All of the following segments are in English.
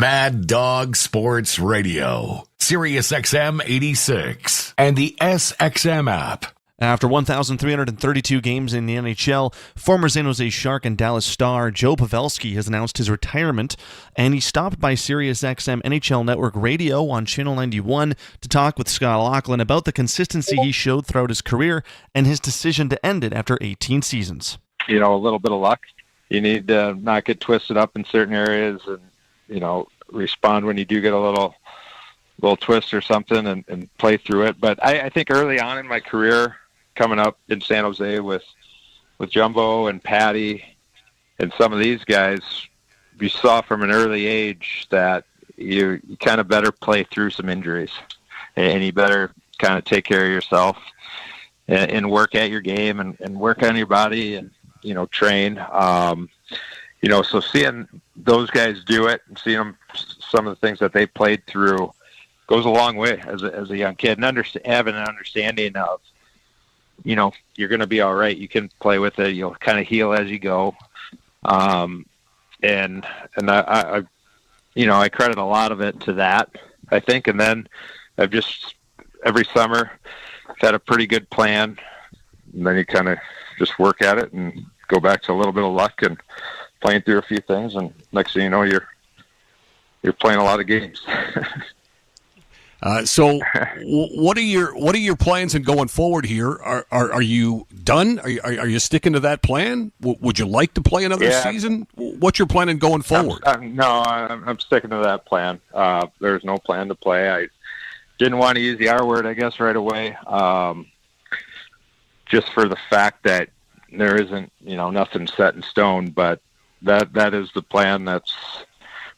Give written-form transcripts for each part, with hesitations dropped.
Mad Dog Sports Radio, Sirius XM 86, and the SXM app. After 1,332 games in the NHL, former San Jose Shark and Dallas Star Joe Pavelski has announced his retirement, and he stopped by Sirius XM NHL Network Radio on Channel 91 to talk with Scott Laughlin about the consistency he showed throughout his career and his decision to end it after 18 seasons. A little bit of luck. You need to not get twisted up in certain areas and, respond when you do get a little twist or something and play through it. But I think early on in my career, coming up in San Jose with Jumbo and Patty and some of these guys, you saw from an early age that you kind of better play through some injuries and you better kind of take care of yourself and work at your game and work on your body and, train. So seeing those guys do it and seeing them, some of the things that they played through goes a long way as a young kid, and having an understanding of, you're going to be all right. You can play with it. You'll kind of heal as you go. And I credit a lot of it to that, I think. And then I've just, every summer, had a pretty good plan. And then you kind of just work at it and go back to a little bit of luck and playing through a few things. And next thing you know, you're playing a lot of games. So what are your plans in going forward here? Are you done? Are you sticking to that plan? Would you like to play another season? What's your plan in going forward? I'm sticking to that plan. There's no plan to play. I didn't want to use the R word, I guess, right away. Just for the fact that there isn't, nothing set in stone, but that is the plan.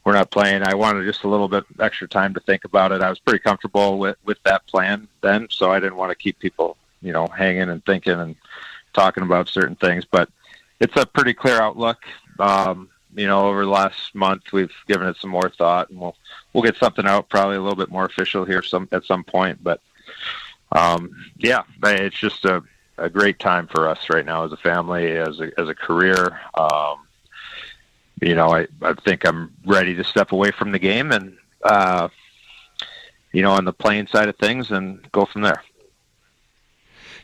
We're not playing. I wanted just a little bit extra time to think about it. I was pretty comfortable with that plan then, so I didn't want to keep people, hanging and thinking and talking about certain things. But it's a pretty clear outlook. Over the last month, we've given it some more thought, and we'll get something out probably a little bit more official here at some point. But it's just a great time for us right now as a family, as a career. I think I'm ready to step away from the game and, on the playing side of things and go from there.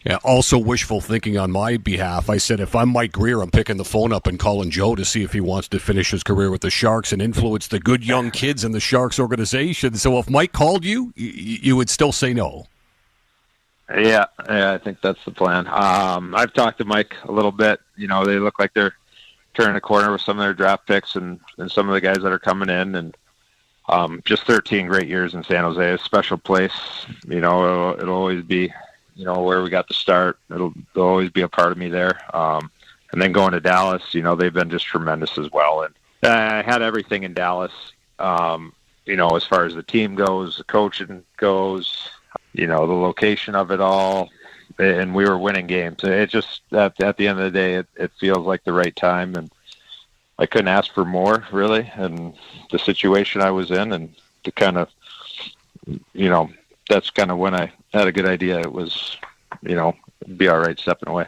Yeah, also wishful thinking on my behalf. I said if I'm Mike Greer, I'm picking the phone up and calling Joe to see if he wants to finish his career with the Sharks and influence the good young kids in the Sharks organization. So if Mike called you, you would still say no. Yeah, I think that's the plan. I've talked to Mike a little bit. They look like they're turning a corner with some of their draft picks and some of the guys that are coming in, and just 13 great years in San Jose, a special place. It'll always be, where we got to start. There'll always be a part of me there. And then going to Dallas, they've been just tremendous as well. And I had everything in Dallas, as far as the team goes, the coaching goes, the location of it all. And we were winning games. It just, at the end of the day, it feels like the right time. And I couldn't ask for more, really. And the situation I was in, and to kind of, that's kind of when I had a good idea. It was, be all right stepping away.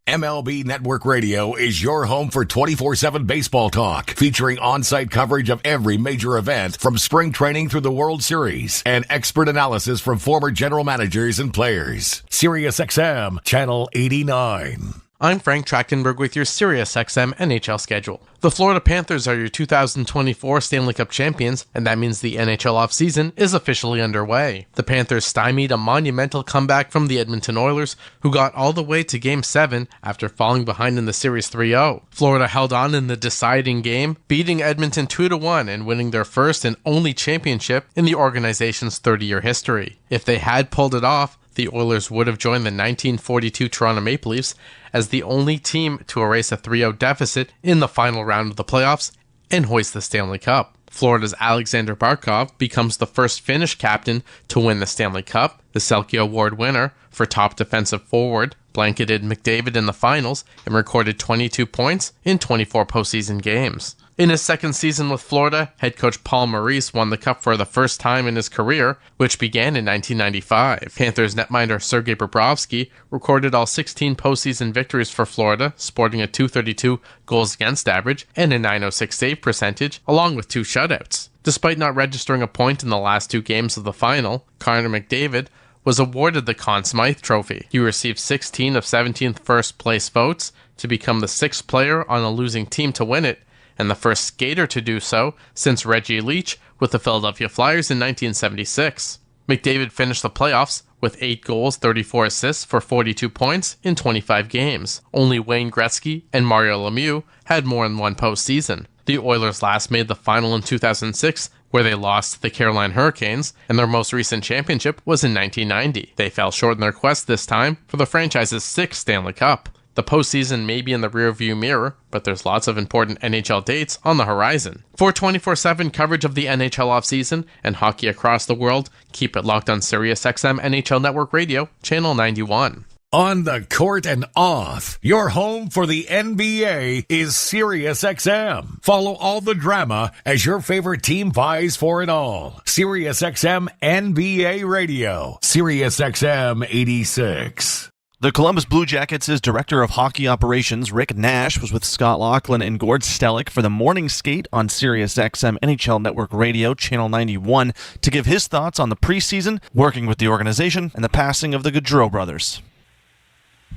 MLB Network Radio is your home for 24/7 baseball talk, featuring on-site coverage of every major event from spring training through the World Series and expert analysis from former general managers and players. Sirius XM, Channel 89. I'm Frank Trachtenberg with your SiriusXM NHL schedule. The Florida Panthers are your 2024 Stanley Cup champions, and that means the NHL offseason is officially underway. The Panthers stymied a monumental comeback from the Edmonton Oilers, who got all the way to Game 7 after falling behind in the series 3-0. Florida held on in the deciding game, beating Edmonton 2-1 and winning their first and only championship in the organization's 30-year history. If they had pulled it off, the Oilers would have joined the 1942 Toronto Maple Leafs as the only team to erase a 3-0 deficit in the final round of the playoffs and hoist the Stanley Cup. Florida's Alexander Barkov becomes the first Finnish captain to win the Stanley Cup. The Selke Award winner for top defensive forward blanketed McDavid in the finals and recorded 22 points in 24 postseason games. In his second season with Florida, head coach Paul Maurice won the Cup for the first time in his career, which began in 1995. Panthers netminder Sergei Bobrovsky recorded all 16 postseason victories for Florida, sporting a .232 goals against average and a .906 save percentage, along with 2 shutouts. Despite not registering a point in the last 2 games of the final, Connor McDavid was awarded the Conn Smythe Trophy. He received 16 of 17th first-place votes to become the 6th player on a losing team to win it, and the first skater to do so since Reggie Leach with the Philadelphia Flyers in 1976. McDavid finished the playoffs with 8 goals, 34 assists for 42 points in 25 games. Only Wayne Gretzky and Mario Lemieux had more than one postseason. The Oilers last made the final in 2006, where they lost to the Carolina Hurricanes, and their most recent championship was in 1990. They fell short in their quest this time for the franchise's 6th Stanley Cup. The postseason may be in the rearview mirror, but there's lots of important NHL dates on the horizon. For 24/7 coverage of the NHL offseason and hockey across the world, keep it locked on SiriusXM NHL Network Radio, Channel 91. On the court and off, your home for the NBA is SiriusXM. Follow all the drama as your favorite team vies for it all. SiriusXM NBA Radio, SiriusXM 86. The Columbus Blue Jackets' Director of Hockey Operations, Rick Nash, was with Scott Laughlin and Gord Stellick for the morning skate on SiriusXM NHL Network Radio, Channel 91, to give his thoughts on the preseason, working with the organization, and the passing of the Gaudreau brothers.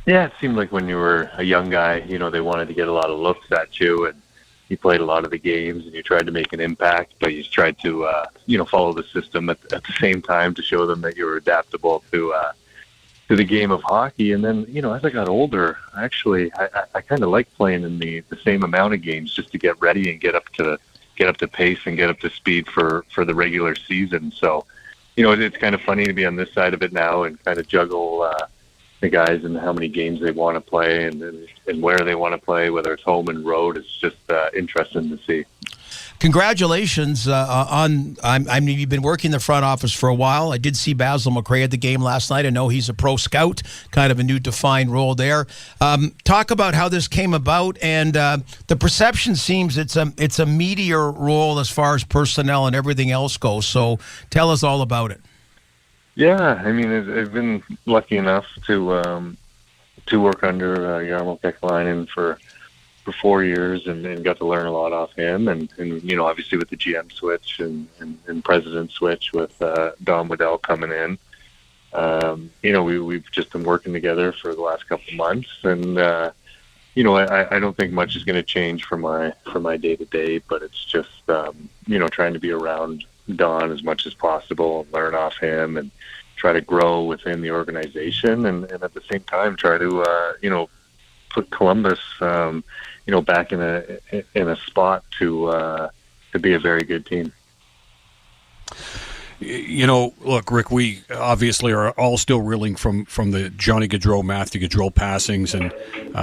Yeah, it seemed like when you were a young guy, they wanted to get a lot of looks at you, and you played a lot of the games, and you tried to make an impact, but you tried to, follow the system at the same time to show them that you were adaptable to the game of hockey. And then, as I got older, actually, I kind of liked playing in the same amount of games just to get ready and get up to pace and get up to speed for the regular season. So, it's kind of funny to be on this side of it now and kind of juggle the guys and how many games they want to play and where they want to play, whether it's home and road. It's just interesting to see. Congratulations you've been working the front office for a while. I did see Basil McRae at the game last night. I know he's a pro scout, kind of a new defined role there. Talk about how this came about, and the perception seems it's a meteor role as far as personnel and everything else goes. So tell us all about it. Yeah, I've been lucky enough to work under Jarmo Kekalainen for 4 years and got to learn a lot off him. And obviously with the GM switch and president switch with Don Waddell coming in, we've just been working together for the last couple of months. And, I don't think much is going to change for my day-to-day, but it's just, trying to be around Don as much as possible and learn off him and try to grow within the organization. And at the same time, try to, put Columbus, back in a spot to be a very good team. Look, Rick, we obviously are all still reeling from the Johnny Gaudreau, Matthew Gaudreau passings, and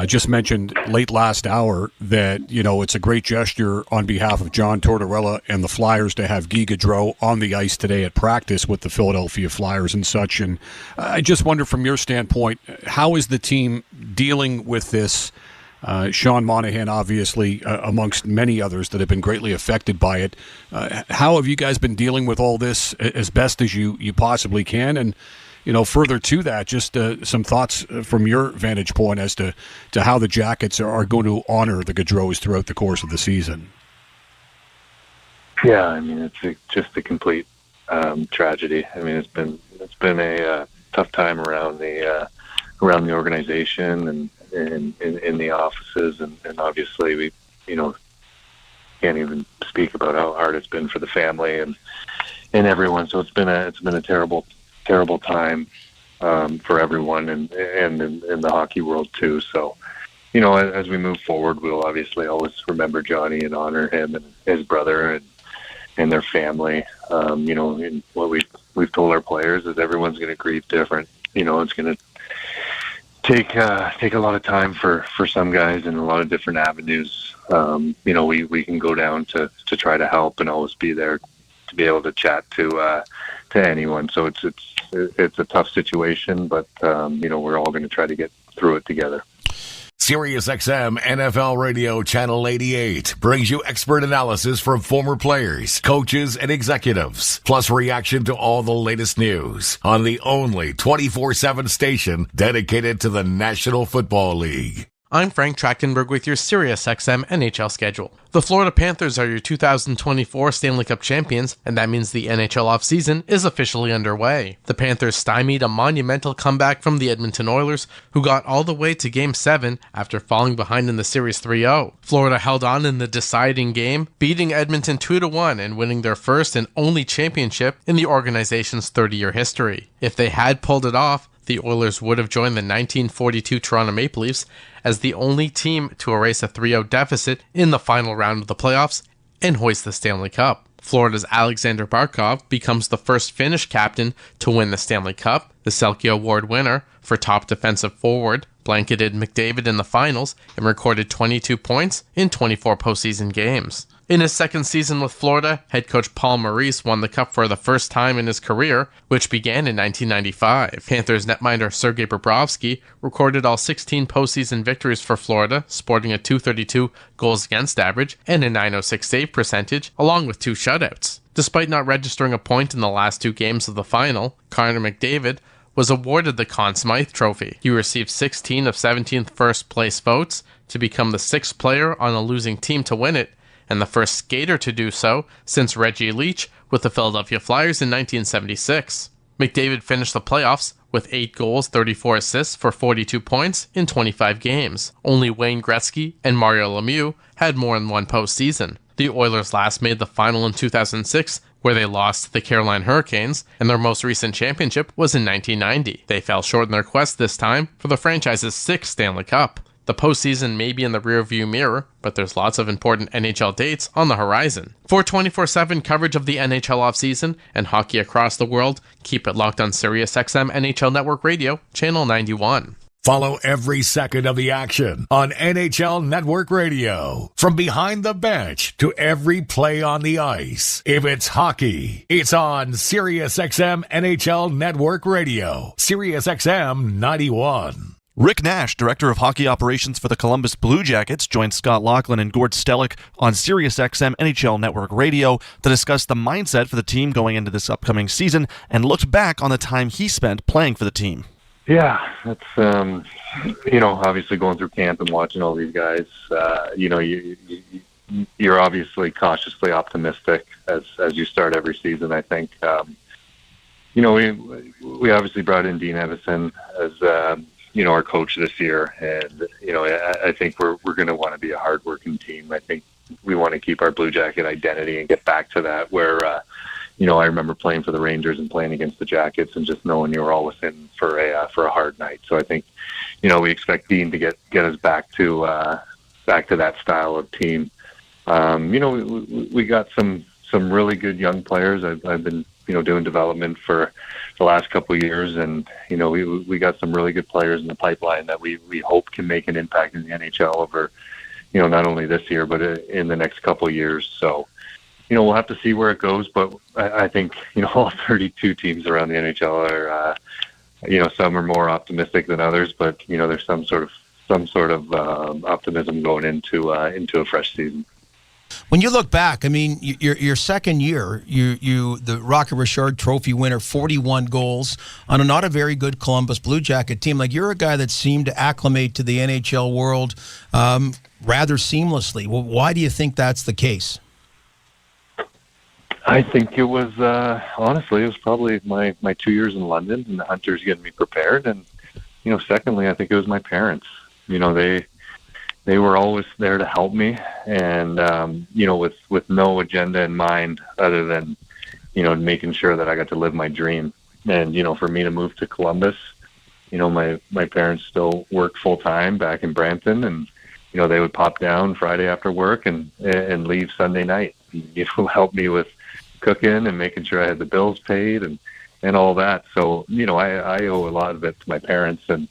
just mentioned late last hour that, it's a great gesture on behalf of John Tortorella and the Flyers to have Guy Gaudreau on the ice today at practice with the Philadelphia Flyers and such. And I just wonder, from your standpoint, how is the team dealing with this? Sean Monahan, obviously, amongst many others that have been greatly affected by it. How have you guys been dealing with all this as best as you possibly can? And, further to that, just some thoughts from your vantage point as to how the Jackets are going to honor the Gaudreaus throughout the course of the season. Yeah, it's just a complete tragedy. It's been a tough time around the organization and in the offices, and obviously we can't even speak about how hard it's been for the family and everyone. So it's been a terrible time for everyone and in the hockey world too. So as we move forward, we'll obviously always remember Johnny and honor him and his brother and their family. And what we've told our players is everyone's going to grieve different. It's going to take a lot of time for some guys in a lot of different avenues. We can go down to try to help and always be there to be able to chat to anyone. So it's a tough situation, but we're all going to try to get through it together. SiriusXM NFL Radio Channel 88 brings you expert analysis from former players, coaches, and executives, plus reaction to all the latest news on the only 24/7 station dedicated to the National Football League. I'm Frank Trachtenberg with your SiriusXM NHL schedule. The Florida Panthers are your 2024 Stanley Cup champions, and that means the NHL offseason is officially underway. The Panthers stymied a monumental comeback from the Edmonton Oilers, who got all the way to Game 7 after falling behind in the series 3-0. Florida held on in the deciding game, beating Edmonton 2-1 and winning their first and only championship in the organization's 30-year history. If they had pulled it off, the Oilers would have joined the 1942 Toronto Maple Leafs as the only team to erase a 3-0 deficit in the final round of the playoffs and hoist the Stanley Cup. Florida's Alexander Barkov becomes the first Finnish captain to win the Stanley Cup. The Selke Award winner for top defensive forward blanketed McDavid in the finals and recorded 22 points in 24 postseason games. In his second season with Florida, head coach Paul Maurice won the Cup for the first time in his career, which began in 1995. Panthers netminder Sergei Bobrovsky recorded all 16 postseason victories for Florida, sporting a .232 goals against average and a .906 save percentage, along with 2 shutouts. Despite not registering a point in the last 2 games of the final, Connor McDavid was awarded the Conn Smythe Trophy. He received 16 of 17 first-place votes to become the 6th player on a losing team to win it, and the first skater to do so since Reggie Leach with the Philadelphia Flyers in 1976. McDavid finished the playoffs with 8 goals, 34 assists for 42 points in 25 games. Only Wayne Gretzky and Mario Lemieux had more than one postseason. The Oilers last made the final in 2006, where they lost to the Carolina Hurricanes, and their most recent championship was in 1990. They fell short in their quest this time for the franchise's 6th Stanley Cup. The postseason may be in the rearview mirror, but there's lots of important NHL dates on the horizon. For 24/7 coverage of the NHL offseason and hockey across the world, keep it locked on SiriusXM NHL Network Radio, Channel 91. Follow every second of the action on NHL Network Radio. From behind the bench to every play on the ice. If it's hockey, it's on SiriusXM NHL Network Radio. SiriusXM 91. Rick Nash, Director of Hockey Operations for the Columbus Blue Jackets, joined Scott Laughlin and Gord Stellick on SiriusXM NHL Network Radio to discuss the mindset for the team going into this upcoming season and looked back on the time he spent playing for the team. Yeah, that's obviously going through camp and watching all these guys. You're obviously cautiously optimistic as you start every season. I think we obviously brought in Dean Evison as our coach this year, and I think we're going to want to be a hardworking team. I think we want to keep our Blue Jacket identity and get back to that where I remember playing for the Rangers and playing against the Jackets and just knowing you were always in for a hard night. So I think we expect Dean to get us back to that style of team. We got some really good young players. I've been doing development for the last couple of years, and we got some really good players in the pipeline that we hope can make an impact in the NHL over not only this year but in the next couple of years. So we'll have to see where it goes, but I think all 32 teams around the NHL are some are more optimistic than others, but there's some sort of optimism going into a fresh season. When you look back, I mean, your second year, you the Rocket Richard Trophy winner, 41 goals on not a very good Columbus Blue Jacket team. Like, you're a guy that seemed to acclimate to the NHL world rather seamlessly. Well, why do you think that's the case? I think it was honestly, it was probably my 2 years in London and the Hunters getting me prepared, and secondly, I think it was my parents. They were always there to help me, and with no agenda in mind other than making sure that I got to live my dream. And for me to move to Columbus, my parents still work full time back in Brampton, and they would pop down Friday after work and leave Sunday night. Help me with cooking and making sure I had the bills paid and all that. So I owe a lot of it to my parents, and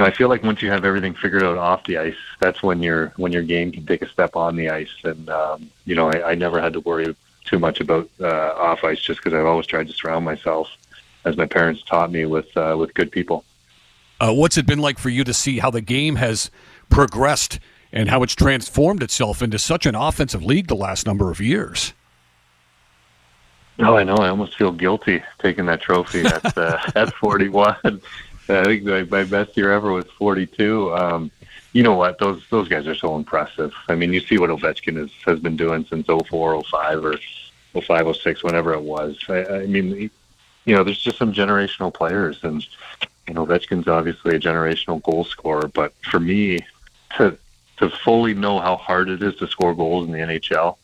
I feel like once you have everything figured out off the ice, that's when your game can take a step on the ice. And I never had to worry too much about off ice, just because I've always tried to surround myself, as my parents taught me, with good people. What's it been like for you to see how the game has progressed and how it's transformed itself into such an offensive league the last number of years. Oh, I know. I almost feel guilty taking that trophy at 41. I think my best year ever was 42. You know what? Those guys are so impressive. I mean, you see what Ovechkin has been doing since 04, 05, or 05, 06, whenever it was. I mean, there's just some generational players, and Ovechkin's obviously a generational goal scorer. But for me, to fully know how hard it is to score goals in the NHL,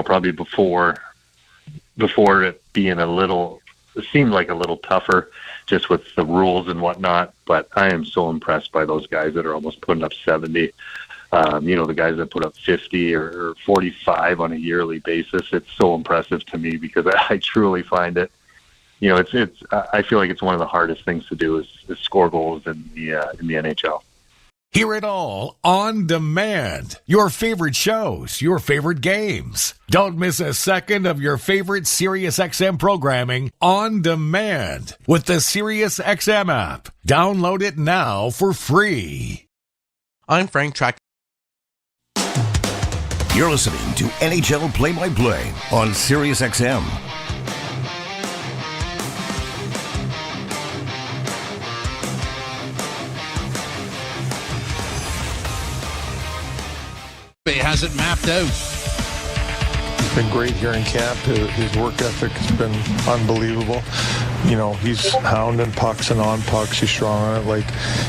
probably before it being it seemed like a little tougher just with the rules and whatnot, but I am so impressed by those guys that are almost putting up 70. The guys that put up 50 or 45 on a yearly basis. It's so impressive to me because I truly find it, I feel like it's one of the hardest things to do is score goals in the NHL. Hear it all on demand. Your favorite shows, your favorite games. Don't miss a second of your favorite SiriusXM programming on demand with the SiriusXM app. Download it now for free. I'm Frank Track. You're listening to NHL Play-by-Play on SiriusXM. He has it mapped out. He's been great here in camp. His work ethic has been unbelievable. He's hounding pucks and on pucks. He's strong on it.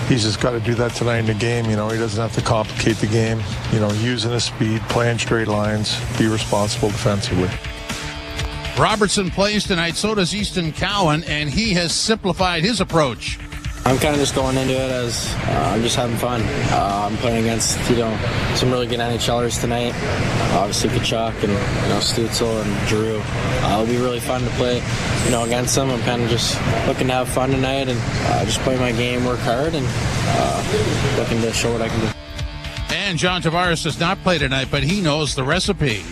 He's just got to do that tonight in the game. He doesn't have to complicate the game. Using his speed, playing straight lines, be responsible defensively. Robertson plays tonight, so does Easton Cowan, and he has simplified his approach. I'm kind of just going into it as I'm just having fun. I'm playing against, some really good NHLers tonight. Obviously Kachuk and, Stutzel and Giroux. It'll be really fun to play, against them. I'm kind of just looking to have fun tonight and just play my game, work hard, and looking to show what I can do. And John Tavares does not play tonight, but he knows the recipe.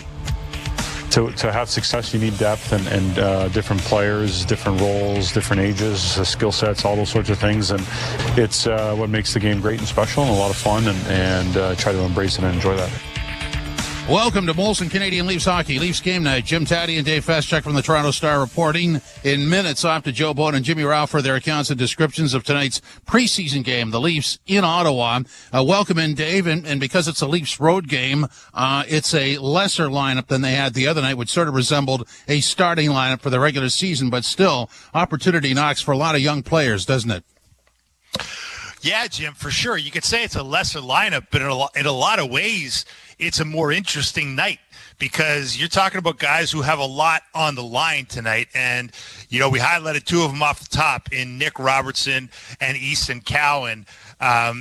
To have success, you need depth and different players, different roles, different ages, skill sets, all those sorts of things. And it's what makes the game great and special and a lot of fun, and try to embrace it and enjoy that. Welcome to Molson Canadian Leafs Hockey. Leafs Game Night. Jim Taddy and Dave Feschuk from the Toronto Star reporting in minutes off to Joe Bone and Jimmy Rao for their accounts and descriptions of tonight's preseason game, the Leafs in Ottawa. Welcome in, Dave, and because it's a Leafs road game, it's a lesser lineup than they had the other night, which sort of resembled a starting lineup for the regular season, but still, opportunity knocks for a lot of young players, doesn't it? Yeah, Jim, for sure. You could say it's a lesser lineup, but in a lot of ways, it's a more interesting night because you're talking about guys who have a lot on the line tonight. And, we highlighted two of them off the top in Nick Robertson and Easton Cowan.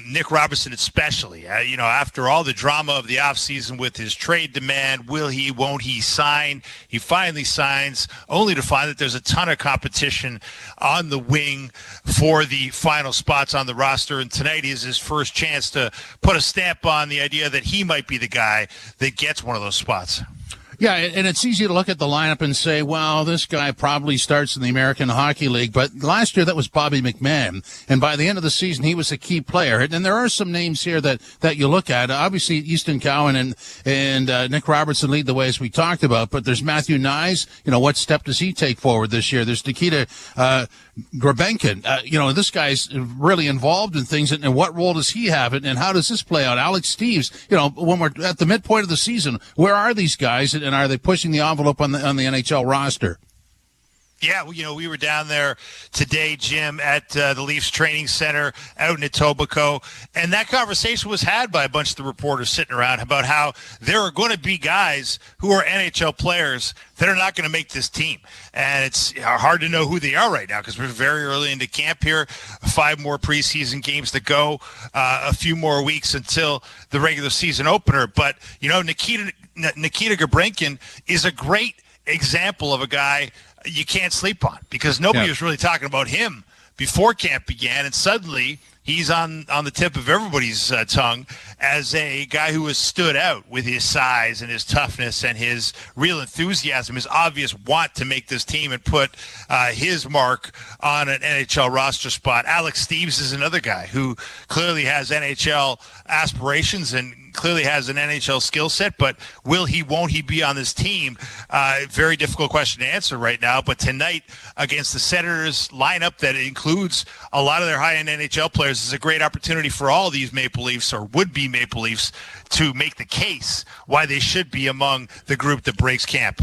Nick Robertson especially, after all the drama of the offseason with his trade demand, will he, won't he sign? He finally signs, only to find that there's a ton of competition on the wing for the final spots on the roster. And tonight is his first chance to put a stamp on the idea that he might be the guy that gets one of those spots. Yeah, and it's easy to look at the lineup and say, well, this guy probably starts in the American Hockey League. But last year, that was Bobby McMahon. And by the end of the season, he was a key player. And there are some names here that you look at. Obviously, Easton Cowan and Nick Robertson lead the way, as we talked about. But there's Matthew Nyes. What step does he take forward this year? There's Nikita Grabenkin. This guy's really involved in things. And what role does he have? And how does this play out? Alex Steves, when we're at the midpoint of the season, where are these guys? And are they pushing the envelope on the NHL roster? Yeah, we were down there today, Jim, at the Leafs training center out in Etobicoke, and that conversation was had by a bunch of the reporters sitting around about how there are going to be guys who are NHL players that are not going to make this team. And it's hard to know who they are right now because we're very early into camp here, 5 more preseason games to go, a few more weeks until the regular season opener. But, Nikita Grabenkin is a great example of a guy you can't sleep on because nobody was really talking about him before camp began, and suddenly he's on the tip of everybody's tongue as a guy who has stood out with his size and his toughness and his real enthusiasm, his obvious want to make this team and put his mark on an NHL roster spot. Alex Steeves is another guy who clearly has NHL aspirations and clearly has an NHL skill set, but won't he be on this team? Very difficult question to answer right now, but tonight against the Senators lineup that includes a lot of their high-end NHL players is a great opportunity for all these Maple Leafs or would-be Maple Leafs to make the case why they should be among the group that breaks camp.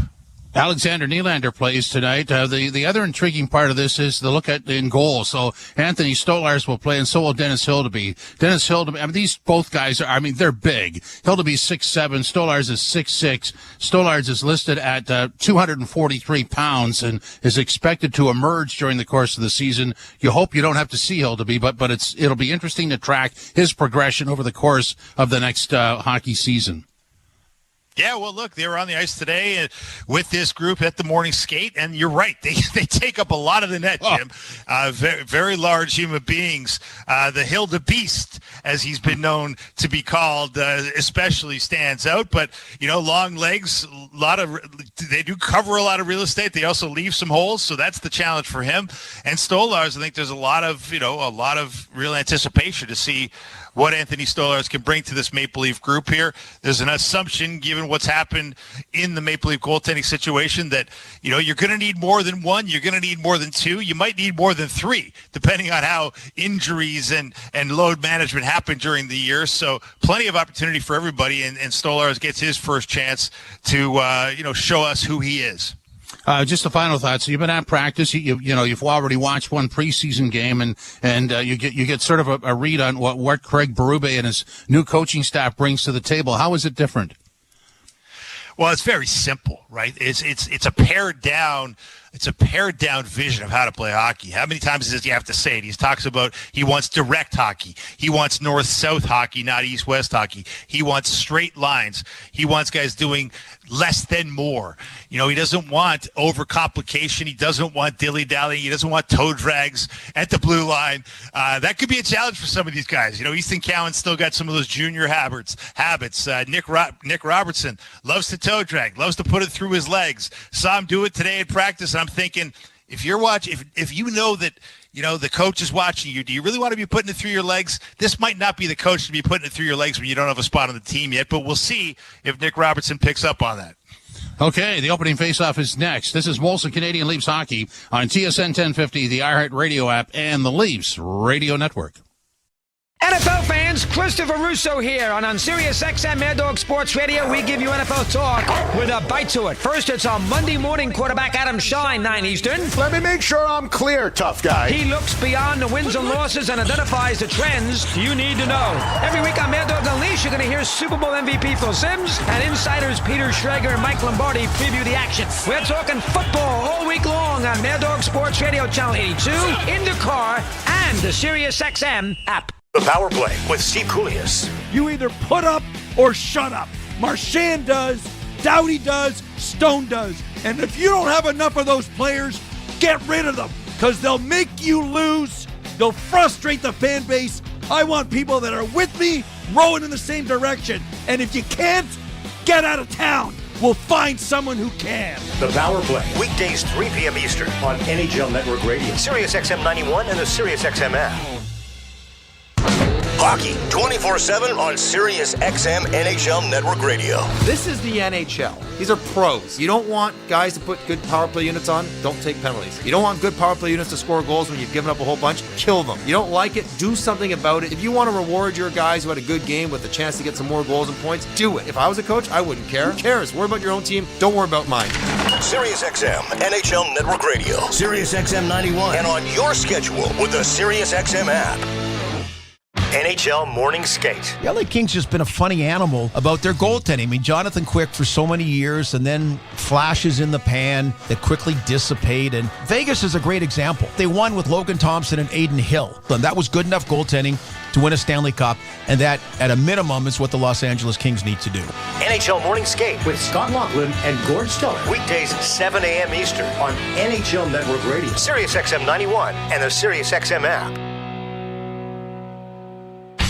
Alexander Nylander plays tonight. The other intriguing part of this is the look at in goal. So Anthony Stolarz will play, and so will Dennis Hildeby. Dennis Hildeby, I mean, these both guys are, I mean, they're big. Hildeby's 6'7", Stolarz is 6'6". Stolarz is listed at 243 pounds and is expected to emerge during the course of the season. You hope you don't have to see Hildeby, but it'll be interesting to track his progression over the course of the next hockey season. Yeah, well, look, they were on the ice today with this group at the morning skate, and you're right. They take up a lot of the net, Jim. Very, very large human beings. The Hilda Beast, as he's been known to be called, especially stands out. But, long legs, they do cover a lot of real estate. They also leave some holes, so that's the challenge for him. And Stolarz, I think there's a lot of real anticipation to see what Anthony Stolarz can bring to this Maple Leaf group here. There's an assumption, given what's happened in the Maple Leaf goaltending situation, that, you're going to need more than one. You're going to need more than two. You might need more than three, depending on how injuries and load management happen during the year. So plenty of opportunity for everybody, and Stolarz gets his first chance to, show us who he is. Just a final thought. So you've been at practice. You've already watched one preseason game, and you get sort of a read on what Craig Berube and his new coaching staff brings to the table. How is it different? Well, it's very simple, right? It's a pared down. It's a pared down vision of how to play hockey. How many times does he have to say it? He talks about he wants direct hockey. He wants north-south hockey, not east-west hockey. He wants straight lines. He wants guys doing less than more. He doesn't want overcomplication. He doesn't want dilly-dally. He doesn't want toe drags at the blue line. That could be a challenge for some of these guys. Ethan Cowan's still got some of those junior habits. Nick Robertson loves to toe drag, loves to put it through his legs. Saw him do it today in practice, and I'm thinking, if you know that the coach is watching you, do you really want to be putting it through your legs? This might not be the coach to be putting it through your legs when you don't have a spot on the team yet, but we'll see if Nick Robertson picks up on that. Okay, the opening faceoff is next. This is Molson Canadian Leafs Hockey on TSN 1050, the iHeart Radio app, and the Leafs Radio Network. NFL fans, Christopher Russo here. On Sirius XM Mad Dog Sports Radio, we give you NFL talk with a bite to it. First, it's our Monday morning quarterback, Adam Shine, 9 Eastern. Let me make sure I'm clear, tough guy. He looks beyond the wins and losses and identifies the trends you need to know. Every week on Mad Dog Unleashed, you're going to hear Super Bowl MVP Phil Simms and insiders Peter Schrager and Mike Lombardi preview the action. We're talking football all week long on Mad Dog Sports Radio, Channel 82, in the car, and the Sirius XM app. The Power Play with Steve Koulias. You either put up or shut up. Marchand does, Doughty does, Stone does. And if you don't have enough of those players, get rid of them, because they'll make you lose. They'll frustrate the fan base. I want people that are with me, rowing in the same direction. And if you can't, get out of town. We'll find someone who can. The Power Play, weekdays 3 p.m. Eastern on NHL Network Radio, Sirius XM 91, and the Sirius XM app. Hockey 24/7 on Sirius XM NHL Network Radio. This is the NHL. These are pros. You don't want guys to put good power play units on, don't take penalties. You don't want good power play units to score goals when you've given up a whole bunch, kill them. You don't like it, do something about it. If you want to reward your guys who had a good game with a chance to get some more goals and points, do it. If I was a coach, I wouldn't care. Who cares? Worry about your own team. Don't worry about mine. Sirius XM NHL Network Radio, Sirius XM 91, and on your schedule with the Sirius XM app. NHL Morning Skate. The LA Kings just been a funny animal about their goaltending. I mean, Jonathan Quick for so many years, and then flashes in the pan that quickly dissipate. And Vegas is a great example. They won with Logan Thompson and Aiden Hill. And that was good enough goaltending to win a Stanley Cup, and that, at a minimum, is what the Los Angeles Kings need to do. NHL Morning Skate with Scott Laughlin and Gord Stellar. Weekdays 7 a.m. Eastern on NHL Network Radio, Sirius XM 91, and the Sirius XM app.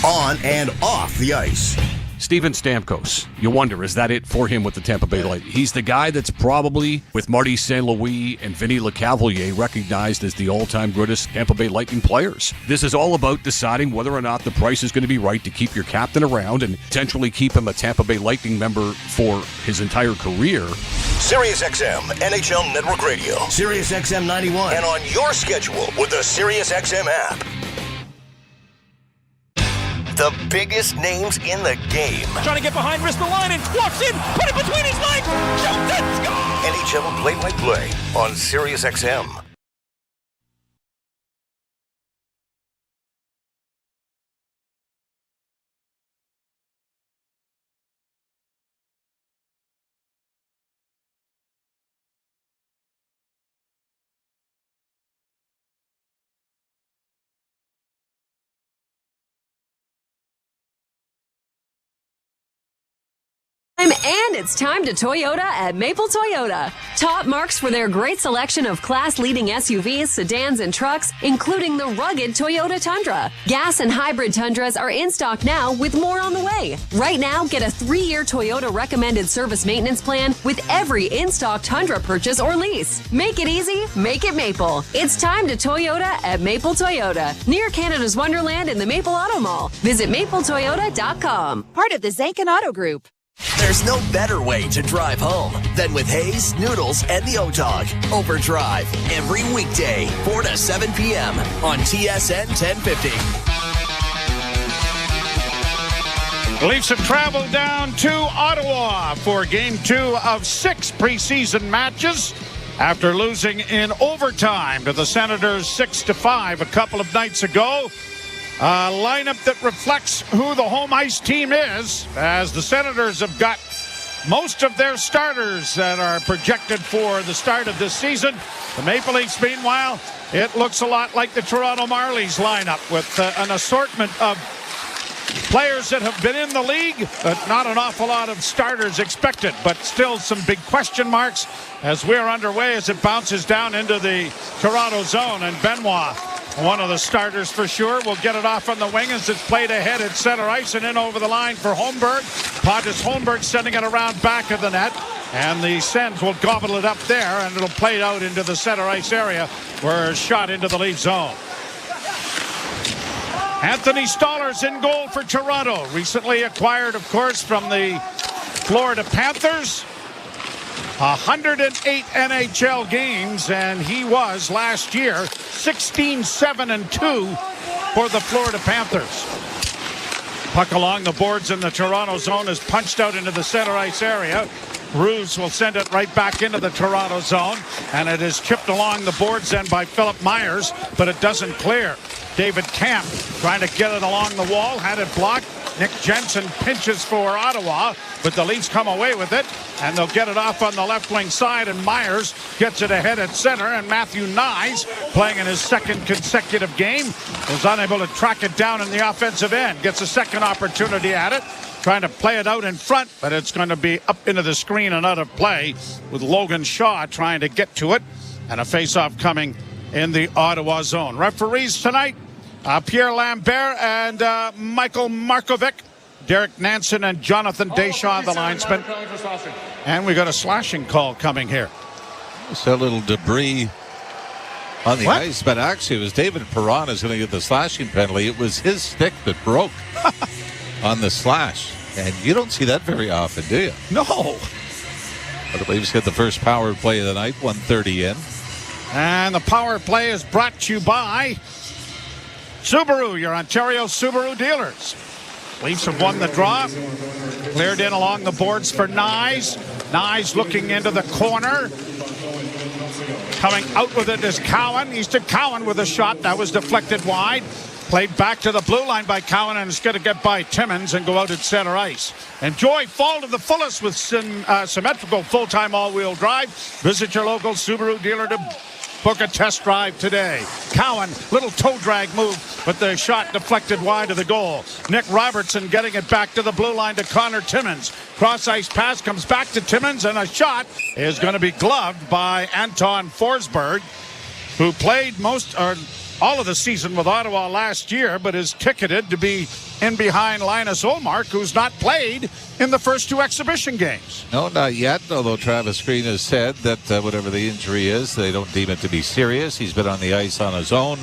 on and off the ice. Steven Stamkos, you wonder, is that it for him with the Tampa Bay Lightning? He's the guy that's probably, with Marty St. Louis and Vinny LeCavalier, recognized as the all-time greatest Tampa Bay Lightning players. This is all about deciding whether or not the price is going to be right to keep your captain around and potentially keep him a Tampa Bay Lightning member for his entire career. SiriusXM NHL Network Radio, SiriusXM 91, and on your schedule with the SiriusXM app. The biggest names in the game. Trying to get behind, wrist the line, and walks in, put it between his legs, shoots it, score! NHL play-by-play on SiriusXM. And it's time to Toyota at Maple Toyota. Top marks for their great selection of class-leading SUVs, sedans, and trucks, including the rugged Toyota Tundra. Gas and hybrid Tundras are in stock now with more on the way. Right now, get a 3-year Toyota recommended service maintenance plan with every in-stock Tundra purchase or lease. Make it easy, make it Maple. It's time to Toyota at Maple Toyota, near Canada's Wonderland in the Maple Auto Mall. Visit mapletoyota.com. Part of the Zankin Auto Group. There's no better way to drive home than with Hayes, Noodles, and the O-Dog. Overdrive every weekday, 4 to 7 p.m. on TSN 1050. The Leafs have traveled down to Ottawa for Game 2 of 6 preseason matches after losing in overtime to the Senators 6-5 a couple of nights ago. A lineup that reflects who the home ice team is, as the Senators have got most of their starters that are projected for the start of this season. The Maple Leafs, meanwhile, it looks a lot like the Toronto Marlies lineup with an assortment of players that have been in the league, but not an awful lot of starters expected, but still some big question marks as we're underway as it bounces down into the Toronto zone. And Benoit, one of the starters for sure, will get it off on the wing as it's played ahead at center ice and in over the line for Holmberg. Pontus Holmberg sending it around back of the net, and the Sens will gobble it up there, and it'll play out into the center ice area where it's shot into the Leaf zone. Anthony Stoller's in goal for Toronto. Recently acquired, of course, from the Florida Panthers. 108 NHL games, and he was last year 16-7-2 for the Florida Panthers. Puck along the boards in the Toronto zone is punched out into the center ice area. Roos will send it right back into the Toronto zone, and it is chipped along the boards then by Philip Myers, but it doesn't clear. David Camp trying to get it along the wall, had it blocked. Nick Jensen pinches for Ottawa, but the Leafs come away with it, and they'll get it off on the left wing side, and Myers gets it ahead at center, and Matthew Nyes, playing in his second consecutive game, is unable to track it down in the offensive end. Gets a second opportunity at it, trying to play it out in front, but it's going to be up into the screen and out of play with Logan Shaw trying to get to it, and a face-off coming in the Ottawa zone. Referees tonight, Pierre Lambert and Michael Markovic, Derek Nansen and Jonathan Deschamps, the linesman. And we got a slashing call coming here. Just a little debris on the ice, but actually it was David Perron is going to get the slashing penalty. It was his stick that broke on the slash. And you don't see that very often, do you? No. But the Leafs get the first power play of the night, 1:30 in. And the power play is brought to you by Subaru, your Ontario Subaru dealers. Leafs have won the draw. Cleared in along the boards for Nyes. Nyes looking into the corner. Coming out with it is Cowan. Easton Cowan with a shot that was deflected wide. Played back to the blue line by Cowan, and it's going to get by Timmins and go out at center ice. Enjoy fall to the fullest with symmetrical full-time all-wheel drive. Visit your local Subaru dealer to book a test drive today. Cowan, little toe drag move, but the shot deflected wide of the goal. Nick Robertson getting it back to the blue line to Connor Timmins. Cross-ice pass comes back to Timmins, and a shot is going to be gloved by Anton Forsberg, who played all of the season with Ottawa last year, but is ticketed to be in behind Linus Ullmark, who's not played in the first 2 exhibition games. No, not yet, although Travis Green has said that whatever the injury is, they don't deem it to be serious. He's been on the ice on his own,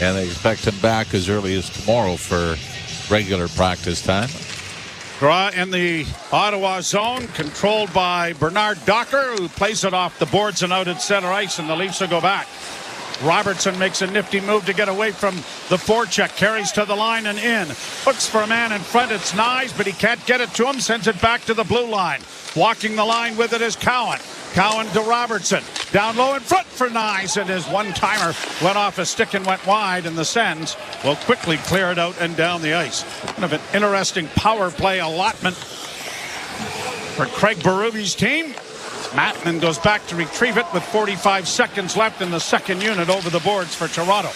and they expect him back as early as tomorrow for regular practice time. Draw in the Ottawa zone, controlled by Bernard Docker, who plays it off the boards and out at center ice, and the Leafs will go back. Robertson makes a nifty move to get away from the forecheck, carries to the line and in. Looks for a man in front, it's Nyes, but he can't get it to him, sends it back to the blue line. Walking the line with it is Cowan. Cowan to Robertson. Down low in front for Nyes, and his one-timer went off a stick and went wide, and the Sens will quickly clear it out and down the ice. Kind of an interesting power play allotment for Craig Berube team. Mattman goes back to retrieve it with 45 seconds left in the second unit over the boards for Toronto.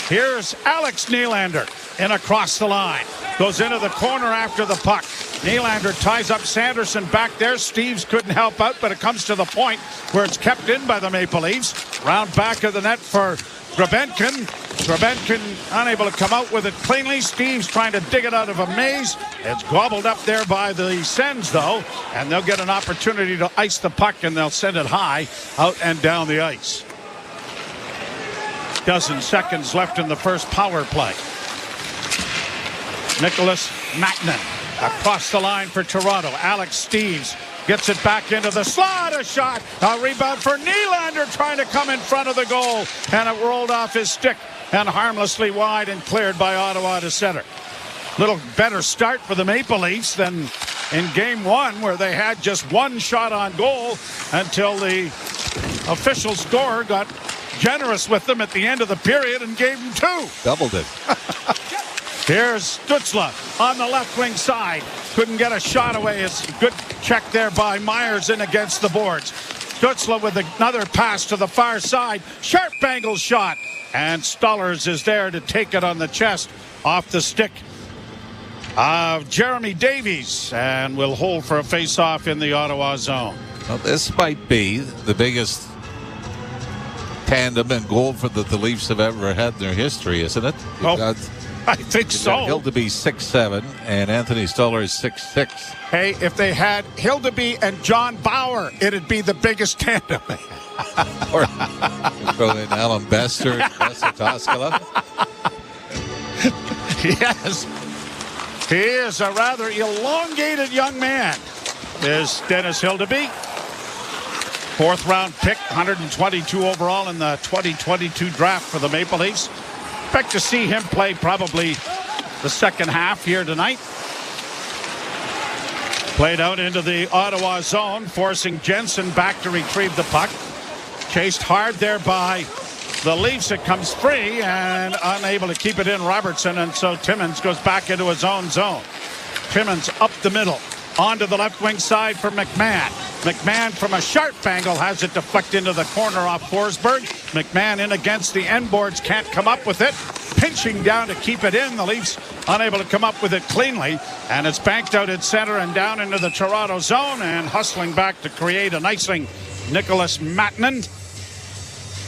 Here's Alex Nylander in across the line. Goes into the corner after the puck. Nylander ties up Sanderson back there. Steves couldn't help out, but it comes to the point where it's kept in by the Maple Leafs. Round back of the net for Grabenkin. Grabenkin unable to come out with it cleanly. Steves trying to dig it out of a maze. It's gobbled up there by the Sens, though, and they'll get an opportunity to ice the puck, and they'll send it high out and down the ice. Dozen seconds left in the first power play. Nicholas Mattman across the line for Toronto. Alex Steves gets it back into the slot. A shot. A rebound for Nylander trying to come in front of the goal. And it rolled off his stick and harmlessly wide and cleared by Ottawa to center. Little better start for the Maple Leafs than in game 1, where they had just one shot on goal until the official scorer got generous with them at the end of the period and gave them 2. Doubled it. Here's Stützle on the left wing side. Couldn't get a shot away. It's a good check there by Myers in against the boards. Stützle with another pass to the far side. Sharp angle shot. And Stollers is there to take it on the chest off the stick of Jeremy Davies. And will hold for a face-off in the Ottawa zone. Well, this might be the biggest tandem and goal for the Leafs have ever had in their history, isn't it? I think so. Hildeby 6'7" and Anthony Stoller is 6'6". Hey, if they had Hildeby and John Bauer, it'd be the biggest tandem. Or throw in Alan Bester and Vesa Toskala. Yes. He is a rather elongated young man, is Dennis Hildeby. 4th round pick, 122 overall in the 2022 draft for the Maple Leafs. Expect to see him play probably the second half here tonight. Played out into the Ottawa zone, forcing Jensen back to retrieve the puck. Chased hard there by the Leafs. It comes free and unable to keep it in, Robertson, and so Timmins goes back into his own zone. Timmins up the middle. Onto the left wing side for McMahon. McMahon from a sharp angle has it deflect into the corner off Forsberg. McMahon in against the end boards, can't come up with it. Pinching down to keep it in. The Leafs unable to come up with it cleanly. And it's banked out at center and down into the Toronto zone. And hustling back to create an icing, Nicholas Mattman.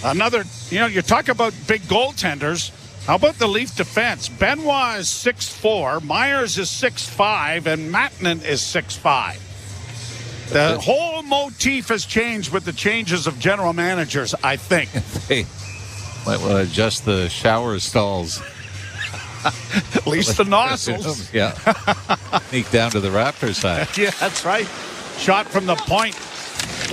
Another, you talk about big goaltenders. How about the Leaf defense? Benoit is 6'4", Myers is 6'5", and Mattman is 6'5". The whole motif has changed with the changes of general managers, I think. They might want to adjust the shower stalls. At least the nozzles. Yeah. Sneak down to the Raptors side. Yeah, that's right. Shot from the point.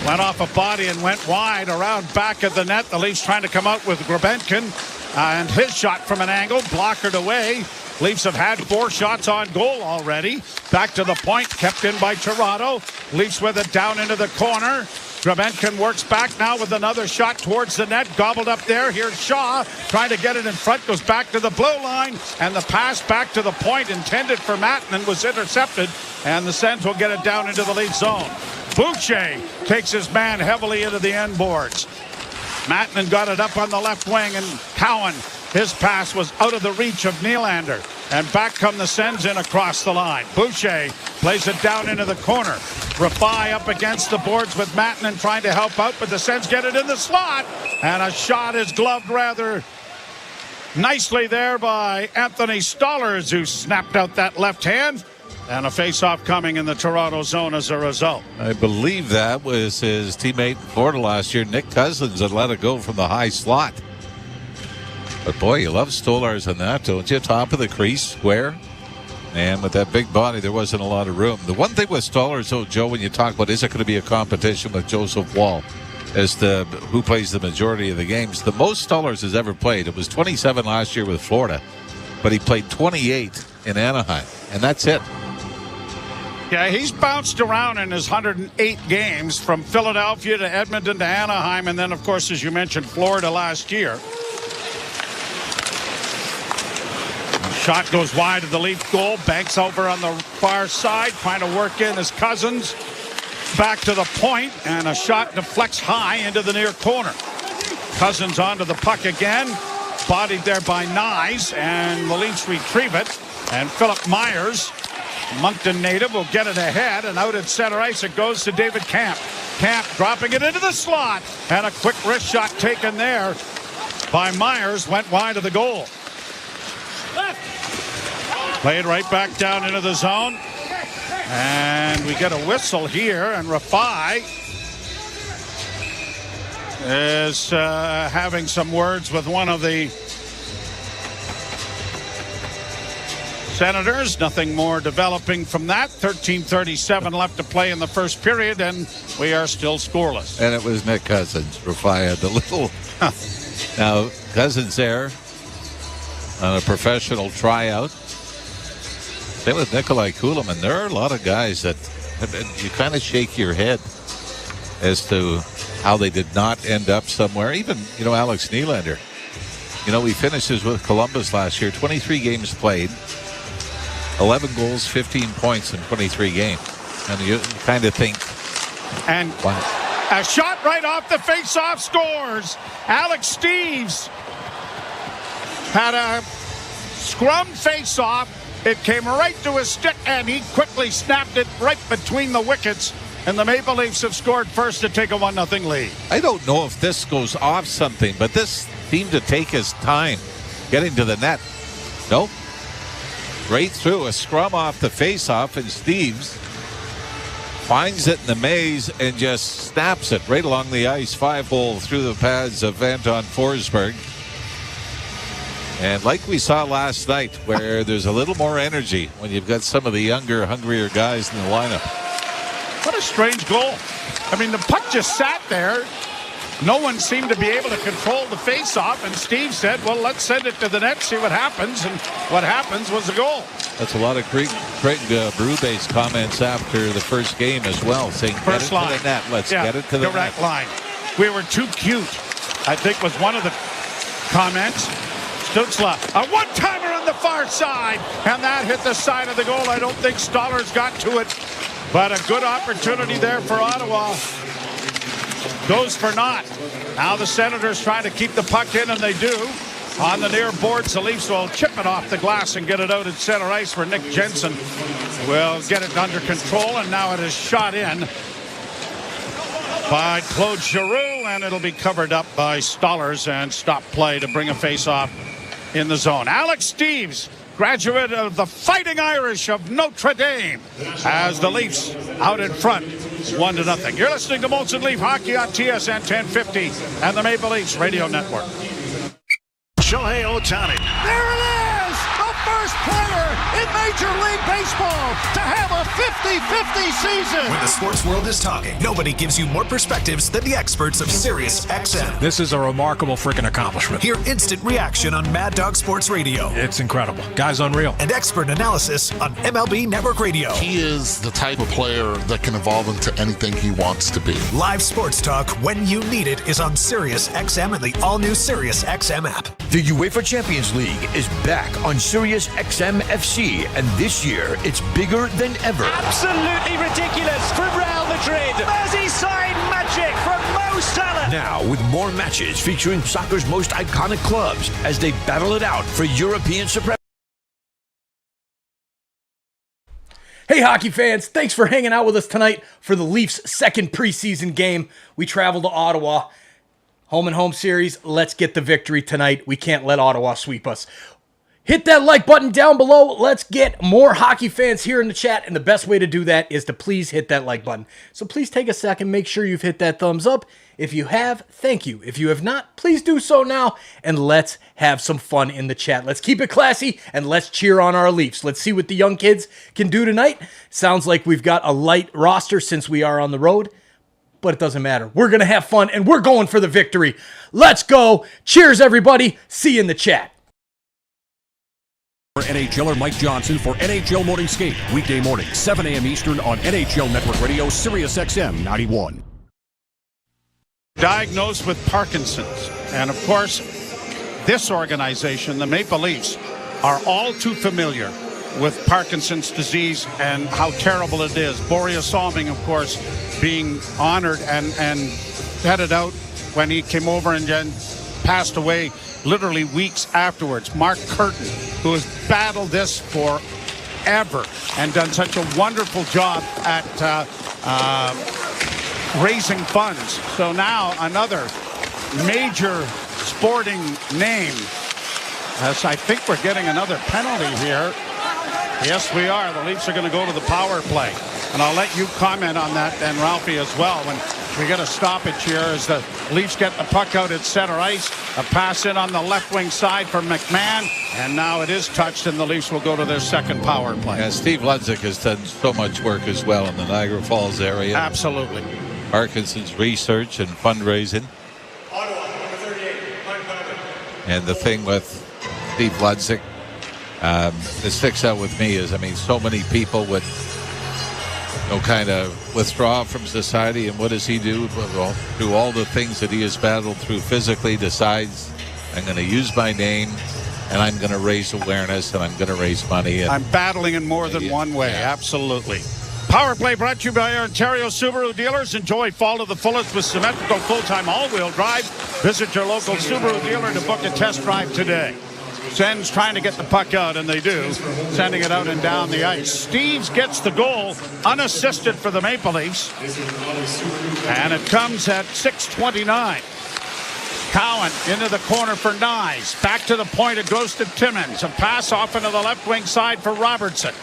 Went off a body and went wide around back of the net. The Leafs trying to come out with Grabenkin. And his shot from an angle, blockered away. Leafs have had 4 shots on goal already. Back to the point, kept in by Toronto. Leafs with it down into the corner. Grabenkin works back now with another shot towards the net. Gobbled up there. Here's Shaw trying to get it in front. Goes back to the blue line. And the pass back to the point intended for Mattman was intercepted. And the Sens will get it down into the lead zone. Boucher takes his man heavily into the end boards. Mattman got it up on the left wing, and Cowan, his pass was out of the reach of Nylander. And back come the Sens in across the line. Boucher plays it down into the corner. Rafai up against the boards with Mattman trying to help out, but the Sens get it in the slot. And a shot is gloved rather Nicely there by Anthony Stollers, who snapped out that left hand. And a face-off coming in the Toronto zone as a result. I believe that was his teammate in Florida last year, Nick Cousins, that let it go from the high slot. But boy, you love Stolarz on that, don't you? Top of the crease, square. And with that big body, there wasn't a lot of room. The one thing with Stolarz, though, Joe, when you talk about is it going to be a competition with Joseph Wall as to who plays the majority of the games, the most Stolarz has ever played, it was 27 last year with Florida, but he played 28 in Anaheim, and that's it. Yeah, he's bounced around in his 108 games from Philadelphia to Edmonton to Anaheim, and then, of course, as you mentioned, Florida last year. Shot goes wide of the Leaf goal. Banks over on the far side, trying to work in his Cousins. Back to the point, and a shot deflects high into the near corner. Cousins onto the puck again. Bodied there by Nyes, and the Leafs retrieve it. And Philip Myers, Moncton native, will get it ahead, and out at center ice it goes to David Camp. Camp dropping it into the slot, and a quick wrist shot taken there by Myers, went wide of the goal. Played right back down into the zone, and we get a whistle here, and Rafai is having some words with one of the Senators. Nothing more developing from that. 13:37 left to play in the first period, and we are still scoreless. And it was Nick Cousins. Rafai had the little... Now, Cousins there on a professional tryout. Same with Nikolai Kulemin. There are a lot of guys that you kind of shake your head as to how they did not end up somewhere. Even, Alex Nylander. He finishes with Columbus last year, 23 games played, 11 goals, 15 points in 23 games. And you kind of think... And wow. A shot right off the face-off, scores. Alex Steeves had a scrum face-off. It came right to his stick, and he quickly snapped it right between the wickets. And the Maple Leafs have scored first to take a 1-0 lead. I don't know if this goes off something, but this seemed to take his time getting to the net. Nope. Right through a scrum off the face-off, and Steeves finds it in the maze and just snaps it right along the ice, 5-hole through the pads of Anton Forsberg. And like we saw last night, where there's a little more energy when you've got some of the younger, hungrier guys in the lineup. What a strange goal. I mean, the puck just sat there. No one seemed to be able to control the face-off, and Steve said, well, let's send it to the net, see what happens. And what happens was a goal. That's a lot of Craig Berube's comments after the first game as well, saying, first get it line to the net. Let's get it to the direct net. Line. We were too cute, I think was one of the comments. Stutzla, a one-timer on the far side, and that hit the side of the goal. I don't think Stolarz got to it, but a good opportunity there for Ottawa. Goes for naught. Now the Senators trying to keep the puck in, and they do. On the near boards, the Leafs will chip it off the glass and get it out at center ice where Nick Jensen will get it under control, and now it is shot in by Claude Giroux, and it'll be covered up by Stolarz and stop play to bring a face-off in the zone. Alex Steeves, graduate of the Fighting Irish of Notre Dame, as the Leafs out in front, 1-0. You're listening to Molson Leaf Hockey on TSN 1050 and the Maple Leafs Radio Network. Shohei Ohtani. There it is! The first player in Major League Baseball to have a 50-50 season. When the sports world is talking, nobody gives you more perspectives than the experts of Sirius XM. This is a remarkable freaking accomplishment. Hear instant reaction on Mad Dog Sports Radio. It's incredible. Guy's unreal. And expert analysis on MLB Network Radio. He is the type of player that can evolve into anything he wants to be. Live sports talk when you need it is on Sirius XM and the all-new Sirius XM app. The UEFA Champions League is back on Sirius XM FC, and this year it's bigger than ever. Absolutely ridiculous from Real Madrid. Merseyside magic from Mo Salah. Now with more matches featuring soccer's most iconic clubs as they battle it out for European supremacy. Hey hockey fans, thanks for hanging out with us tonight for the Leafs' second preseason game. We traveled to Ottawa. Home and home series. Let's get the victory tonight. We can't let Ottawa sweep us. Hit that like button down below. Let's get more hockey fans here in the chat. And the best way to do that is to please hit that like button. So please take a second. Make sure you've hit that thumbs up. If you have, thank you. If you have not, please do so now. And let's have some fun in the chat. Let's keep it classy and let's cheer on our Leafs. Let's see what the young kids can do tonight. Sounds like we've got a light roster since we are on the road. But it doesn't matter. We're going to have fun and we're going for the victory. Let's go. Cheers, everybody. See you in the chat. NHLer Mike Johnson for NHL Morning Skate. Weekday morning, 7 a.m. Eastern on NHL Network Radio, Sirius XM 91. Diagnosed with Parkinson's. And of course, this organization, the Maple Leafs, are all too familiar with Parkinson's disease and how terrible it is. Boreas Salming, of course, being honored and headed out when he came over and then passed away literally weeks afterwards. Mark Curtin, who has battled this forever and done such a wonderful job at raising funds. So now another major sporting name. As I think we're getting another penalty here. Yes, we are. The Leafs are going to go to the power play. And I'll let you comment on that then, Ralphie, as well. When we get a stoppage here as the Leafs get the puck out at center ice. A pass in on the left wing side for McMahon. And now it is touched, and the Leafs will go to their second power play. Yeah, Steve Ludzik has done so much work as well in the Niagara Falls area. Absolutely. Parkinson's research and fundraising. And the thing with Steve Ludzik that sticks out with me is, I mean, so many people would kind of withdraw from society, and what does he do? Well, through all the things that he has battled through physically, decides, I'm going to use my name and I'm going to raise awareness and I'm going to raise money. And I'm battling in more than one way. Yeah. Absolutely. Power play brought to you by our Ontario Subaru dealers. Enjoy fall to the fullest with symmetrical full-time all-wheel drive. Visit your local Subaru dealer to book a test drive today. Sens trying to get the puck out, and they do, sending it out and down the ice. Steves gets the goal, unassisted for the Maple Leafs, and it comes at 6:29. Cowan into the corner for Nyes. Back to the point, it goes to Timmins. A pass off into the left wing side for Robertson.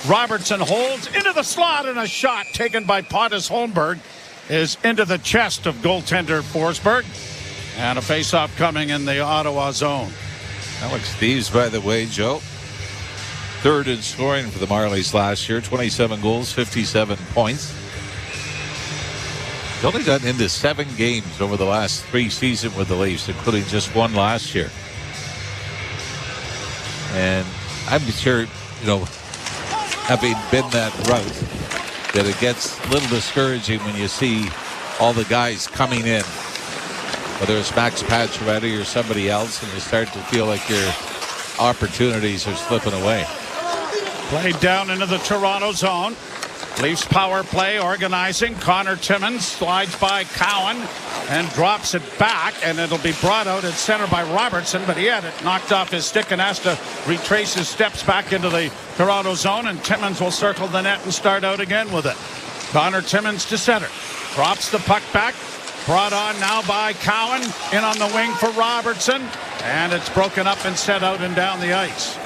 Robertson holds into the slot, and a shot taken by Pontus Holmberg is into the chest of goaltender Forsberg. And a face-off coming in the Ottawa zone. Alex Steves, by the way, Joe, third in scoring for the Marlies last year, 27 goals, 57 points. He's only gotten into 7 games over the last 3 seasons with the Leafs, including just one last year. And I'm sure, having been that route, that it gets a little discouraging when you see all the guys coming in, whether it's Max Pacioretty or somebody else, and you start to feel like your opportunities are slipping away. Played down into the Toronto zone. Leafs power play organizing. Connor Timmins slides by Cowan and drops it back, and it'll be brought out at center by Robertson, but he had it knocked off his stick and has to retrace his steps back into the Toronto zone, and Timmins will circle the net and start out again with it. Connor Timmins to center. Drops the puck back. Brought on now by Cowan, in on the wing for Robertson, and it's broken up and set out and down the ice.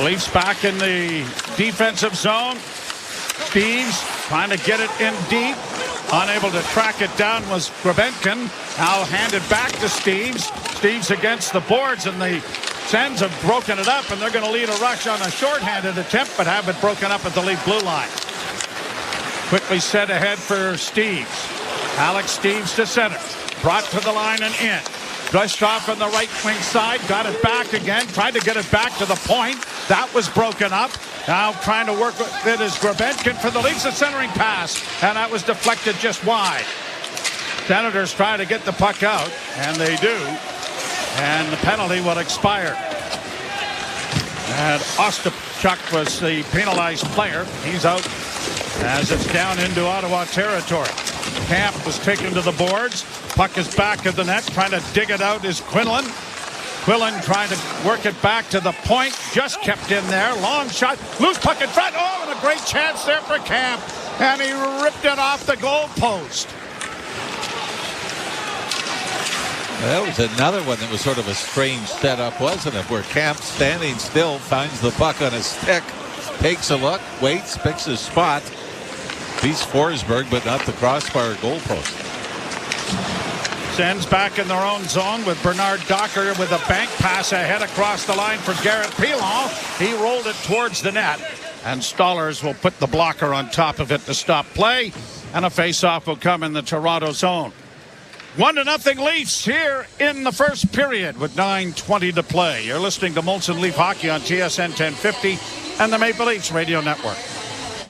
Leafs back in the defensive zone. Steves trying to get it in deep. Unable to track it down was Grebenkin. Now handed back to Steves. Steves against the boards, and the Sens have broken it up, and they're going to lead a rush on a shorthanded attempt, but have it broken up at the Leaf blue line. Quickly set ahead for Steves. Alex Steves to center. Brought to the line and in. Brushed off on the right wing side. Got it back again. Tried to get it back to the point. That was broken up. Now trying to work with it is Grebenkin for the Leafs. A centering pass, and that was deflected just wide. Senators try to get the puck out, and they do. And the penalty will expire. And Ostapchuk was the penalized player. He's out as it's down into Ottawa territory. Camp was taken to the boards. Puck is back of the net. Trying to dig it out is Quinlan. Quillen trying to work it back to the point. Just kept in there. Long shot. Loose puck in front. Oh, and a great chance there for Camp. And he ripped it off the goalpost. That was another one that was sort of a strange setup, wasn't it? Where Camp, standing still, finds the puck on his stick, takes a look, waits, picks his spot, beats Forsberg, but not the crossbar goalpost. Sends back in their own zone with Bernard Docker with a bank pass ahead across the line for Garrett Pilon. He rolled it towards the net, and Stollers will put the blocker on top of it to stop play, and a face-off will come in the Toronto zone. 1-0 Leafs here in the first period with 9:20 to play. You're listening to Molson Leaf Hockey on TSN 1050 and the Maple Leafs Radio Network.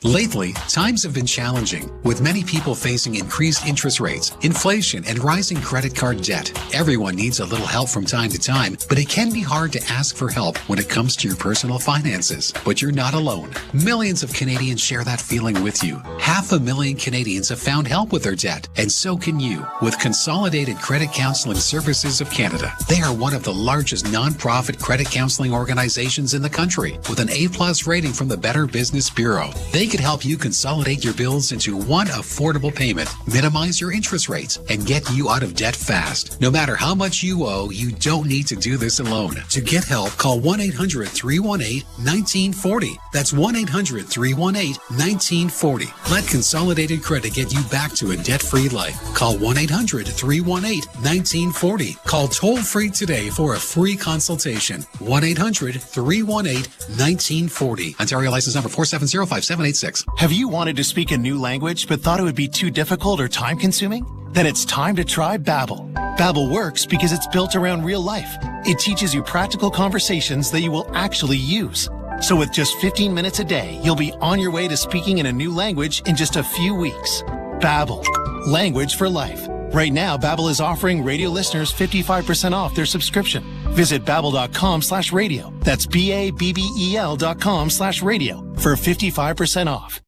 Lately, times have been challenging, with many people facing increased interest rates, inflation, and rising credit card debt. Everyone needs a little help from time to time, but it can be hard to ask for help when it comes to your personal finances. But you're not alone. Millions of Canadians share that feeling with you. 500,000 Canadians have found help with their debt, and so can you with Consolidated Credit Counseling Services of Canada. They are one of the largest non-profit credit counseling organizations in the country, with an A+ rating from the Better Business Bureau. They could help you consolidate your bills into one affordable payment, minimize your interest rates, and get you out of debt fast. No matter how much you owe, you don't need to do this alone. To get help, call 1-800-318-1940. That's 1-800-318-1940. Let Consolidated Credit get you back to a debt-free life. Call 1-800-318-1940. Call toll-free today for a free consultation. 1-800-318-1940. Ontario license number 4705786. Have you wanted to speak a new language but thought it would be too difficult or time-consuming? Then it's time to try Babbel. Babbel works because it's built around real life. It teaches you practical conversations that you will actually use. So with just 15 minutes a day, you'll be on your way to speaking in a new language in just a few weeks. Babbel, language for life. Right now, Babbel is offering radio listeners 55% off their subscription. Visit babbel.com/radio. That's BABBEL.com/radio for 55% off.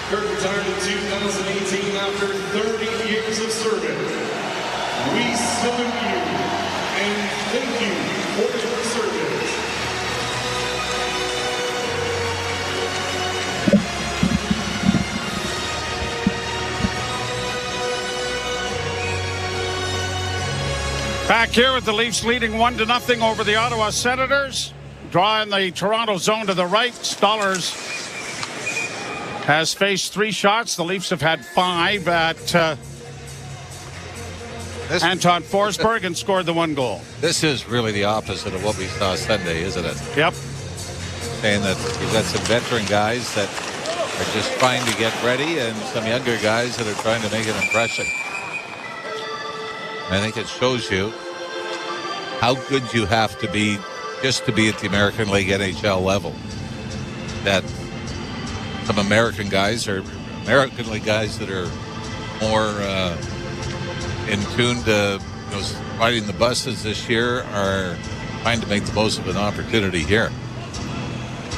Kirk retired in 2018 after 30 years of service. We salute you and thank you for your service. Back here with the Leafs leading 1-0 over the Ottawa Senators. Drawing the Toronto zone to the right. Stollers has faced 3 shots. The Leafs have had 5 at Anton Forsberg and scored the 1 goal. This is really the opposite of what we saw Sunday, isn't it? Yep. Saying that you've got some veteran guys that are just trying to get ready and some younger guys that are trying to make an impression. I think it shows you how good you have to be just to be at the American League NHL level. That some American guys or American League guys that are more in tune to riding the buses this year are trying to make the most of an opportunity here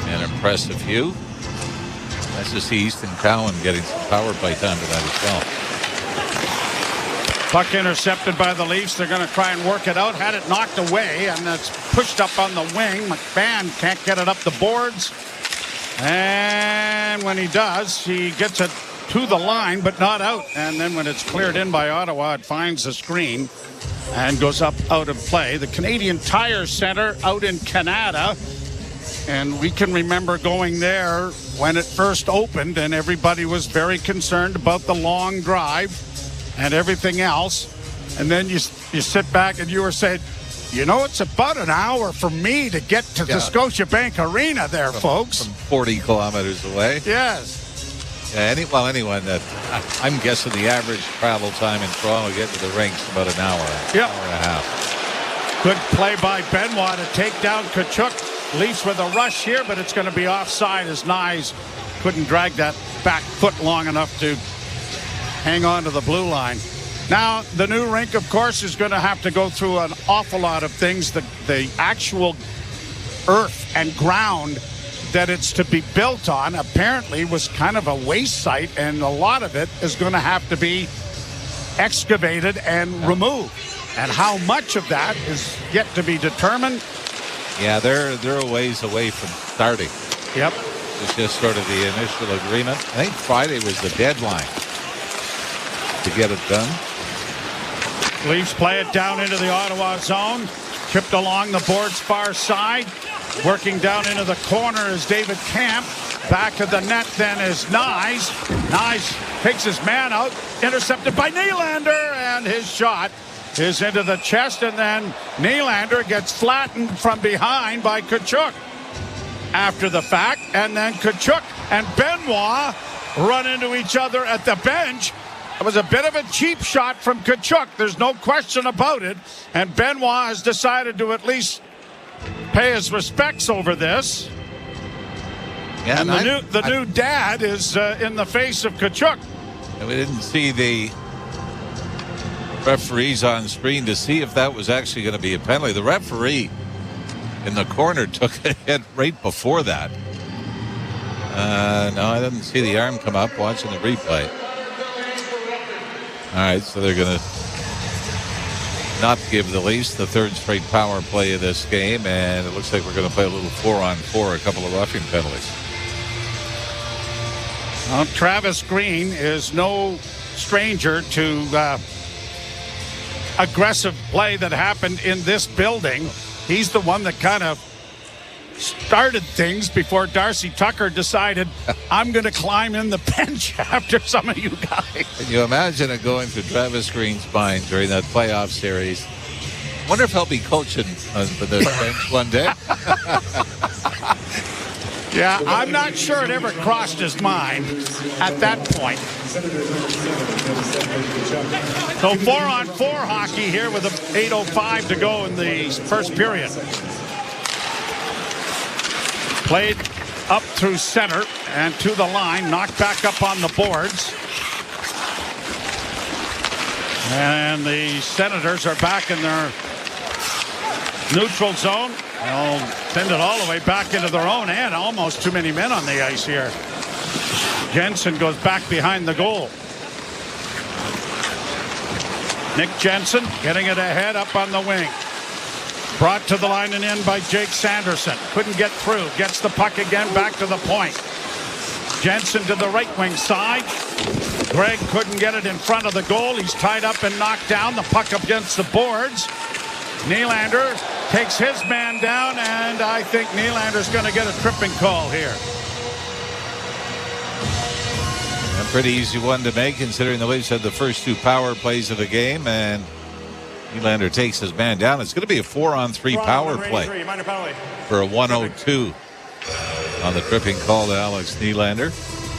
and impress a few. Nice to see Easton Cowan getting some power play time tonight as well. Puck intercepted by the Leafs. They're going to try and work it out. Had it knocked away, and it's pushed up on the wing. McMahon can't get it up the boards. And when he does, he gets it to the line, but not out. And then when it's cleared in by Ottawa, it finds the screen and goes up out of play. The Canadian Tire Center out in Canada. And we can remember going there when it first opened, and everybody was very concerned about the long drive and everything else. And then you sit back and you were saying, you know, it's about an hour for me to get to the Scotiabank Arena there, folks. From 40 kilometers away. Yes. Anyone that I'm guessing the average travel time in Toronto to get to the rink's about an hour, yep. Hour and a half. Good play by Benoit to take down Tkachuk. Leafs with a rush here, but it's going to be offside as Nyes couldn't drag that back foot long enough to hang on to the blue line. Now, the new rink, of course, is going to have to go through an awful lot of things. The actual earth and ground that it's to be built on apparently was kind of a waste site, and a lot of it is going to have to be excavated and removed. And how much of that is yet to be determined. Yeah, they're a ways away from starting. Yep. was just sort of the initial agreement. I think Friday was the deadline to get it done. Leafs play it down into the Ottawa zone. Chipped along the board's far side. Working down into the corner is David Camp. Back to the net then is Nyes. Nyes takes his man out. Intercepted by Nylander. And his shot is into the chest. And then Nylander gets flattened from behind by Tkachuk after the fact. And then Tkachuk and Benoit run into each other at the bench. It was a bit of a cheap shot from Tkachuk. There's no question about it. And Benoit has decided to at least pay his respects over this. Yeah, and the new dad is in the face of Tkachuk. We didn't see the referees on screen to see if that was actually going to be a penalty. The referee in the corner took a hit right before that. No, I didn't see the arm come up watching the replay. All right, so they're going to not give the Leafs the third straight power play of this game, and it looks like we're going to play a little 4-on-4, a couple of roughing penalties. Well, Travis Green is no stranger to aggressive play that happened in this building. He's the one that kind of started things before Darcy Tucker decided, I'm going to climb in the bench after some of you guys. Can you imagine it going through Travis Green's mind during that playoff series? Wonder if he'll be coaching for this bench one day. Yeah, I'm not sure it ever crossed his mind at that point. So 4-on-4 hockey here with 8:05 to go in the first period. Played up through center and to the line, knocked back up on the boards. And the Senators are back in their neutral zone. They'll send it all the way back into their own end. Almost too many men on the ice here. Jensen goes back behind the goal. Nick Jensen getting it ahead up on the wing. Brought to the line and in by Jake Sanderson. Couldn't get through. Gets the puck again back to the point. Jensen to the right wing side. Gregg couldn't get it in front of the goal. He's tied up and knocked down. The puck up against the boards. Nylander takes his man down, and I think Nylander's going to get a tripping call here. A pretty easy one to make, considering the Leafs had the first two power plays of the game, and Nylander takes his man down. It's going to be a 4-on-3 power play for a 102 on the tripping call to Alex Nylander.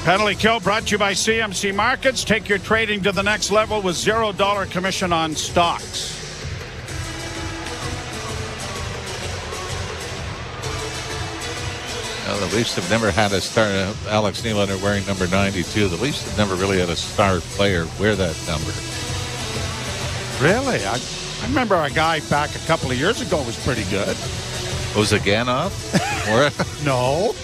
Penalty kill brought to you by CMC Markets. Take your trading to the next level with $0 commission on stocks. Well, the Leafs have never had a star. Alex Nylander wearing number 92. The Leafs have never really had a star player wear that number. Really? I remember a guy back a couple of years ago was pretty good. Ozaganoff? Or no.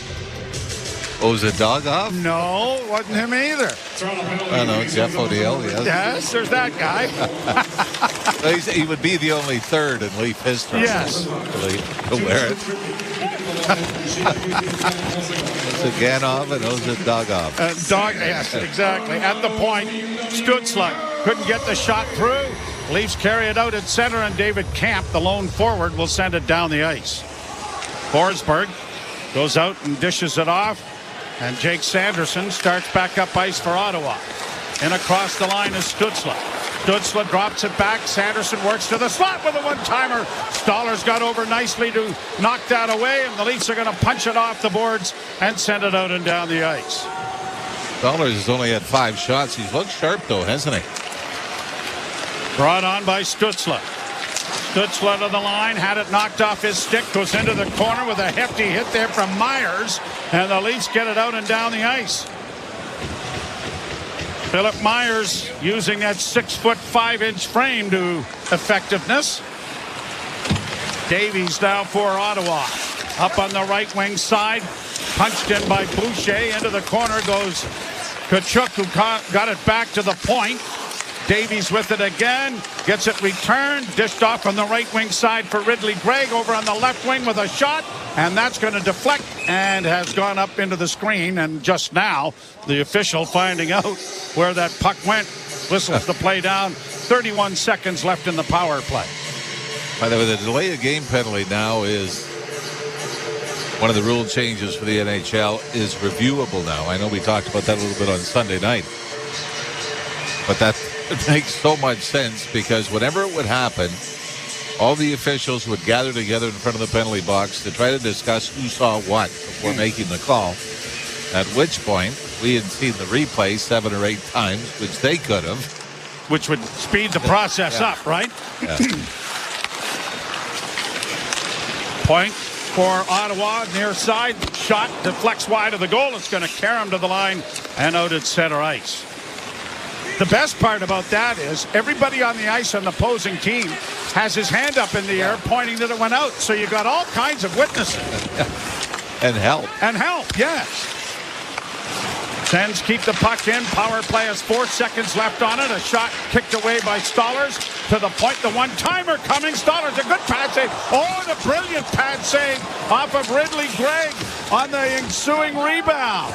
Ozadogov? No, wasn't him either. Oh, no, Jeff O'Neill, yes. Yes, there's that guy. Well, he would be the only third in Leaf history. Yes. To wear it. Ozaganoff and Ozadogov. Yes, exactly. At the point, Stützle couldn't get the shot through. Leafs carry it out at center, and David Camp, the lone forward, will send it down the ice. Forsberg goes out and dishes it off, and Jake Sanderson starts back up ice for Ottawa. And across the line is Stützle. Stützle drops it back. Sanderson works to the slot with a one-timer. Stoller's got over nicely to knock that away, and the Leafs are going to punch it off the boards and send it out and down the ice. Stoller has only had 5 shots. He's looked sharp, though, hasn't he? Brought on by Stützle. Stützle to the line, had it knocked off his stick, goes into the corner with a hefty hit there from Myers, and the Leafs get it out and down the ice. Philip Myers using that 6'5" frame to effectiveness. Davies now for Ottawa. Up on the right wing side, punched in by Boucher. Into the corner goes Tkachuk, who got it back to the point. Davies with it again. Gets it returned. Dished off on the right wing side for Ridley Gregg. Over on the left wing with a shot. And that's going to deflect and has gone up into the screen. And just now, the official finding out where that puck went. Whistles the play down. 31 seconds left in the power play. By the way, the delay of game penalty now is one of the rule changes for the NHL is reviewable now. I know we talked about that a little bit on Sunday night. But that makes so much sense because whenever it would happen, all the officials would gather together in front of the penalty box to try to discuss who saw what before making the call. At which point, we had seen the replay 7 or 8 times, which they could have. Which would speed the process up, right? Yeah. Point for Ottawa, near side. Shot deflects wide of the goal. It's going to carry him to the line and out at center ice. The best part about that is everybody on the ice on the opposing team has his hand up in the air pointing that it went out. So you got all kinds of witnesses. And help. And help, yes. Sens keep the puck in. Power play has 4 seconds left on it. A shot kicked away by Stollers to the point. The one-timer coming. Stollers, a good pad save. Oh, and a brilliant pad save off of Ridley Gregg on the ensuing rebound.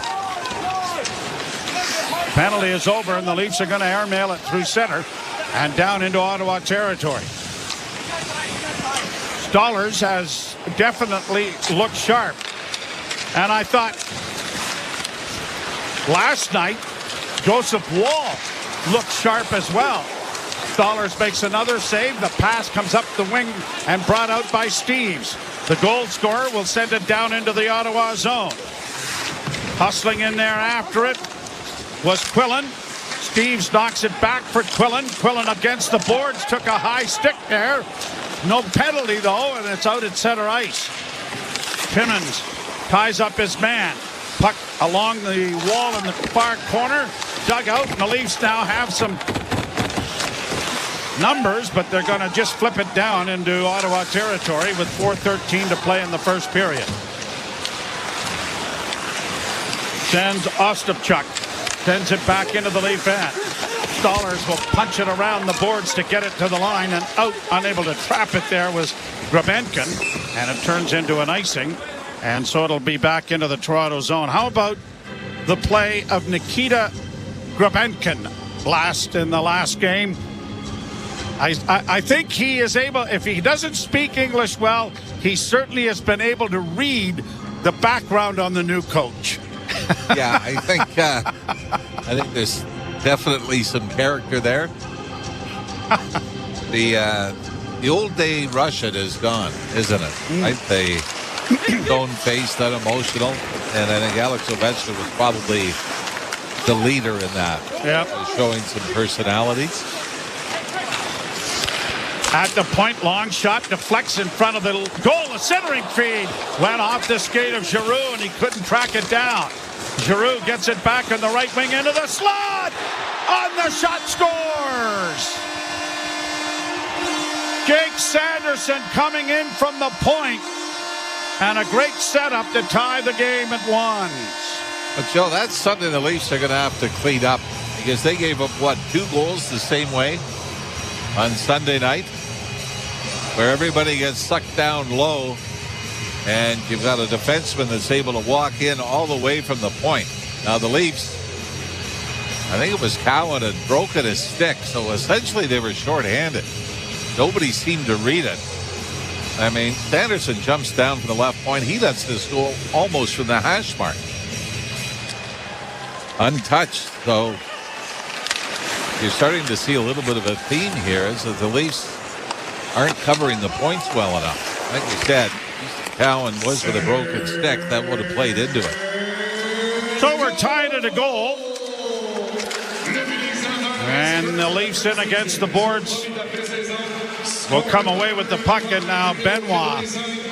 Penalty is over, and the Leafs are going to airmail it through center and down into Ottawa territory. Stollers has definitely looked sharp. And I thought last night, Joseph Woll looked sharp as well. Stollers makes another save. The pass comes up the wing and brought out by Steeves. The goal scorer will send it down into the Ottawa zone. Hustling in there after it was Quillen. Steeves knocks it back for Quillen. Quillen against the boards, took a high stick there. No penalty though, and it's out at center ice. Timmins ties up his man. Puck along the wall in the far corner. Dug out, and the Leafs now have some numbers, but they're going to just flip it down into Ottawa territory with 4:13 to play in the first period. Sends Ostapchuk. Sends it back into the Leaf end. Stollers will punch it around the boards to get it to the line, and out, unable to trap it there was Grabenkin, and it turns into an icing, and so it'll be back into the Toronto zone. How about the play of Nikita Grabenkin in the last game? I think he is able, if he doesn't speak English well, he certainly has been able to read the background on the new coach. Yeah, I think there's definitely some character there. The old day Russian is gone, isn't it? Right? The stone-faced, unemotional, and I think Alex Ovechkin was probably the leader in that. Yep. Showing some personality. At the point, long shot deflects in front of the goal. A centering feed went off the skate of Giroux, and he couldn't track it down. Giroux gets it back on the right wing into the slot. On the shot, scores. Jake Sanderson coming in from the point, and a great setup to tie the game at 1. But Joe, that's something the Leafs are going to have to clean up because they gave up 2 goals the same way on Sunday night, where everybody gets sucked down low, and you've got a defenseman that's able to walk in all the way from the point. Now the Leafs, I think it was Cowan had broken his stick, so essentially they were shorthanded. Nobody seemed to read it. I mean, Sanderson jumps down from the left point. He lets this go almost from the hash mark. Untouched, so you're starting to see a little bit of a theme here is that the Leafs aren't covering the points well enough. Like you said, Cowan was with a broken stick. That would have played into it. So we're tied at a goal. And the Leafs in against the boards will come away with the puck, and now Benoit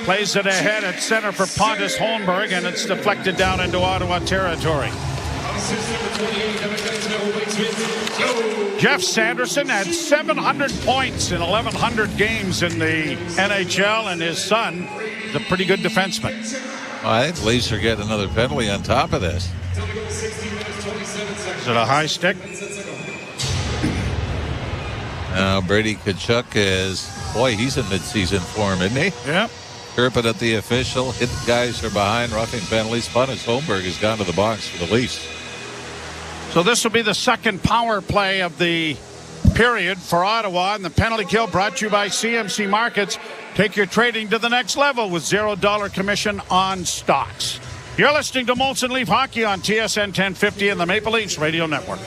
plays it ahead at center for Pontus Holmberg, and it's deflected down into Ottawa territory. Jeff Sanderson had 700 points in 1,100 games in the NHL, and his son is a pretty good defenseman. Well, I think the Leafs are getting another penalty on top of this. Is it a high stick? Brady Tkachuk he's in mid-season form, isn't he? Yep. Chirping at the official, hit the guys who are behind, roughing penalties. Pontus Holmberg has gone to the box for the Leafs. So this will be the second power play of the period for Ottawa, and the penalty kill brought to you by CMC Markets. Take your trading to the next level with $0 commission on stocks. You're listening to Molson Leaf Hockey on TSN 1050 and the Maple Leafs Radio Network.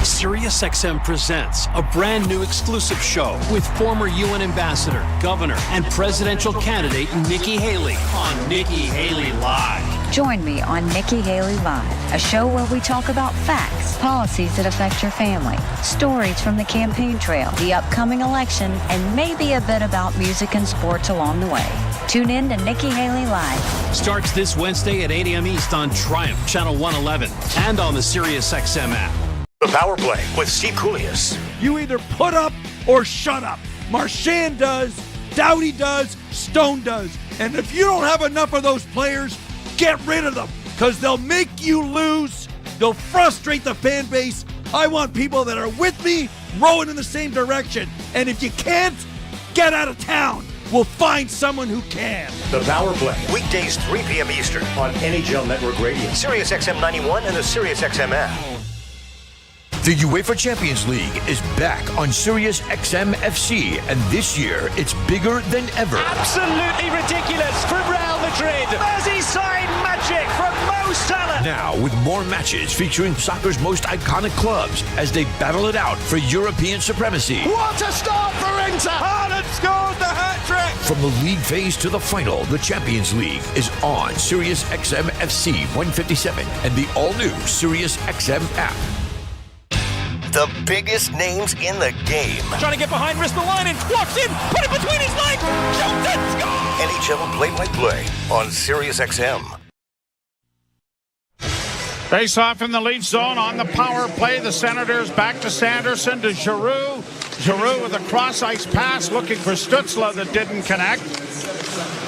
SiriusXM presents a brand new exclusive show with former UN ambassador, governor, and presidential candidate Nikki Haley on Nikki Haley Live. Join me on Nikki Haley Live, a show where we talk about facts, policies that affect your family, stories from the campaign trail, the upcoming election, and maybe a bit about music and sports along the way. Tune in to Nikki Haley Live. Starts this Wednesday at 8 a.m. East on Triumph, Channel 111, and on the SiriusXM app. The Power Play with Steve Koulias. You either put up or shut up. Marchand does, Doughty does, Stone does. And if you don't have enough of those players, get rid of them, because they'll make you lose. They'll frustrate the fan base. I want people that are with me, rowing in the same direction. And if you can't, get out of town. We'll find someone who can. The Power Play, weekdays 3 p.m. Eastern on NHL Network Radio, SiriusXM 91, and the SiriusXM app. The UEFA Champions League is back on Sirius XM FC, and this year it's bigger than ever. Absolutely ridiculous from Real Madrid. Merseyside magic from Mo Salah. Now with more matches featuring soccer's most iconic clubs as they battle it out for European supremacy. What a start for Inter! Haaland scores the hat-trick! From the league phase to the final, the Champions League is on Sirius XM FC 157 and the all-new Sirius XM app. The biggest names in the game. Trying to get behind, wrist the line, and walks in, put it between his legs, shoots it, score! NHL play-by-play on SiriusXM. Face off in the Leaf zone on the power play. The Senators back to Sanderson to Giroux. Giroux with a cross-ice pass looking for Stützle that didn't connect.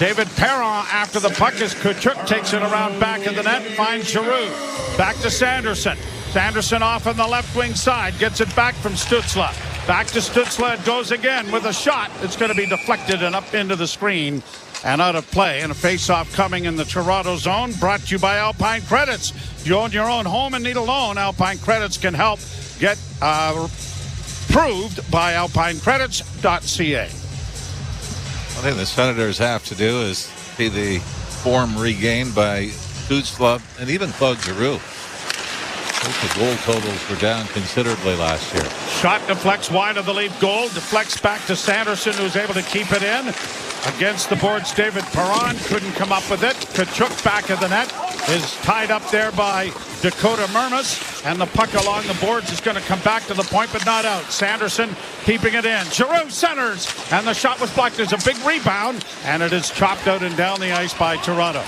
David Perron after the puck as Tkachuk takes it around back of the net, finds Giroux. Back to Sanderson. Sanderson off on the left wing side, gets it back from Stützle. Back to Stützle, it goes again with a shot. It's going to be deflected and up into the screen and out of play. And a face-off coming in the Toronto zone, brought to you by Alpine Credits. If you own your own home and need a loan, Alpine Credits can help. Get approved by alpinecredits.ca. One thing the Senators have to do is see the form regained by Stützle and even Claude Giroux. The goal totals were down considerably last year. Shot deflects wide of the Leaf goal. Deflects back to Sanderson, who's able to keep it in. Against the boards, David Perron couldn't come up with it. Tkachuk back of the net is tied up there by Dakota Mermis. And the puck along the boards is going to come back to the point, but not out. Sanderson keeping it in. Giroux centers, and the shot was blocked. There's a big rebound, and it is chopped out and down the ice by Toronto.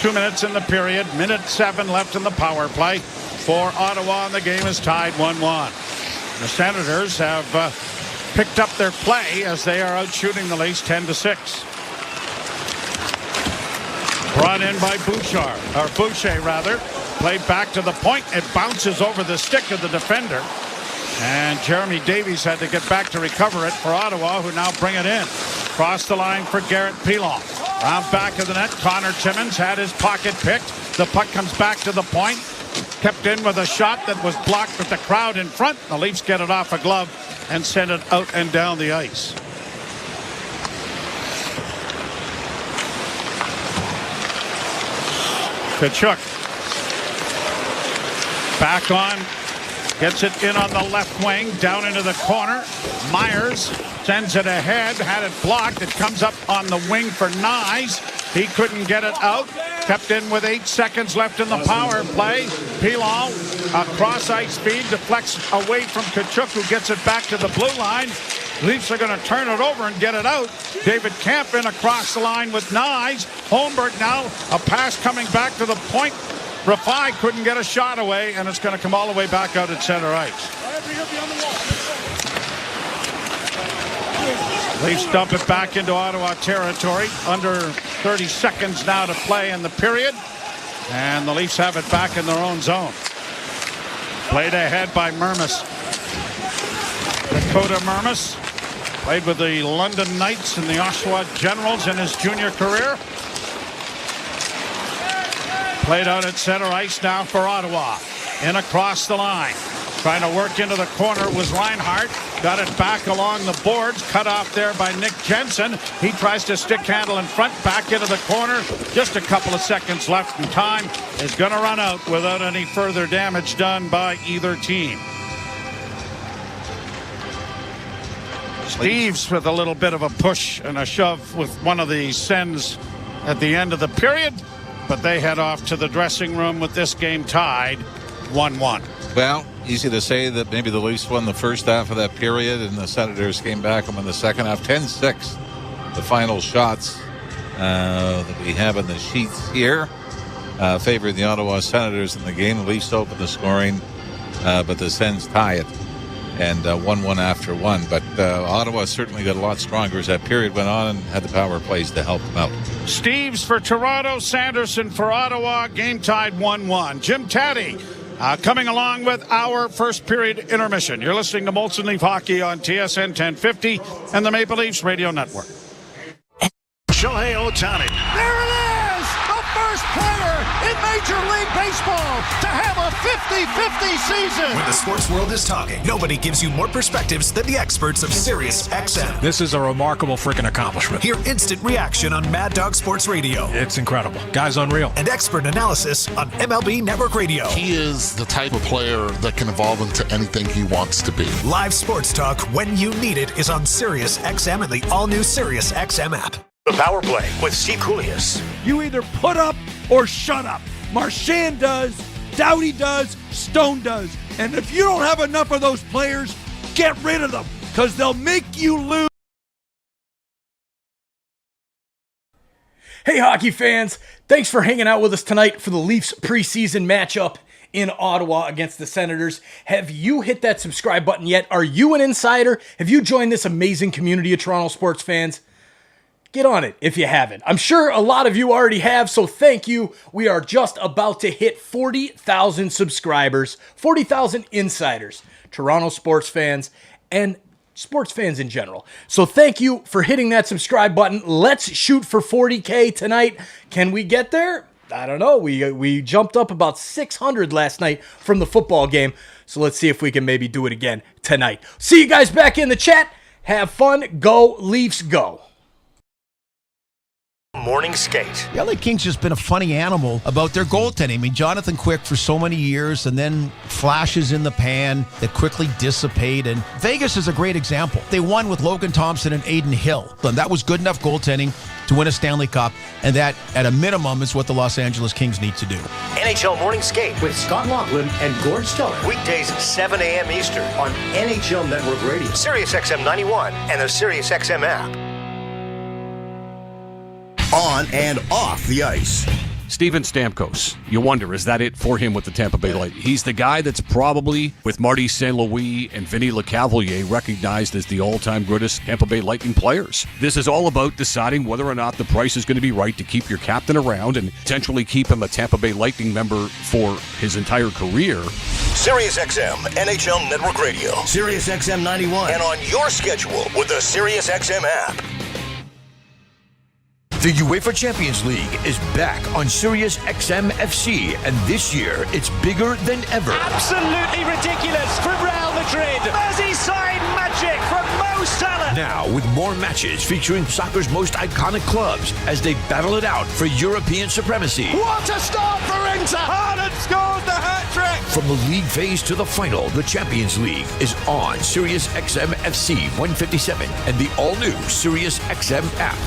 2 minutes in the period. Minute 7 left in the power play for Ottawa, and the game is tied 1-1. The Senators have picked up their play as they are out shooting the Leafs 10-6. Brought in by Boucher rather. Played back to the point. It bounces over the stick of the defender. And Jeremy Davies had to get back to recover it for Ottawa, who now bring it in. Cross the line for Garrett Pilon. Round back of the net, Connor Timmins had his pocket picked. The puck comes back to the point. Kept in with a shot that was blocked with the crowd in front. The Leafs get it off a glove and send it out and down the ice. Tkachuk. Back on. Gets it in on the left wing. Down into the corner. Myers sends it ahead. Had it blocked. It comes up on the wing for Nyes. He couldn't get it out. Kept in with 8 seconds left in the power play. Pilon, a cross-ice feed, deflects away from Tkachuk, who gets it back to the blue line. Leafs are going to turn it over and get it out. David Kampin across the line with Nyes. Holmberg now, a pass coming back to the point. Rafai couldn't get a shot away, and it's going to come all the way back out at center ice. Leafs dump it back into Ottawa territory. Under 30 seconds now to play in the period. And the Leafs have it back in their own zone. Played ahead by Mermis. Dakota Mermis. Played with the London Knights and the Oshawa Generals in his junior career. Played out at center ice now for Ottawa. In across the line. Trying to work into the corner was Reinhart. Got it back along the boards. Cut off there by Nick Jensen. He tries to stick handle in front. Back into the corner. Just a couple of seconds left and time is going to run out without any further damage done by either team. Steves with a little bit of a push and a shove with one of the sends at the end of the period. But they head off to the dressing room with this game tied 1-1. Well, easy to say that maybe the Leafs won the first half of that period and the Senators came back and won the second half. 10-6, the final shots that we have in the sheets here favored the Ottawa Senators in the game. The Leafs open the scoring, but the Sens tie it. And 1-1 after one. But Ottawa certainly got a lot stronger as that period went on and had the power plays to help them out. Steves for Toronto, Sanderson for Ottawa. Game tied 1-1. Jim Taddy coming along with our first period intermission. You're listening to Molson Leaf Hockey on TSN 1050 and the Maple Leafs Radio Network. Shohei Ohtani. There it is! The first player in Major League Baseball to have a 50-50 season. When the sports world is talking, nobody gives you more perspectives than the experts of SiriusXM. This is a remarkable freaking accomplishment. Hear instant reaction on Mad Dog Sports Radio. It's incredible. Guy's unreal. And expert analysis on MLB Network Radio. He is the type of player that can evolve into anything he wants to be. Live sports talk when you need it is on SiriusXM and the all-new SiriusXM app. The Power Play with Steve Koulias. You either put up or shut up. Marchand does, Doughty does, Stone does. And if you don't have enough of those players, get rid of them because they'll make you lose. Hey, hockey fans. Thanks for hanging out with us tonight for the Leafs preseason matchup in Ottawa against the Senators. Have you hit that subscribe button yet? Are you an insider? Have you joined this amazing community of Toronto sports fans? Get on it if you haven't. I'm sure a lot of you already have, so thank you. We are just about to hit 40,000 subscribers, 40,000 insiders, Toronto sports fans, and sports fans in general. So thank you for hitting that subscribe button. Let's shoot for 40K tonight. Can we get there? I don't know. We jumped up about 600 last night from the football game, so let's see if we can maybe do it again tonight. See you guys back in the chat. Have fun. Go Leafs, go. Morning skate. The LA Kings just been a funny animal about their goaltending. I mean, Jonathan Quick for so many years and then flashes in the pan that quickly dissipate. And Vegas is a great example. They won with Logan Thompson and Aiden Hill. And that was good enough goaltending to win a Stanley Cup. And that, at a minimum, is what the Los Angeles Kings need to do. NHL Morning Skate with Scott Laughlin and Gord Stellar. Weekdays 7 a.m. Eastern on NHL Network Radio, SiriusXM 91 and the SiriusXM app. On and off the ice. Steven Stamkos. You wonder, is that it for him with the Tampa Bay Lightning? He's the guy that's probably, with Marty St. Louis and Vinny LeCavalier, recognized as the all-time greatest Tampa Bay Lightning players. This is all about deciding whether or not the price is going to be right to keep your captain around and potentially keep him a Tampa Bay Lightning member for his entire career. SiriusXM NHL Network Radio, SiriusXM 91, and on your schedule with the SiriusXM app. The UEFA Champions League is back on SiriusXM FC, and this year it's bigger than ever. Absolutely ridiculous from Real Madrid. Merseyside magic from Mo Salah. Now with more matches featuring soccer's most iconic clubs as they battle it out for European supremacy. What a start for Inter! Haaland scores the hat-trick! From the league phase to the final, the Champions League is on SiriusXM FC 157 and the all-new SiriusXM app.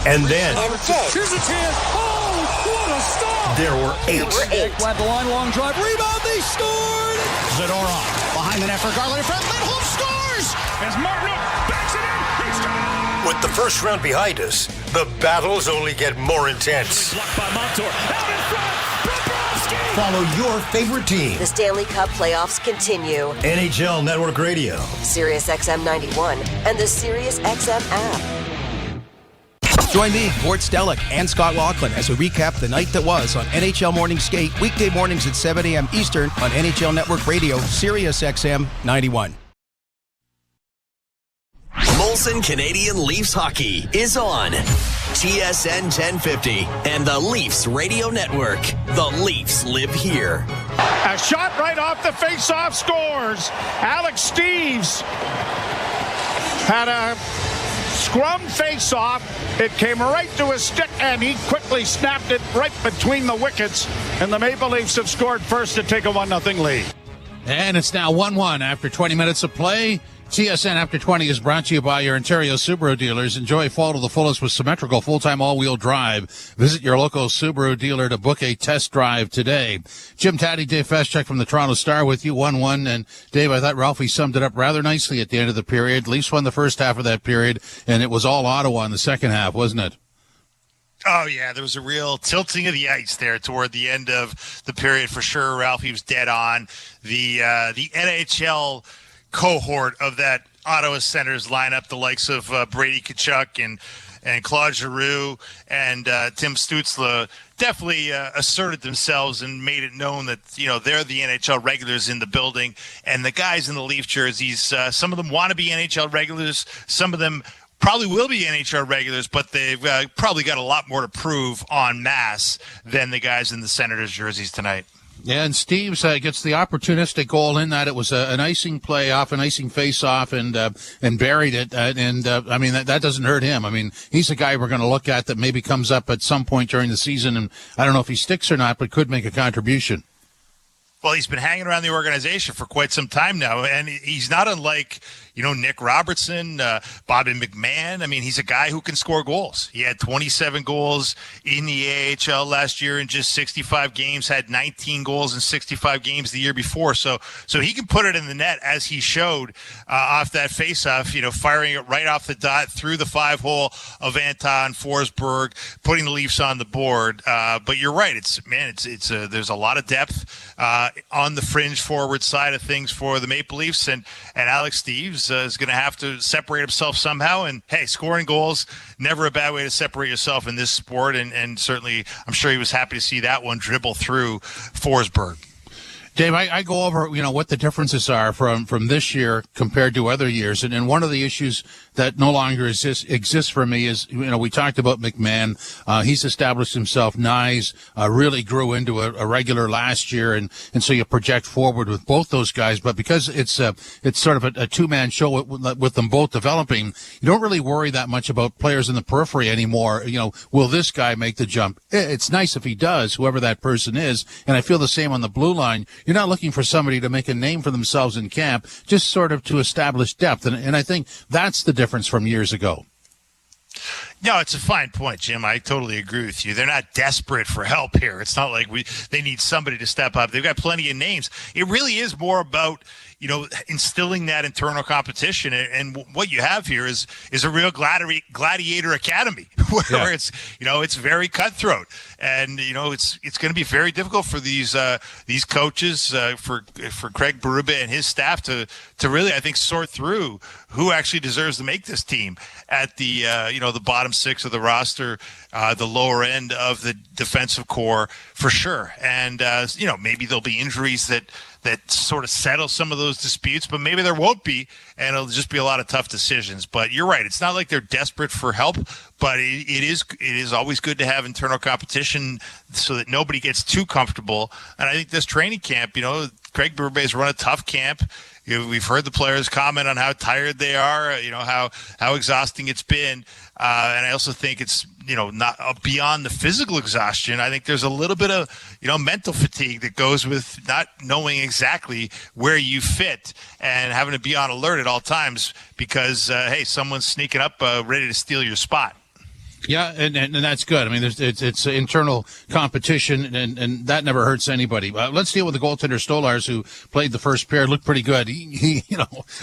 And then, here's a chance. Oh, what a stop! There were eight. Went the line, long drive, rebound, they scored! Zadorov behind the net for Garland in front. Lindholm scores! As Martin backs it in, he scores! With the first round behind us, the battles only get more intense. Blocked by Montour. Out in front, Pavelski! Follow your favorite team. The Stanley Cup playoffs continue. NHL Network Radio, SiriusXM 91 and the SiriusXM app. Join me, Gord Stellick, and Scott Laughlin as we recap the night that was on NHL Morning Skate, weekday mornings at 7 a.m. Eastern on NHL Network Radio, SiriusXM 91. Molson Canadian Leafs Hockey is on TSN 1050 and the Leafs Radio Network. The Leafs live here. A shot right off the face-off scores. Alex Steves had a scrum face-off. It came right to his stick, and he quickly snapped it right between the wickets. And the Maple Leafs have scored first to take a 1-0 lead. And it's now 1-1 after 20 minutes of play. TSN After 20 is brought to you by your Ontario Subaru dealers. Enjoy fall to the fullest with symmetrical full-time all-wheel drive. Visit your local Subaru dealer to book a test drive today. Jim Taddy, Dave Feschuk from the Toronto Star with you, 1-1. And Dave, I thought Ralphie summed it up rather nicely at the end of the period. Leafs won the first half of that period, and it was all Ottawa in the second half, wasn't it? Oh, yeah, there was a real tilting of the ice there toward the end of the period for sure. Ralphie was dead on. The NHL cohort of that Ottawa Senators lineup, the likes of Brady Tkachuk and Claude Giroux and Tim Stützle, definitely asserted themselves and made it known that, they're the NHL regulars in the building. And the guys in the Leaf jerseys, some of them want to be NHL regulars. Some of them probably will be NHL regulars, but they've probably got a lot more to prove en masse than the guys in the Senators jerseys tonight. Yeah, and Steves gets the opportunistic goal in that it was an icing play off, an icing face-off, and buried it. I mean, that doesn't hurt him. I mean, he's a guy we're going to look at that maybe comes up at some point during the season, and I don't know if he sticks or not, but could make a contribution. Well, he's been hanging around the organization for quite some time now, and he's not unlike, Nick Robertson, Bobby McMahon. I mean, he's a guy who can score goals. He had 27 goals in the AHL last year in just 65 games, had 19 goals in 65 games the year before. So he can put it in the net, as he showed off that faceoff, firing it right off the dot through the 5-hole of Anton Forsberg, putting the Leafs on the board. But you're right. There's a lot of depth on the fringe forward side of things for the Maple Leafs, and Alex Steves is going to have to separate himself somehow. And hey, scoring goals, never a bad way to separate yourself in this sport. And certainly, I'm sure he was happy to see that one dribble through Forsberg. Dave, I go over, what the differences are from this year compared to other years. And one of the issues that no longer exists for me is, we talked about McMahon. He's established himself. Nyes really grew into a regular last year. And so you project forward with both those guys. But because it's sort of a two-man show with them both developing, you don't really worry that much about players in the periphery anymore. Will this guy make the jump? It's nice if he does, whoever that person is. And I feel the same on the blue line. You're not looking for somebody to make a name for themselves in camp, just sort of to establish depth. And I think that's the difference from years ago. No, it's a fine point, Jim. I totally agree with you. They're not desperate for help here. It's not like they need somebody to step up. They've got plenty of names. It really is more about, instilling that internal competition. And what you have here is a real gladiator academy where it's very cutthroat. And, it's going to be very difficult for these coaches, for Craig Berube and his staff to really, I think, sort through who actually deserves to make this team at the, the bottom six of the roster, the lower end of the defensive core for sure. And, maybe there'll be injuries that sort of settle some of those disputes, but maybe there won't be, and it'll just be a lot of tough decisions. But you're right. It's not like they're desperate for help, but it is always good to have internal competition so that nobody gets too comfortable. And I think this training camp, Craig Berube has run a tough camp. We've heard the players comment on how tired they are, how exhausting it's been. And I also think it's, not beyond the physical exhaustion. I think there's a little bit of, mental fatigue that goes with not knowing exactly where you fit and having to be on alert at all times because, hey, someone's sneaking up ready to steal your spot. Yeah, and that's good. I mean, it's internal competition, and that never hurts anybody. Let's deal with the goaltender Stolarz, who played the first pair, looked pretty good. He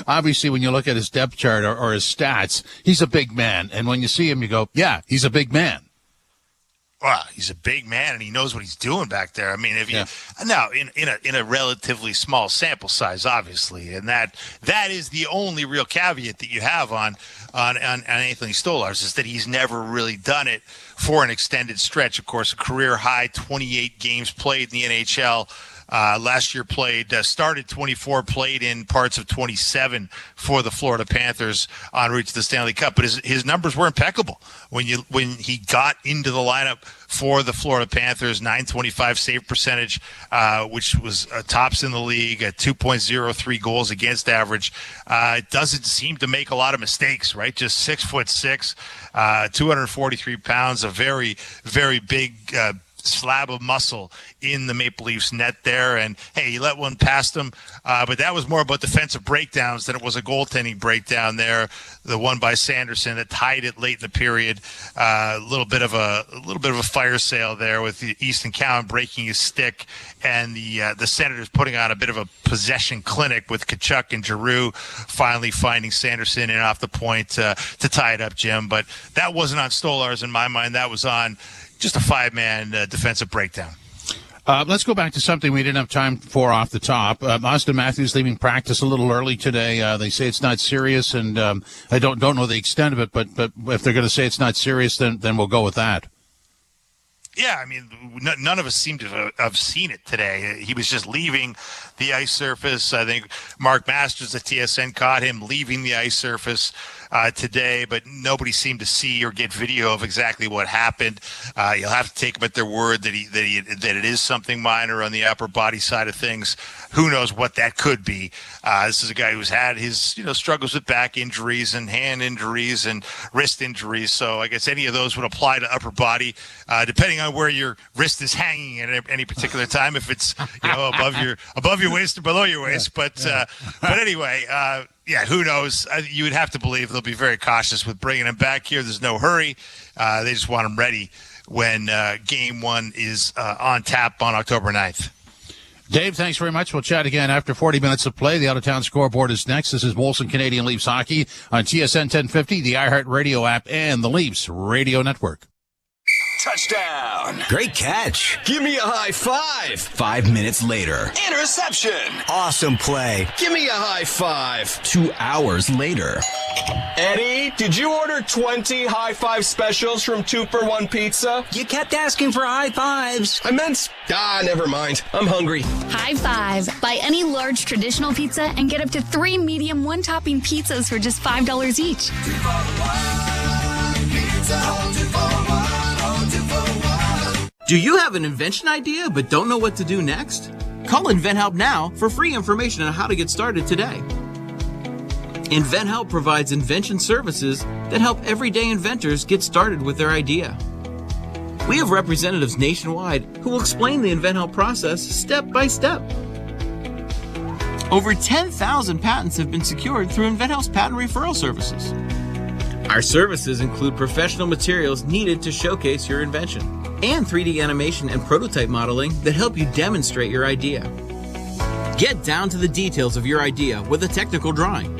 obviously when you look at his depth chart or his stats, he's a big man. And when you see him, you go, yeah, he's a big man. Wow, he's a big man, and he knows what he's doing back there. I mean, now in a relatively small sample size, obviously, and that is the only real caveat that you have on Anthony Stolarz is that he's never really done it for an extended stretch. Of course, a career high 28 games played in the NHL. last year started 24, played in parts of 27 for the Florida Panthers en route to the Stanley Cup. But his numbers were impeccable when he got into the lineup for the Florida Panthers. .925 save percentage, which was tops in the league at 2.03 goals against average. It doesn't seem to make a lot of mistakes, right? Just 6'6", 243 pounds, a very, very big slab of muscle in the Maple Leafs net there. And hey, he let one past him, but that was more about defensive breakdowns than it was a goaltending breakdown there. The one by Sanderson that tied it late in the period. A little bit of a fire sale there with Easton Cowan breaking his stick, and the Senators putting on a bit of a possession clinic with Tkachuk and Giroux finally finding Sanderson in off the point to tie it up, Jim. But that wasn't on Stolarz in my mind. That was on just a five-man defensive breakdown. Let's go back to something we didn't have time for off the top. Austin Matthews leaving practice a little early today. They say it's not serious, and I don't know the extent of it, but if they're going to say it's not serious, then we'll go with that. Yeah, I mean, none of us seem to have seen it today. He was just leaving the ice surface. I think Mark Masters at TSN caught him leaving the ice surface today, but nobody seemed to see or get video of exactly what happened. You'll have to take them at their word that it is something minor on the upper body side of things. Who knows what that could be? This is a guy who's had his struggles with back injuries and hand injuries and wrist injuries. So I guess any of those would apply to upper body, depending on where your wrist is hanging at any particular time. If it's above your waist or below your waist, but anyway. Yeah, who knows? You would have to believe they'll be very cautious with bringing him back here. There's no hurry. They just want him ready when Game 1 is on tap on October 9th. Dave, thanks very much. We'll chat again after 40 minutes of play. The Out-of-Town Scoreboard is next. This is Molson Canadian Leafs Hockey on TSN 1050, the iHeartRadio app, and the Leafs Radio Network. Touchdown. Great catch. Give me a high five. 5 minutes later. Interception. Awesome play. Give me a high five. 2 hours later. Eddie, did you order 20 high five specials from 2 for $1 pizza? You kept asking for high fives. I meant, never mind. I'm hungry. High five. Buy any large traditional pizza and get up to 3 medium 1-topping pizzas for just $5 each. 2 for $1. Pizza Hut, 2 for $1. Do you have an invention idea but don't know what to do next? Call InventHelp now for free information on how to get started today. InventHelp provides invention services that help everyday inventors get started with their idea. We have representatives nationwide who will explain the InventHelp process step by step. Over 10,000 patents have been secured through InventHelp's patent referral services. Our services include professional materials needed to showcase your invention, and 3D animation and prototype modeling that help you demonstrate your idea. Get down to the details of your idea with a technical drawing.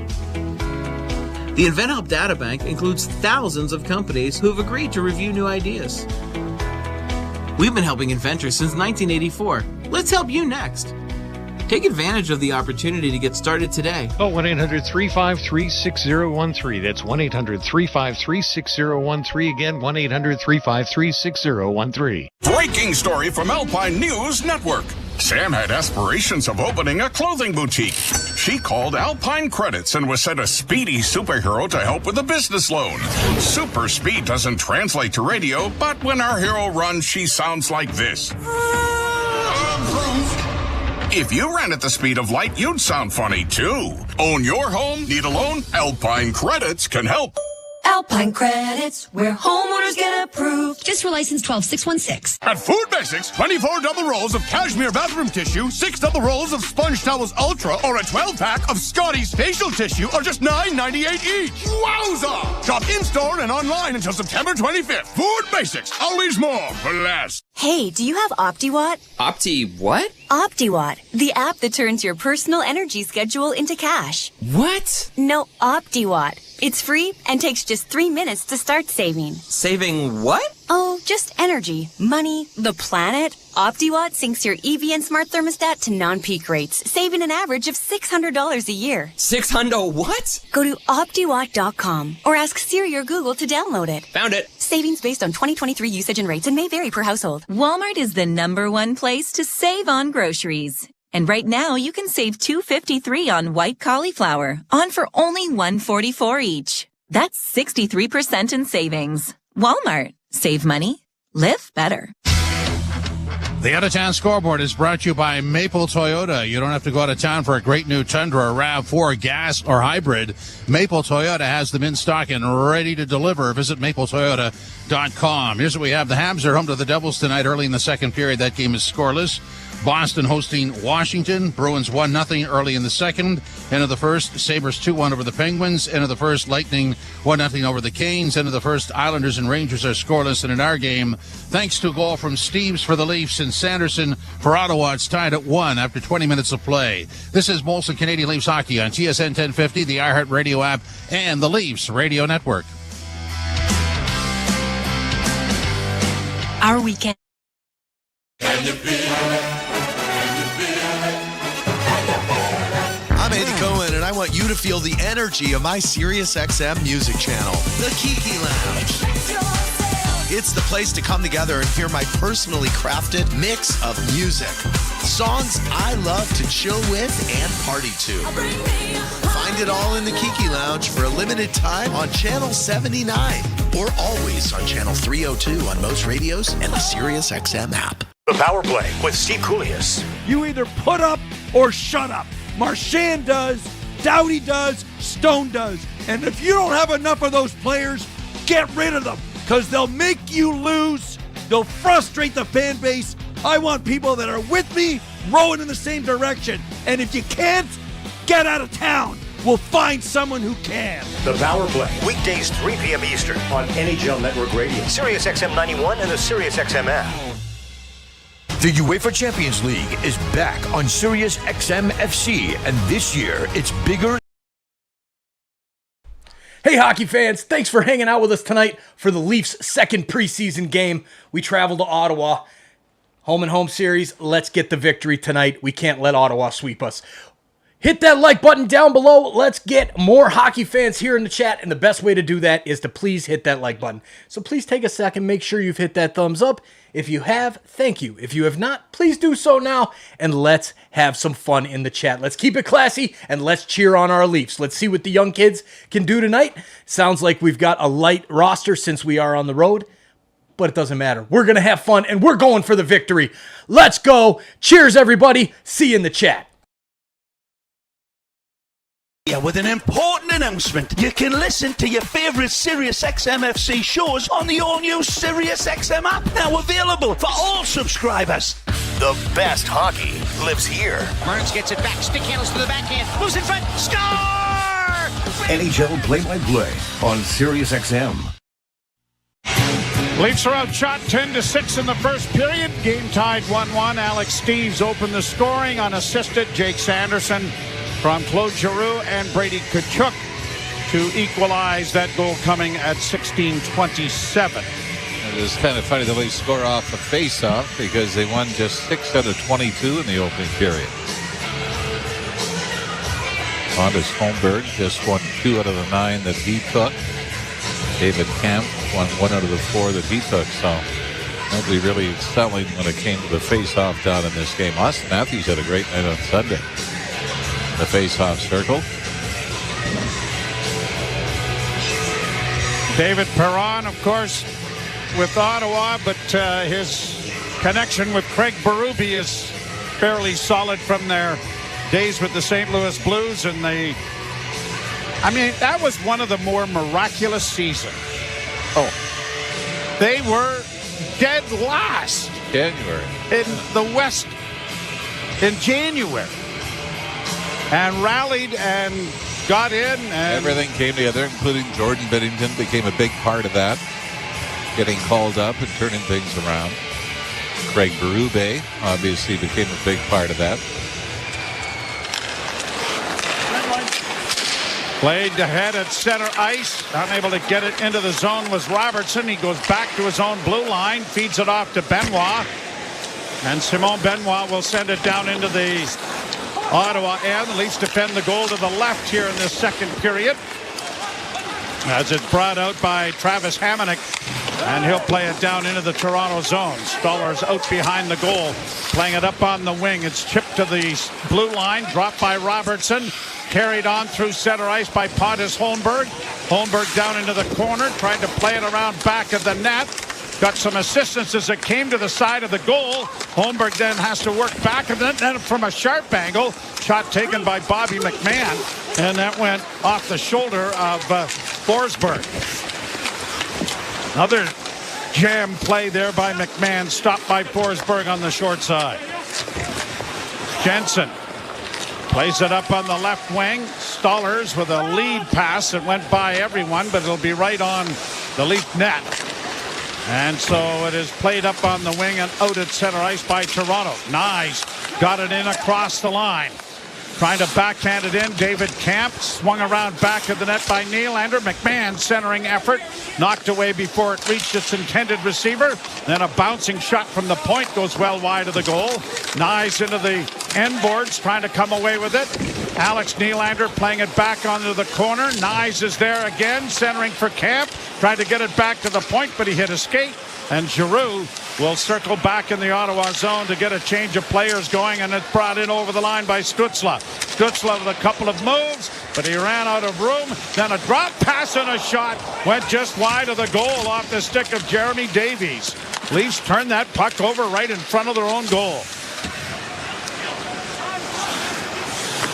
The InventHelp Databank includes thousands of companies who have agreed to review new ideas. We've been helping inventors since 1984. Let's help you next. Take advantage of the opportunity to get started today. Call 1-800-353-6013. That's 1-800-353-6013. Again, 1-800-353-6013. Breaking story from Alpine News Network. Sam had aspirations of opening a clothing boutique. She called Alpine Credits and was sent a speedy superhero to help with a business loan. Super speed doesn't translate to radio, but when our hero runs, she sounds like this. If you ran at the speed of light, you'd sound funny, too. Own your home? Need a loan? Alpine Credits can help. Alpine Credits, where homeowners get approved. Just for license 12616. At Food Basics, 24 double rolls of cashmere bathroom tissue, 6 double rolls of Sponge Towels Ultra, or a 12-pack of Scotty's facial tissue are just $9.98 each. Wowza! Shop in-store and online until September 25th. Food Basics, always more for less. Hey, do you have OptiWatt? What? OptiWatt, the app that turns your personal energy schedule into cash. What? No, OptiWatt. It's free and takes just 3 minutes to start saving. Saving what? Oh, just energy, money, the planet. OptiWatt syncs your EV and smart thermostat to non-peak rates, saving an average of $600 a year. 600 what? Go to OptiWatt.com or ask Siri or Google to download it. Found it. Savings based on 2023 usage and rates and may vary per household. Walmart is the #1 place to save on groceries. And right now, you can save $2.53 on white cauliflower, on for only $1.44 each. That's 63% in savings. Walmart. Save money. Live better. The Out of Town Scoreboard is brought to you by Maple Toyota. You don't have to go out of town for a great new Tundra or RAV4 gas or hybrid. Maple Toyota has them in stock and ready to deliver. Visit mapletoyota.com. Here's what we have. The Habs are home to the Devils tonight early in the second period. That game is scoreless. Boston hosting Washington. Bruins 1-0 early in the second. End of the first, Sabres 2-1 over the Penguins. End of the first, Lightning 1-0 over the Canes. End of the first, Islanders and Rangers are scoreless. And in our game, thanks to a goal from Steves for the Leafs and Sanderson for Ottawa, it's tied at 1 after 20 minutes of play. This is Molson Canadian Leafs Hockey on TSN 1050, the iHeart Radio app, and the Leafs Radio Network. Our weekend. Can you feel it? I'm Andy Cohen, and I want you to feel the energy of my SiriusXM music channel, the Kiki Lounge. It's the place to come together and hear my personally crafted mix of music. Songs I love to chill with and party to. Find it all in the Kiki Lounge for a limited time on Channel 79 or always on Channel 302 on most radios and the SiriusXM app. The Power Play with Steve Koulias. You either put up or shut up. Marchand does, Doughty does, Stone does. And if you don't have enough of those players, get rid of them because they'll make you lose. They'll frustrate the fan base. I want people that are with me, rowing in the same direction. And if you can't, get out of town. We'll find someone who can. The Power Play, weekdays 3 p.m. Eastern on NHL Network Radio, SiriusXM 91, and the SiriusXM app. The UEFA Champions League is back on Sirius XM FC, and this year it's bigger. Hey, hockey fans, thanks for hanging out with us tonight for the Leafs' second preseason game. We traveled to Ottawa. Home and home series, let's get the victory tonight. We can't let Ottawa sweep us. Hit that like button down below. Let's get more hockey fans here in the chat, and the best way to do that is to please hit that like button. So please take a second, make sure you've hit that thumbs up. If you have, thank you. If you have not, please do so now, and let's have some fun in the chat. Let's keep it classy, and let's cheer on our Leafs. Let's see what the young kids can do tonight. Sounds like we've got a light roster since we are on the road, but it doesn't matter. We're going to have fun, and we're going for the victory. Let's go. Cheers, everybody. See you in the chat. Yeah, with an important announcement. You can listen to your favorite SiriusXM FC shows on the all-new SiriusXM app, now available for all subscribers. The best hockey lives here. Burns gets it back, stick handles to the backhand, moves in front, score! NHL play-by-play on SiriusXM. Leafs are outshot 10-6 in the first period. Game tied 1-1. Alex Steves opened the scoring, unassisted. Jake Sanderson from Claude Giroux and Brady Tkachuk to equalize that goal coming at 16:27. It is kind of funny the Leafs score off a face-off because they won just 6 out of 22 in the opening period. Anders Holmberg just won 2 out of the 9 that he took. David Kampf won 1 out of the 4 that he took. So nobody really excelling when it came to the face-off down in this game. Austin Matthews had a great night on Sunday. The face-off circle. David Perron, of course, with Ottawa, but his connection with Craig Berube is fairly solid from their days with the St. Louis Blues. And that was one of the more miraculous seasons. Oh, they were dead last. January. In the West in January. And rallied and got in. And everything came together, including Jordan Binnington became a big part of that. Getting called up and turning things around. Craig Berube obviously became a big part of that. Played ahead at center ice. Unable to get it into the zone was Robertson. He goes back to his own blue line. Feeds it off to Benoit. And Simon Benoit will send it down into the Ottawa end. The Leafs defend the goal to the left here in this second period. As it's brought out by Travis Hamonic. And he'll play it down into the Toronto zone. Stoller's out behind the goal, playing it up on the wing. It's chipped to the blue line, dropped by Robertson, carried on through center ice by Pontus Holmberg. Holmberg down into the corner, tried to play it around back of the net. Got some assistance as it came to the side of the goal. Holmberg then has to work back of it, then from a sharp angle. Shot taken by Bobby McMahon, and that went off the shoulder of Forsberg. Another jam play there by McMahon, stopped by Forsberg on the short side. Jensen plays it up on the left wing. Stollers with a lead pass that went by everyone, but it'll be right on the Leaf net. And so it is played up on the wing and out at center ice by Toronto. Nyes got it in across the line. Trying to backhand it in. David Camp swung around back of the net by Nylander. McMahon centering effort. Knocked away before it reached its intended receiver. Then a bouncing shot from the point goes well wide of the goal. Nyes into the end boards trying to come away with it. Alex Nylander playing it back onto the corner. Nyes is there again, centering for Camp. Tried to get it back to the point, but he hit a skate. And Giroux will circle back in the Ottawa zone to get a change of players going, and it's brought in over the line by Stützle. Stützle with a couple of moves, but he ran out of room. Then a drop pass and a shot went just wide of the goal off the stick of Jeremy Davies. Leafs turned that puck over right in front of their own goal.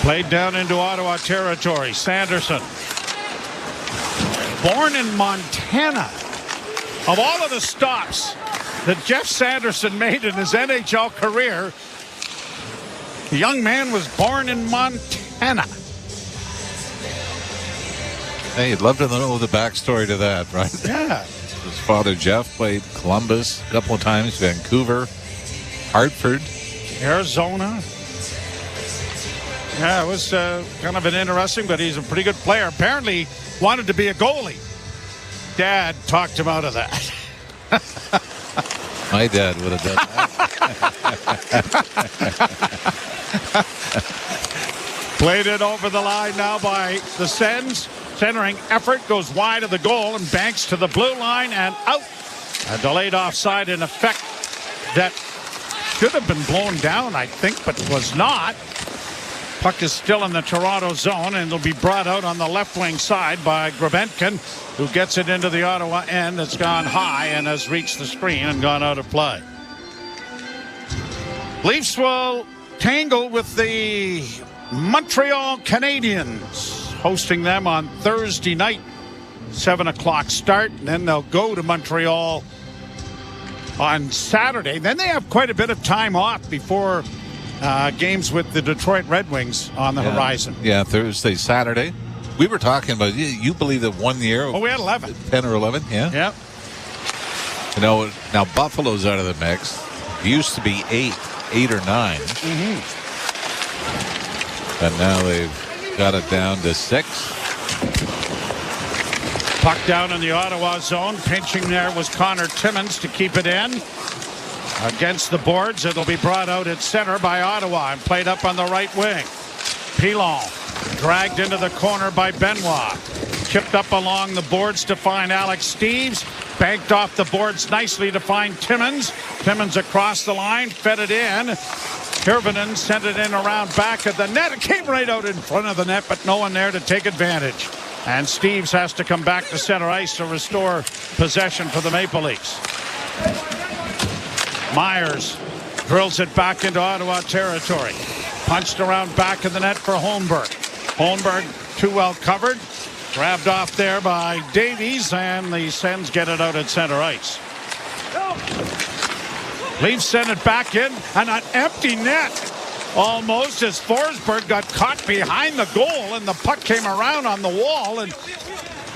Played down into Ottawa territory. Sanderson. Born in Montana. Of all of the stops that Jeff Sanderson made in his NHL career, the young man was born in Montana. Hey, you'd love to know the backstory to that, right? Yeah. His father, Jeff, played Columbus a couple of times, Vancouver, Hartford, Arizona. Yeah, it was kind of an interesting, but he's a pretty good player. Apparently wanted to be a goalie. Dad talked him out of that. My dad would have done that. Played it over the line now by the Sens. Centering effort goes wide of the goal and banks to the blue line and out. A delayed offside in effect that should have been blown down, I think, but was not. Puck is still in the Toronto zone, and it'll be brought out on the left wing side by Grabentkin, who gets it into the Ottawa end. It's gone high and has reached the screen and gone out of play. Leafs will tangle with the Montreal Canadiens, hosting them on Thursday night, 7 o'clock start. And then they'll go to Montreal on Saturday. Then they have quite a bit of time off before games with the Detroit Red Wings on the horizon. Yeah, Thursday, Saturday. We were talking about, you believe that 1 year? Oh, we had 11. 10 or 11, yeah? Yeah. You know, now Buffalo's out of the mix. It used to be 8 or 9. Mm-hmm. And now they've got it down to 6. Puck down in the Ottawa zone. Pinching there was Connor Timmins to keep it in. Against the boards, it'll be brought out at center by Ottawa and played up on the right wing. Pilon dragged into the corner by Benoit. Chipped up along the boards to find Alex Steeves. Banked off the boards nicely to find Timmins. Timmins across the line, fed it in. Hirvonen sent it in around back of the net. It came right out in front of the net, but no one there to take advantage. And Steeves has to come back to center ice to restore possession for the Maple Leafs. Myers drills it back into Ottawa territory. Punched around back of the net for Holmberg. Holmberg too well covered. Grabbed off there by Davies, and the Sens get it out at center ice. Leafs send it back in, and an empty net almost as Forsberg got caught behind the goal, and the puck came around on the wall, and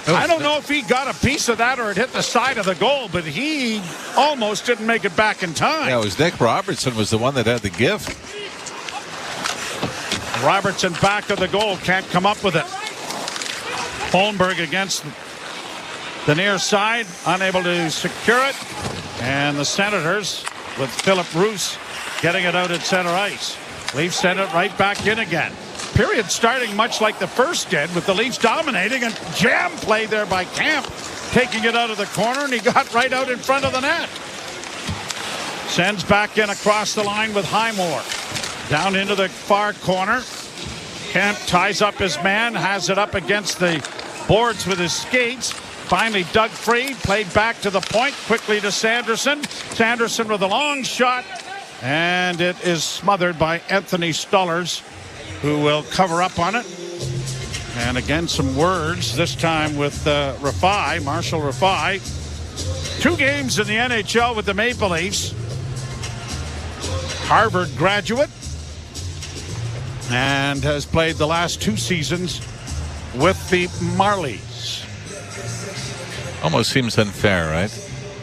I don't know if he got a piece of that or it hit the side of the goal, but he almost didn't make it back in time. Yeah, it was Nick Robertson was the one that had the gift. Robertson back of the goal, can't come up with it. Holmberg against the near side, unable to secure it. And the Senators with Philip Roos getting it out at center ice. Leafs send it right back in again. Period starting much like the first did, with the Leafs dominating, and jam play there by Camp taking it out of the corner, and he got right out in front of the net. Sends back in across the line with Highmore. Down into the far corner. Kemp ties up his man, has it up against the boards with his skates. Finally dug free, played back to the point, quickly to Sanderson. Sanderson with a long shot, and it is smothered by Anthony Stollers, who will cover up on it. And again, some words, this time with Rafai, Marshall Rafai. 2 games in the NHL with the Maple Leafs. Harvard graduate, and has played the last 2 seasons with the Marlies. Almost seems unfair, right?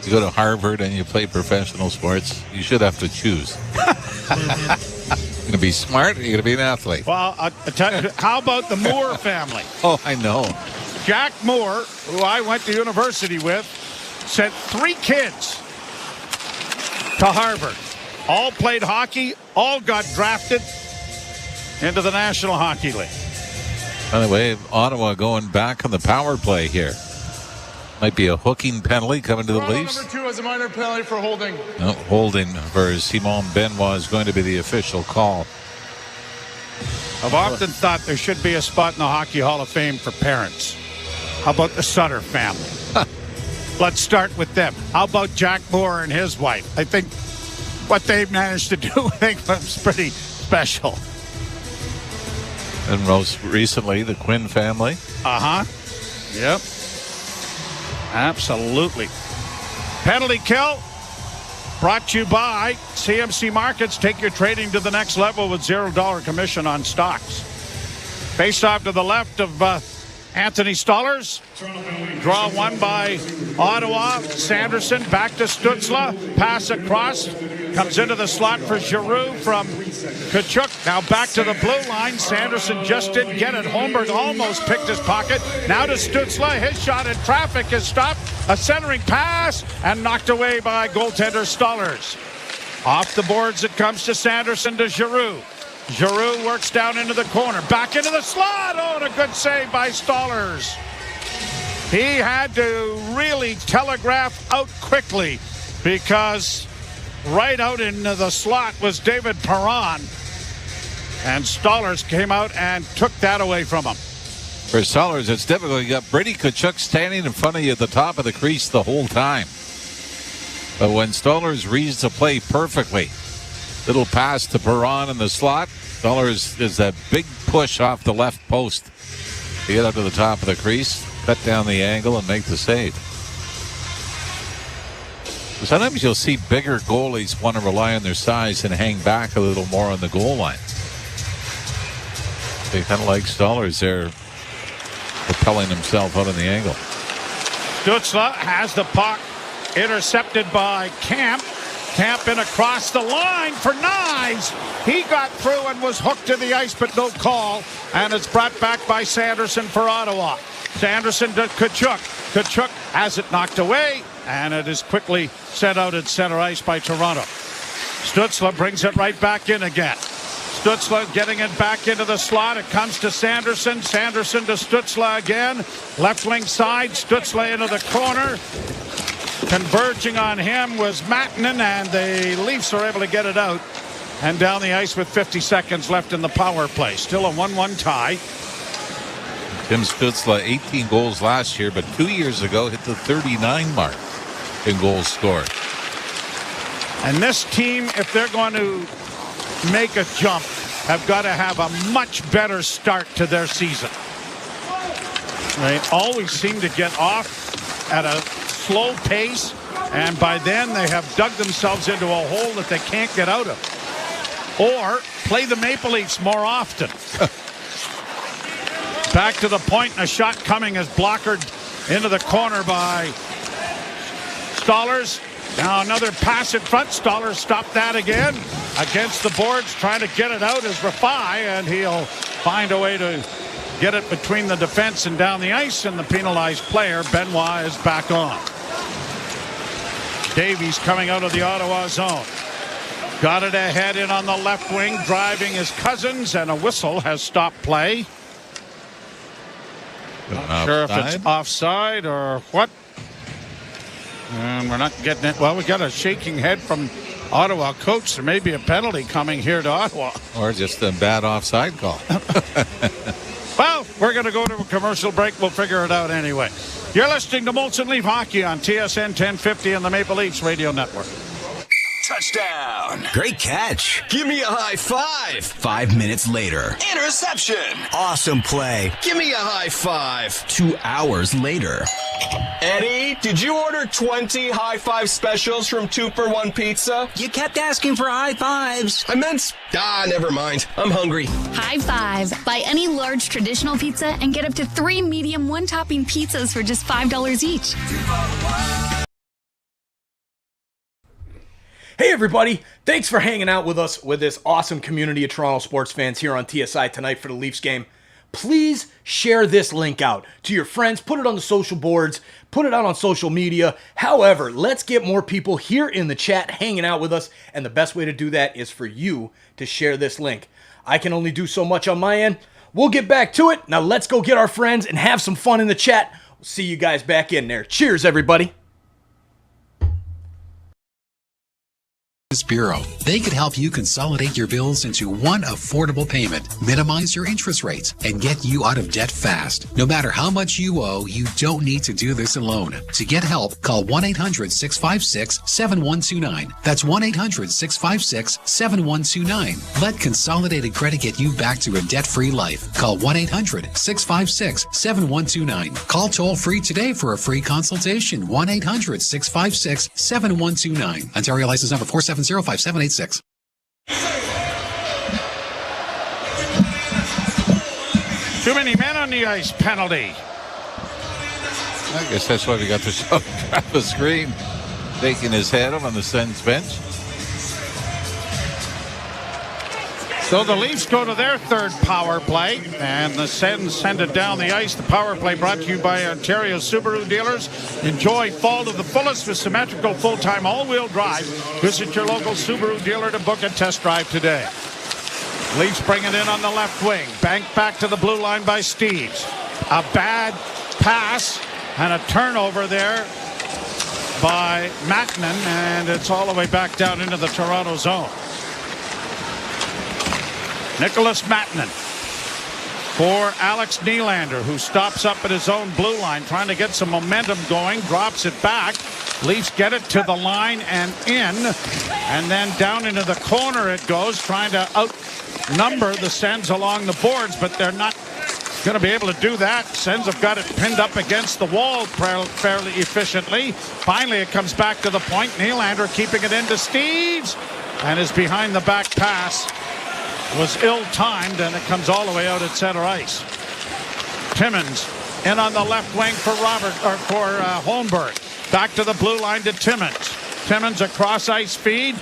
You go to Harvard and you play professional sports. You should have to choose. You're going to be smart, or you're going to be an athlete. Well, how about the Moore family? Oh, I know. Jack Moore, who I went to university with, sent 3 kids to Harvard. All played hockey, all got drafted into the National Hockey League. By the way, Ottawa going back on the power play here. Might be a hooking penalty coming to the Leafs. Number 2 is a minor penalty for holding. No, holding for Simon Benoit is going to be the official call. I've often thought there should be a spot in the Hockey Hall of Fame for parents. How about the Sutter family? Let's start with them. How about Jack Moore and his wife? I think what they've managed to do, I think, was pretty special. And most recently, the Quinn family. Yep. Absolutely. Penalty kill brought to you by CMC Markets. Take your trading to the next level with $0 commission on stocks. Face off to the left of Anthony Stollers. Draw one by Ottawa. Sanderson back to Stützle. Pass across. Comes into the slot for Giroux from Tkachuk. Now back to the blue line. Sanderson just didn't get it. Holmberg almost picked his pocket. Now to Stützle. His shot in traffic is stopped. A centering pass and knocked away by goaltender Stollers. Off the boards it comes to Sanderson to Giroux. Giroux works down into the corner. Back into the slot. Oh, and a good save by Stollers. He had to really telegraph out quickly because right out in the slot was David Perron. And Stollers came out and took that away from him. For Stollers, it's difficult. You got Brady Tkachuk standing in front of you at the top of the crease the whole time. But when Stollers reads the play perfectly, little pass to Perron in the slot. Stollers is that big push off the left post to get up to the top of the crease, cut down the angle, and make the save. Sometimes you'll see bigger goalies want to rely on their size and hang back a little more on the goal line. They kind of like Stollers there, propelling himself out of the angle. Stützle has the puck, intercepted by Camp. Camp in across the line for Knies. He got through and was hooked to the ice, but no call. And it's brought back by Sanderson for Ottawa. Sanderson to Tkachuk. Tkachuk has it knocked away, and it is quickly sent out at center ice by Toronto. Stützle brings it right back in again. Stützle getting it back into the slot. It comes to Sanderson. Sanderson to Stützle again. Left wing side. Stützle into the corner. Converging on him was Mattinen, and the Leafs are able to get it out and down the ice with 50 seconds left in the power play. Still a 1-1 tie. Tim Stützle, 18 goals last year, but 2 years ago hit the 39 mark in goals scored. And this team, if they're going to make a jump, have got to have a much better start to their season. They always seem to get off at a slow pace, and by then they have dug themselves into a hole that they can't get out of. Or play the Maple Leafs more often. Back to the point, and a shot coming as blockered into the corner by Stollers. Now another pass in front. Stollers stopped that again. Against the boards, trying to get it out is Rafai, and he'll find a way to get it between the defense and down the ice, and the penalized player, Benoit, is back on. Davies coming out of the Ottawa zone. Got it ahead in on the left wing, driving his Cousins, and a whistle has stopped play. Not sure if it's offside or what. And we're not getting it. Well, we got a shaking head from Ottawa coach. There may be a penalty coming here to Ottawa. Or just a bad offside call. Well, we're going to go to a commercial break. We'll figure it out anyway. You're listening to Molson Leaf Hockey on TSN 1050 and the Maple Leafs Radio Network. Touchdown. Great catch. Give me a high five. 5 minutes later. Interception. Awesome play. Give me a high five. 2 hours later. Eddie, did you order 20 high five specials from 2-for-1 Pizza? You kept asking for high fives. I meant, never mind. I'm hungry. High five. Buy any large traditional pizza and get up to 3 medium one-topping pizzas for just $5 each. Hey everybody, thanks for hanging out with us with this awesome community of Toronto sports fans here on TSI tonight for the Leafs game. Please share this link out to your friends, put it on the social boards, put it out on social media. However, let's get more people here in the chat hanging out with us, and the best way to do that is for you to share this link. I can only do so much on my end. We'll get back to it. Now let's go get our friends and have some fun in the chat. We'll see you guys back in there. Cheers, everybody. Bureau. They could help you consolidate your bills into one affordable payment, minimize your interest rates, and get you out of debt fast. No matter how much you owe, you don't need to do this alone. To get help, call 1-800-656-7129. That's 1-800-656-7129. Let Consolidated Credit get you back to a debt-free life. Call 1-800-656-7129. Call toll-free today for a free consultation. 1-800-656-7129. Ontario license number 4705786. Too many men on the ice penalty. I guess that's why we got the show. Travis Green taking his head up on the Sens bench. So the Leafs go to their third power play, and the Sens send it down the ice. The power play brought to you by Ontario Subaru dealers. Enjoy fall to the fullest with symmetrical full-time all-wheel drive. Visit your local Subaru dealer to book a test drive today. Leafs bring it in on the left wing. Banked back to the blue line by Steves. A bad pass and a turnover there by Matanen, and it's all the way back down into the Toronto zone. Nicholas Matanen for Alex Nylander, who stops up at his own blue line, trying to get some momentum going, drops it back. Leafs get it to the line and in, and then down into the corner it goes, trying to outnumber the Sens along the boards, but they're not going to be able to do that. Sens have got it pinned up against the wall fairly efficiently. Finally, it comes back to the point. Nylander keeping it into Steves, and his behind-the-back pass was ill-timed, and it comes all the way out at center ice. Timmins in on the left wing for Holmberg. Back to the blue line to Timmins. Timmins across ice feed.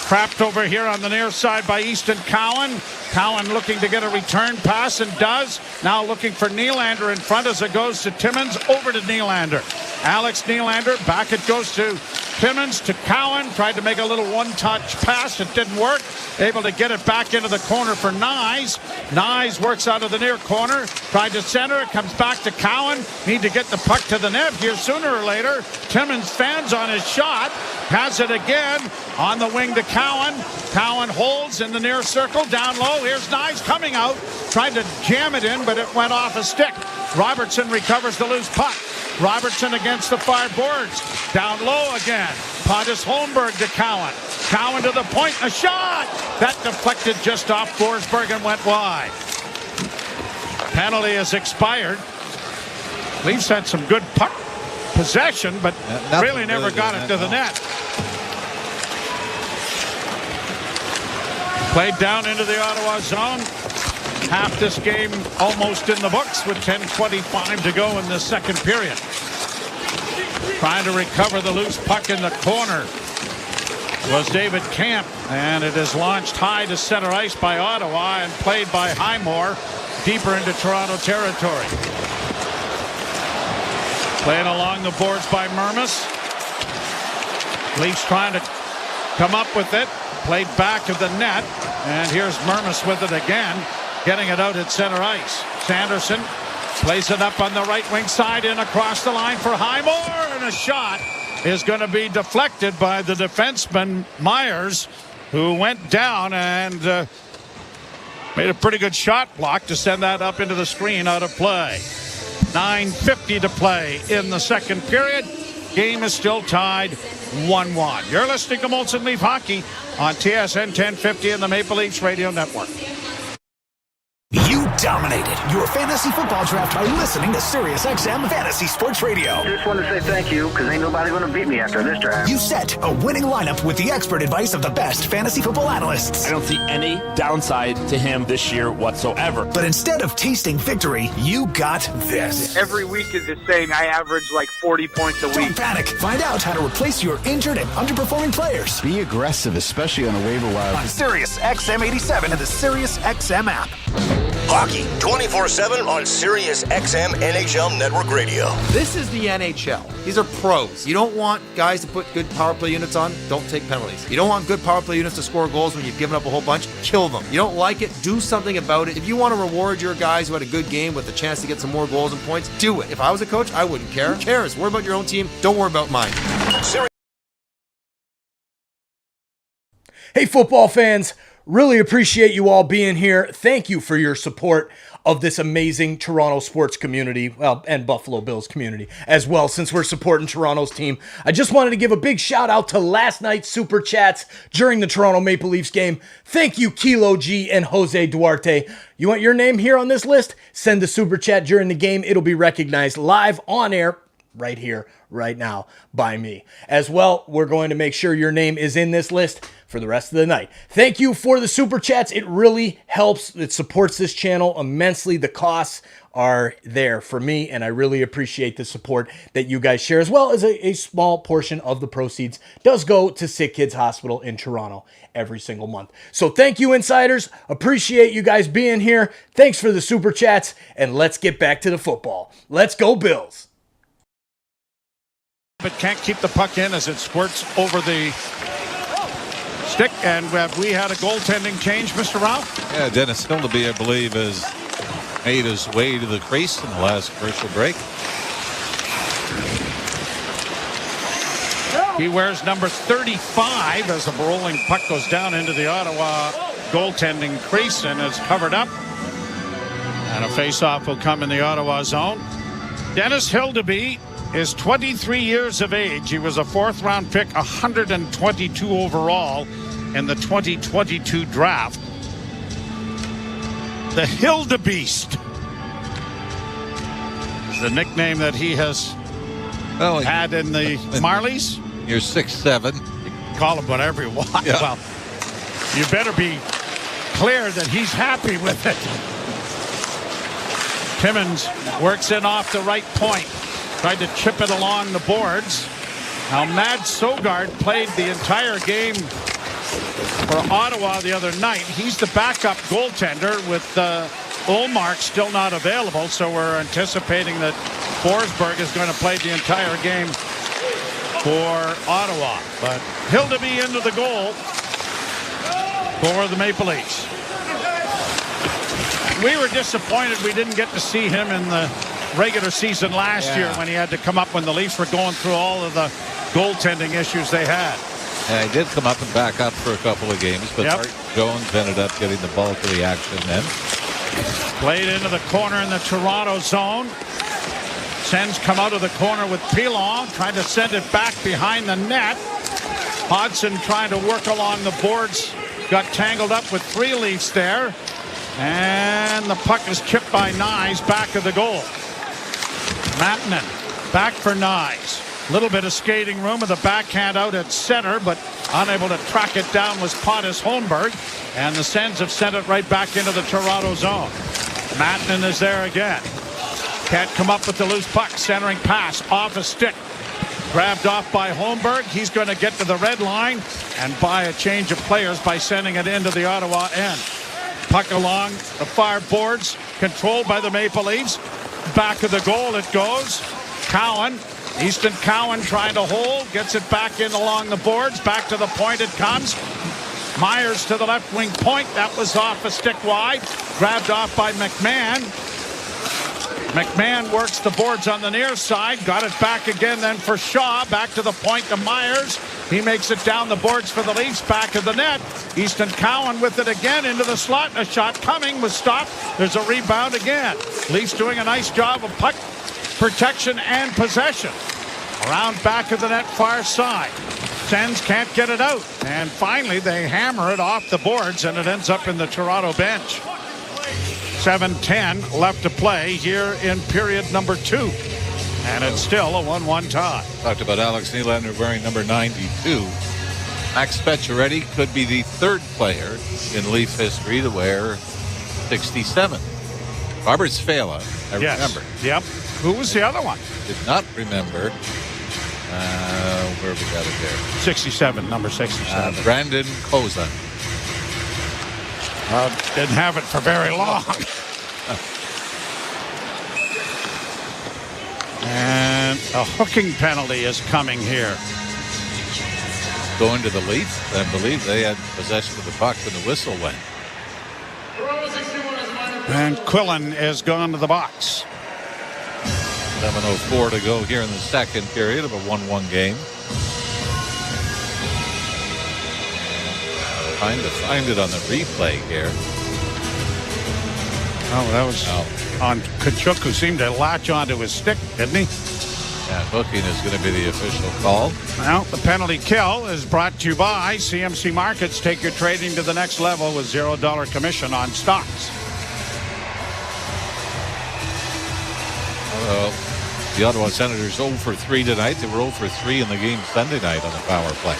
Trapped over here on the near side by Easton Cowan. Cowan looking to get a return pass and does. Now looking for Nylander in front as it goes to Timmins. Over to Nylander. Alex Nylander. Back it goes to Timmins to Cowan. Tried to make a little one-touch pass. It didn't work. Able to get it back into the corner for Nyes. Nyes works out of the near corner. Tried to center. It comes back to Cowan. Need to get the puck to the net here sooner or later. Timmins fans on his shot. Has it again on the wing to Cowan. Cowan holds in the near circle. Down low. Here's Nyes coming out. Tried to jam it in, but it went off a stick. Robertson recovers the loose puck. Robertson against the far boards. Down low again. Pontus Holmberg to Cowan. Cowan to the point. A shot! That deflected just off Forsberg and went wide. Penalty has expired. Leafs had some good puck possession, but really never got it to the net. Played down into the Ottawa zone. Half this game almost in the books with 10:25 to go in the second period. Trying to recover the loose puck in the corner was David Camp, and it is launched high to center ice by Ottawa and played by Highmore deeper into Toronto territory. Playing along the boards by Mermis. Leafs trying to come up with it. Played back of the net, and here's Mermis with it again. Getting it out at center ice. Sanderson plays it up on the right wing side in across the line for Highmore, and a shot is going to be deflected by the defenseman Myers, who went down and made a pretty good shot block to send that up into the screen out of play. 9:50 to play in the second period. Game is still tied 1-1. You're listening to Molson Leaf Hockey on TSN 1050 and the Maple Leafs Radio Network. You dominated your fantasy football draft by listening to SiriusXM Fantasy Sports Radio. Just want to say thank you, because ain't nobody going to beat me after this draft. You set a winning lineup with the expert advice of the best fantasy football analysts. I don't see any downside to him this year whatsoever. But instead of tasting victory, you got this. Every week is the same. I average like 40 points a week. Don't panic. Find out how to replace your injured and underperforming players. Be aggressive, especially on a waiver wire. On SiriusXM 87 and the SiriusXM app. Hockey 24/7 on SiriusXM NHL Network Radio. This is the NHL. These are pros. You don't want guys to put good power play units on, don't take penalties. You don't want good power play units to score goals when you've given up a whole bunch, kill them. You don't like it, do something about it. If you want to reward your guys who had a good game with a chance to get some more goals and points, do it. If I was a coach, I wouldn't care. Who cares? Worry about your own team. Don't worry about mine. Hey, football fans. Really appreciate you all being here. Thank you for your support of this amazing Toronto sports community, well, and Buffalo Bills community as well, since we're supporting Toronto's team. I just wanted to give a big shout out to last night's Super Chats during the Toronto Maple Leafs game. Thank you, Kilo G and Jose Duarte. You want your name here on this list? Send a Super Chat during the game. It'll be recognized live on air right here, right now, by me. As well, we're going to make sure your name is in this list for the rest of the night. Thank you for the Super Chats. It really helps. It supports this channel immensely. The costs are there for me, and I really appreciate the support that you guys share, as well as a small portion of the proceeds does go to Sick Kids Hospital in Toronto every single month. So thank you, insiders. Appreciate you guys being here. Thanks for the Super Chats, and let's get back to the football. Let's go, Bills. But can't keep the puck in as it squirts over the stick, and we had a goaltending change, Mr. Ralph? Yeah, Dennis Hildeby, I believe, has made his way to the crease in the last commercial break. He wears number 35 as the rolling puck goes down into the Ottawa goaltending crease and is covered up. And a face-off will come in the Ottawa zone. Dennis Hildeby is 23 years of age. He was a fourth-round pick, 122 overall in the 2022 draft. The Hildebeest is the nickname that he has had in the Marlies. You're 6'7". You can call him whatever you want. Yeah. Well, you better be clear that he's happy with it. Timmins works in off the right point. Tried to chip it along the boards. Now, Mads Sogard played the entire game for Ottawa the other night. He's the backup goaltender with Ullmark still not available, so we're anticipating that Forsberg is going to play the entire game for Ottawa. But Hildeby into the goal for the Maple Leafs. We were disappointed we didn't get to see him in the regular season last year when he had to come up when the Leafs were going through all of the goaltending issues they had. Yeah, he did come up and back up for a couple of games, but Mark Jones ended up getting the bulk of the action then. Played into the corner in the Toronto zone. Sens come out of the corner with Pilon, trying to send it back behind the net. Hodgson trying to work along the boards. Got tangled up with three Leafs there. And the puck is chipped by Nyes back of the goal. Mattinen back for Nyes. Little bit of skating room with a backhand out at center, but unable to track it down was Pontus Holmberg. And the Sens have sent it right back into the Toronto zone. Mattinen is there again. Can't come up with the loose puck. Centering pass off a stick. Grabbed off by Holmberg. He's going to get to the red line and buy a change of players by sending it into the Ottawa end. Puck along the far boards, controlled by the Maple Leafs. Back of the goal it goes. Cowan, Easton Cowan trying to hold, gets it back in along the boards. Back to the point it comes. Myers to the left wing point. That was off a stick wide. Grabbed off by McMahon. McMahon works the boards on the near side. Got it back again then for Shaw. Back to the point to Myers. He makes it down the boards for the Leafs. Back of the net. Easton Cowan with it again into the slot. A shot coming was stopped. There's a rebound again. Leafs doing a nice job of puck protection and possession. Around back of the net far side. Sens can't get it out. And finally they hammer it off the boards and it ends up in the Toronto bench. 7:10 left to play here in period number 2. And it's still a 1-1 tie. Talked about Alex Nylander wearing number 92. Max Pacioretty could be the third player in Leaf history to wear 67. Robert Svala, I remember. Yep. Who was the other one? Did not remember. Where we got it there? 67, number 67. Brandon Kozan. Didn't have it for very long. And a hooking penalty is coming here. Going to the Leafs. I believe they had possession of the puck when the whistle went. And Quillen is gone to the box. 7:04 to go here in the second period of a 1-1 game. Trying to find it on the replay here. Oh, that was on Kachuk, who seemed to latch onto his stick, didn't he? Yeah, hooking is going to be the official call. Well, the penalty kill is brought to you by CMC Markets. Take your trading to the next level with $0 commission on stocks. The Ottawa Senators 0 for 3 tonight. They were 0 for 3 in the game Sunday night on the power play.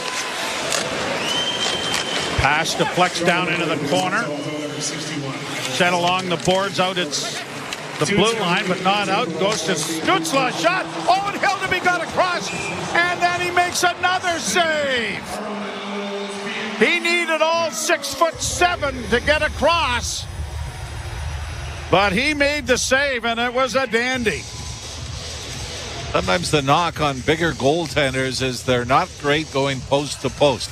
Pass deflects down into the corner. Set along the boards out. It's the blue line, but not out. Goes to Stützle. Shot. Oh, and Hildeby got across. And then he makes another save. He needed all 6'7" to get across. But he made the save, and it was a dandy. Sometimes the knock on bigger goaltenders is they're not great going post to post.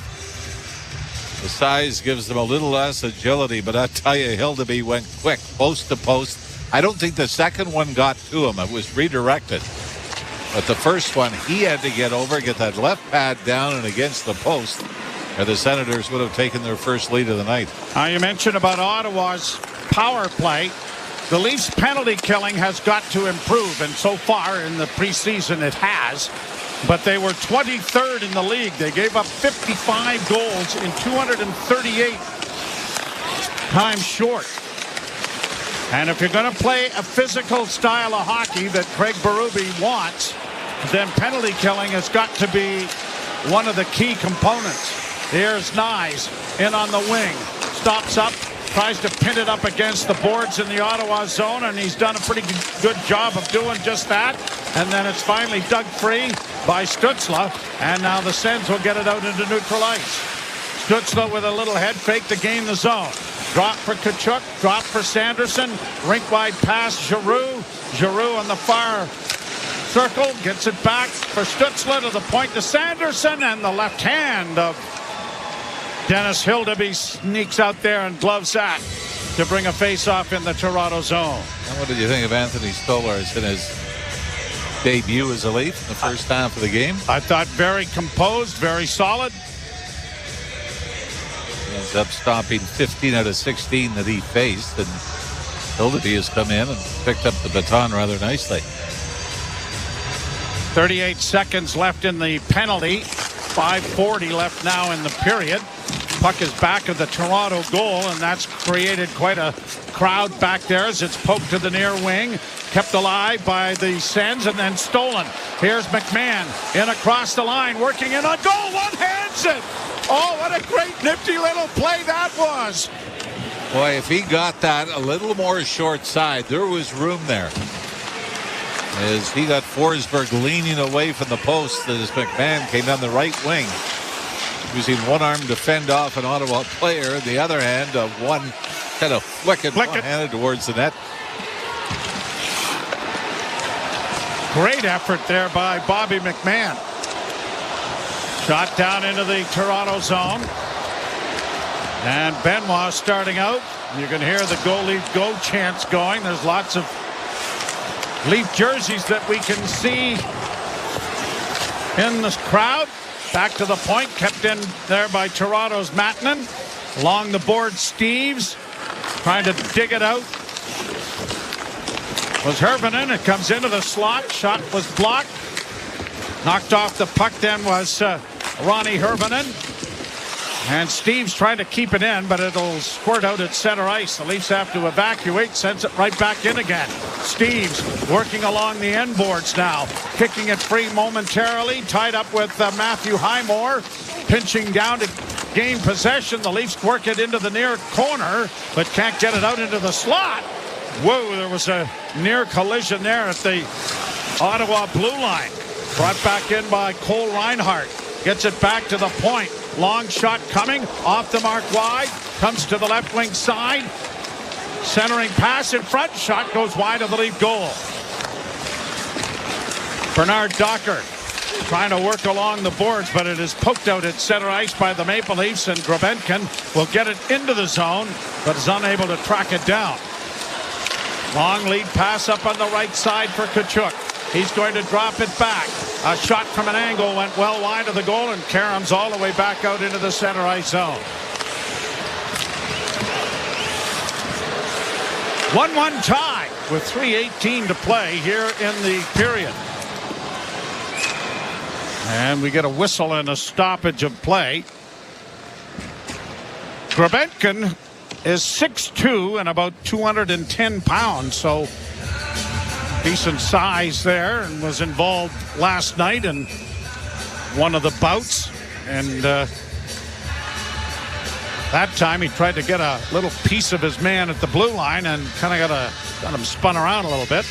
The size gives them a little less agility, but I tell you, Hildeby went quick, post to post. I don't think the second one got to him. It was redirected. But the first one, he had to get over, get that left pad down and against the post, or the Senators would have taken their first lead of the night. Now, you mentioned about Ottawa's power play. The Leafs' penalty killing has got to improve, and so far in the preseason it has. But they were 23rd in the league. They gave up 55 goals in 238 times short. And if you're going to play a physical style of hockey that Craig Berube wants, then penalty killing has got to be one of the key components. Here's Nyes in on the wing. Stops up. Tries to pin it up against the boards in the Ottawa zone, and he's done a pretty good job of doing just that. And then it's finally dug free by Stützle, and now the Sens will get it out into neutral ice. Stützle with a little head fake to gain the zone. Drop for Kachuk, drop for Sanderson, rink-wide pass Giroux. Giroux on the far circle, gets it back for Stützle to the point to Sanderson, and the left hand of Dennis Hildeby sneaks out there and gloves that to bring a face-off in the Toronto zone. And what did you think of Anthony Stolarz in his debut as a Leaf in the first half of the game? I thought very composed, very solid. He ends up stopping 15 out of 16 that he faced, and Hildeby has come in and picked up the baton rather nicely. 38 seconds left in the penalty. 5:40 left now in the period. Puck is back of the Toronto goal, and that's created quite a crowd back there as it's poked to the near wing. Kept alive by the Sens and then stolen. Here's McMahon in across the line, working in on goal. One-hands it. Oh, what a great nifty little play that was. Boy, if he got that a little more short side, there was room there. As he got Forsberg leaning away from the post as McMahon came down the right wing, using one arm to fend off an Ottawa player, and the other hand one kind of flick it one-handed towards the net. Great effort there by Bobby McMahon. Shot down into the Toronto zone. And Benoit starting out. You can hear the goalie go chants going. There's lots of Leaf jerseys that we can see in this crowd. Back to the point, kept in there by Toronto's Matanen. Along the board, Steves trying to dig it out. Was Hervinen. It comes into the slot. Shot was blocked. Knocked off the puck then was Ronnie Hervinen. And Steves trying to keep it in, but it'll squirt out at center ice. The Leafs have to evacuate, sends it right back in again. Steves working along the end boards now. Kicking it free momentarily. Tied up with Matthew Highmore. Pinching down to gain possession. The Leafs work it into the near corner, but can't get it out into the slot. Whoa, there was a near collision there at the Ottawa blue line. Brought back in by Cole Reinhardt. Gets it back to the point. Long shot coming. Off the mark wide. Comes to the left wing side. Centering pass in front. Shot goes wide of the Leaf goal. Bernard Docker trying to work along the boards, but it is poked out at center ice by the Maple Leafs, and Grebenkin will get it into the zone, but is unable to track it down. Long lead pass up on the right side for Tkachuk. He's going to drop it back. A shot from an angle went well wide of the goal, and Karam's all the way back out into the center ice zone. 1-1 tie with 3:18 to play here in the period. And we get a whistle and a stoppage of play. Grebenkin is 6'2" and about 210 pounds, so decent size there, and was involved last night in one of the bouts. And that time he tried to get a little piece of his man at the blue line and kind of got him spun around a little bit.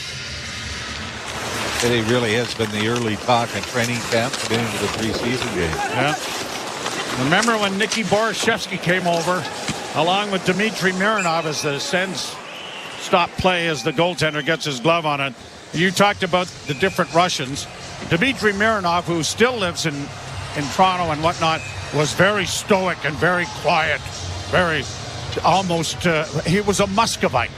It really has been the early talk in training camp and into the preseason game. Yeah. Remember when Nicky Borishevsky came over along with Dmitry Mironov as the Sens stop play as the goaltender gets his glove on it. You talked about the different Russians. Dmitry Mironov, who still lives in Toronto and whatnot, was very stoic and very quiet. Very almost, he was a Muscovite.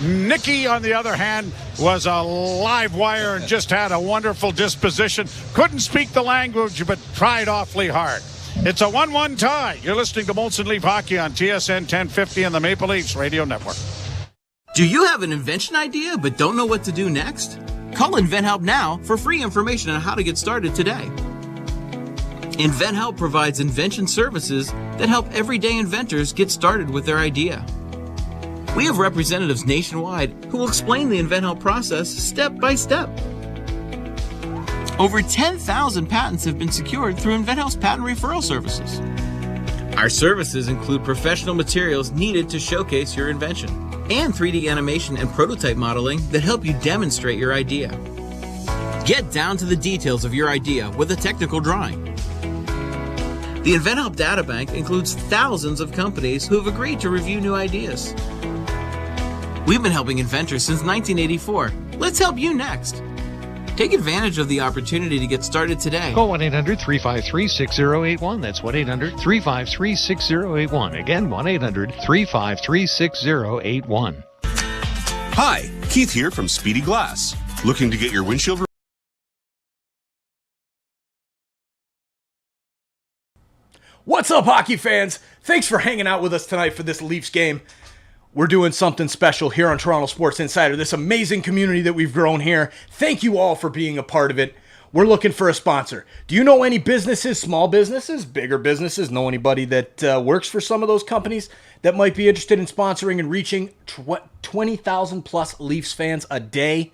Nicky, on the other hand, was a live wire and just had a wonderful disposition. Couldn't speak the language, but tried awfully hard. It's a 1-1 tie. You're listening to Molson Leaf Hockey on TSN 1050 and the Maple Leafs Radio Network. Do you have an invention idea but don't know what to do next? Call InventHelp now for free information on how to get started today. InventHelp provides invention services that help everyday inventors get started with their idea. We have representatives nationwide who will explain the InventHelp process step by step. Over 10,000 patents have been secured through InventHelp's patent referral services. Our services include professional materials needed to showcase your invention, and 3D animation and prototype modeling that help you demonstrate your idea. Get down to the details of your idea with a technical drawing. The InventHelp Databank includes thousands of companies who have agreed to review new ideas. We've been helping inventors since 1984. Let's help you next. Take advantage of the opportunity to get started today. Call 1-800-353-6081. That's 1-800-353-6081. Again, 1-800-353-6081. Hi, Keith here from Speedy Glass. Looking to get your windshield? What's up, hockey fans? Thanks for hanging out with us tonight for this Leafs game. We're doing something special here on Toronto Sports Insider, this amazing community that we've grown here. Thank you all for being a part of it. We're looking for a sponsor. Do you know any businesses, small businesses, bigger businesses, know anybody that works for some of those companies that might be interested in sponsoring and reaching 20,000 plus Leafs fans a day?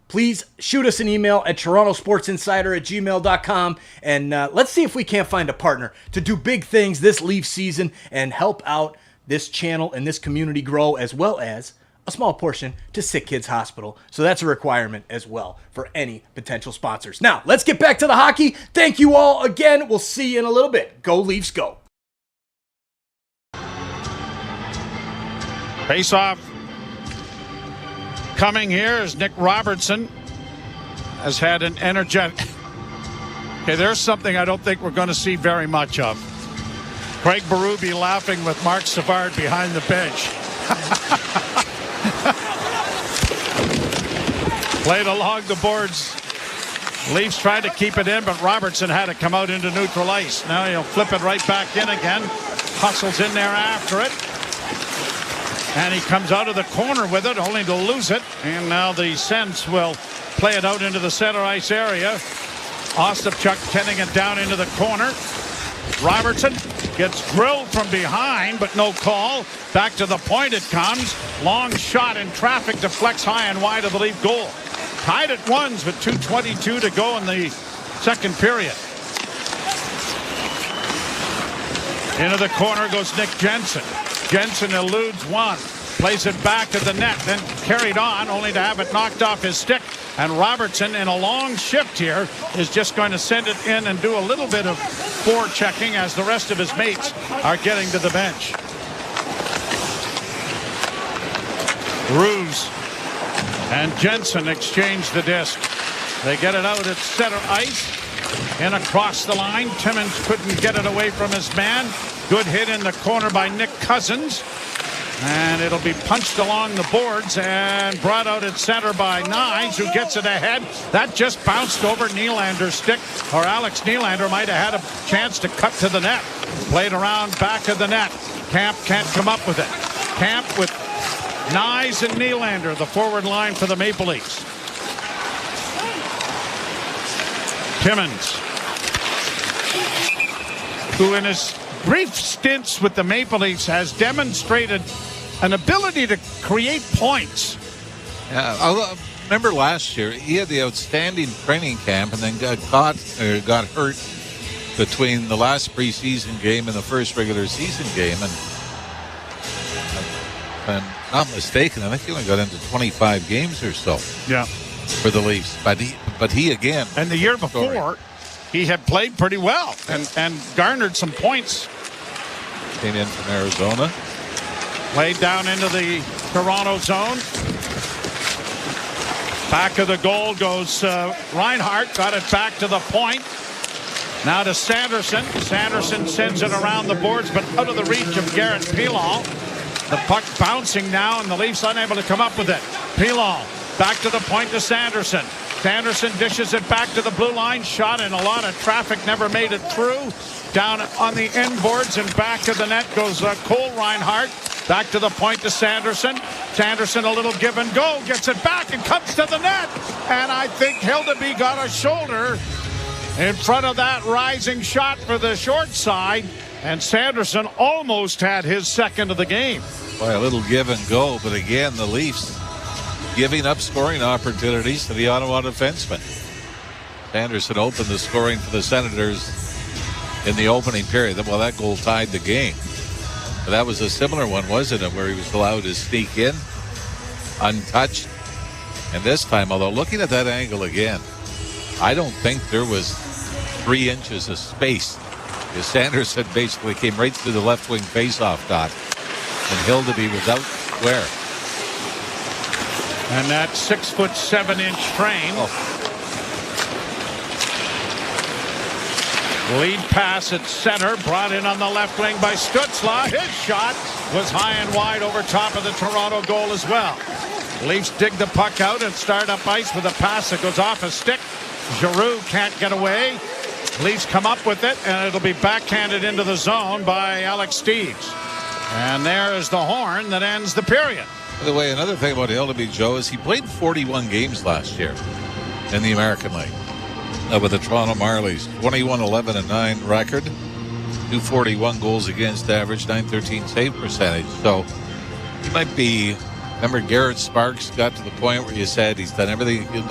Please shoot us an email at torontosportsinsider@gmail.com, and let's see if we can't find a partner to do big things this Leafs season and help out this channel and this community grow, as well as a small portion to Sick Kids Hospital. So that's a requirement as well for any potential sponsors. Now, let's get back to the hockey. Thank you all again. We'll see you in a little bit. Go Leafs, go. Face-off coming here as Nick Robertson has had an energetic... Okay, there's something I don't think we're going to see very much of. Craig Berube laughing with Mark Savard behind the bench. Played along the boards. Leafs tried to keep it in, but Robertson had to come out into neutral ice. Now he'll flip it right back in again. Hustles in there after it. And he comes out of the corner with it, only to lose it. And now the Sens will play it out into the center ice area. Ostapchuk tending it down into the corner. Robertson gets drilled from behind, but no call. Back to the point it comes. Long shot in traffic, deflects high and wide of the Leaf goal. Tied at ones with 2:22 to go in the second period. Into the corner goes Nick Jensen. Jensen eludes one. Plays it back to the net, then carried on, only to have it knocked off his stick. And Robertson, in a long shift here, is just going to send it in and do a little bit of forechecking as the rest of his mates are getting to the bench. Ruse and Jensen exchange the disc. They get it out at center ice and across the line. Timmins couldn't get it away from his man. Good hit in the corner by Nick Cousins. And it'll be punched along the boards and brought out at center by Nyes, who gets it ahead. That just bounced over Nylander's stick, or Alex Nylander might have had a chance to cut to the net. Played around back of the net. Camp can't come up with it. Camp with Nyes and Nylander, the forward line for the Maple Leafs. Timmins, who in his brief stints with the Maple Leafs has demonstrated an ability to create points. Yeah, I remember last year he had the outstanding training camp and then got hurt between the last preseason game and the first regular season game, and if I'm not mistaken, I think he only got into 25 games or so. Yeah, for the Leafs, but he again. And the year before, he had played pretty well and garnered some points. Came in from Arizona. Played down into the Toronto zone. Back of the goal goes Reinhart. Got it back to the point. Now to Sanderson. Sanderson sends it around the boards, but out of the reach of Garrett Pilon. The puck bouncing now, and the Leafs unable to come up with it. Pilon back to the point to Sanderson. Sanderson dishes it back to the blue line. Shot in a lot of traffic, never made it through. Down on the end boards and back to the net goes Cole Reinhart. Back to the point to Sanderson. Sanderson a little give and go. Gets it back and comes to the net. And I think Hildeby got a shoulder in front of that rising shot for the short side. And Sanderson almost had his second of the game. Boy, a little give and go. But again, the Leafs giving up scoring opportunities to the Ottawa defenseman. Sanderson opened the scoring for the Senators in the opening period. Well, that goal tied the game. But that was a similar one, wasn't it, where he was allowed to sneak in untouched. And this time, although looking at that angle again, I don't think there was 3 inches of space. Because Sanderson basically came right through the left wing faceoff dot. And Hildeby was out square. And that 6'7" frame. Lead pass at center, brought in on the left wing by Stützle. His shot was high and wide over top of the Toronto goal as well. Leafs dig the puck out and start up ice with a pass that goes off a stick. Giroux can't get away. Leafs come up with it, and it'll be backhanded into the zone by Alex Steeves. And there is the horn that ends the period. By the way, another thing about Hildeby, Joe, is he played 41 games last year in the American League. With the Toronto Marlies, 21-11-9 record, 241 goals against average, 913 save percentage. So he might be. Remember, Garrett Sparks got to the point where you said he's done everything he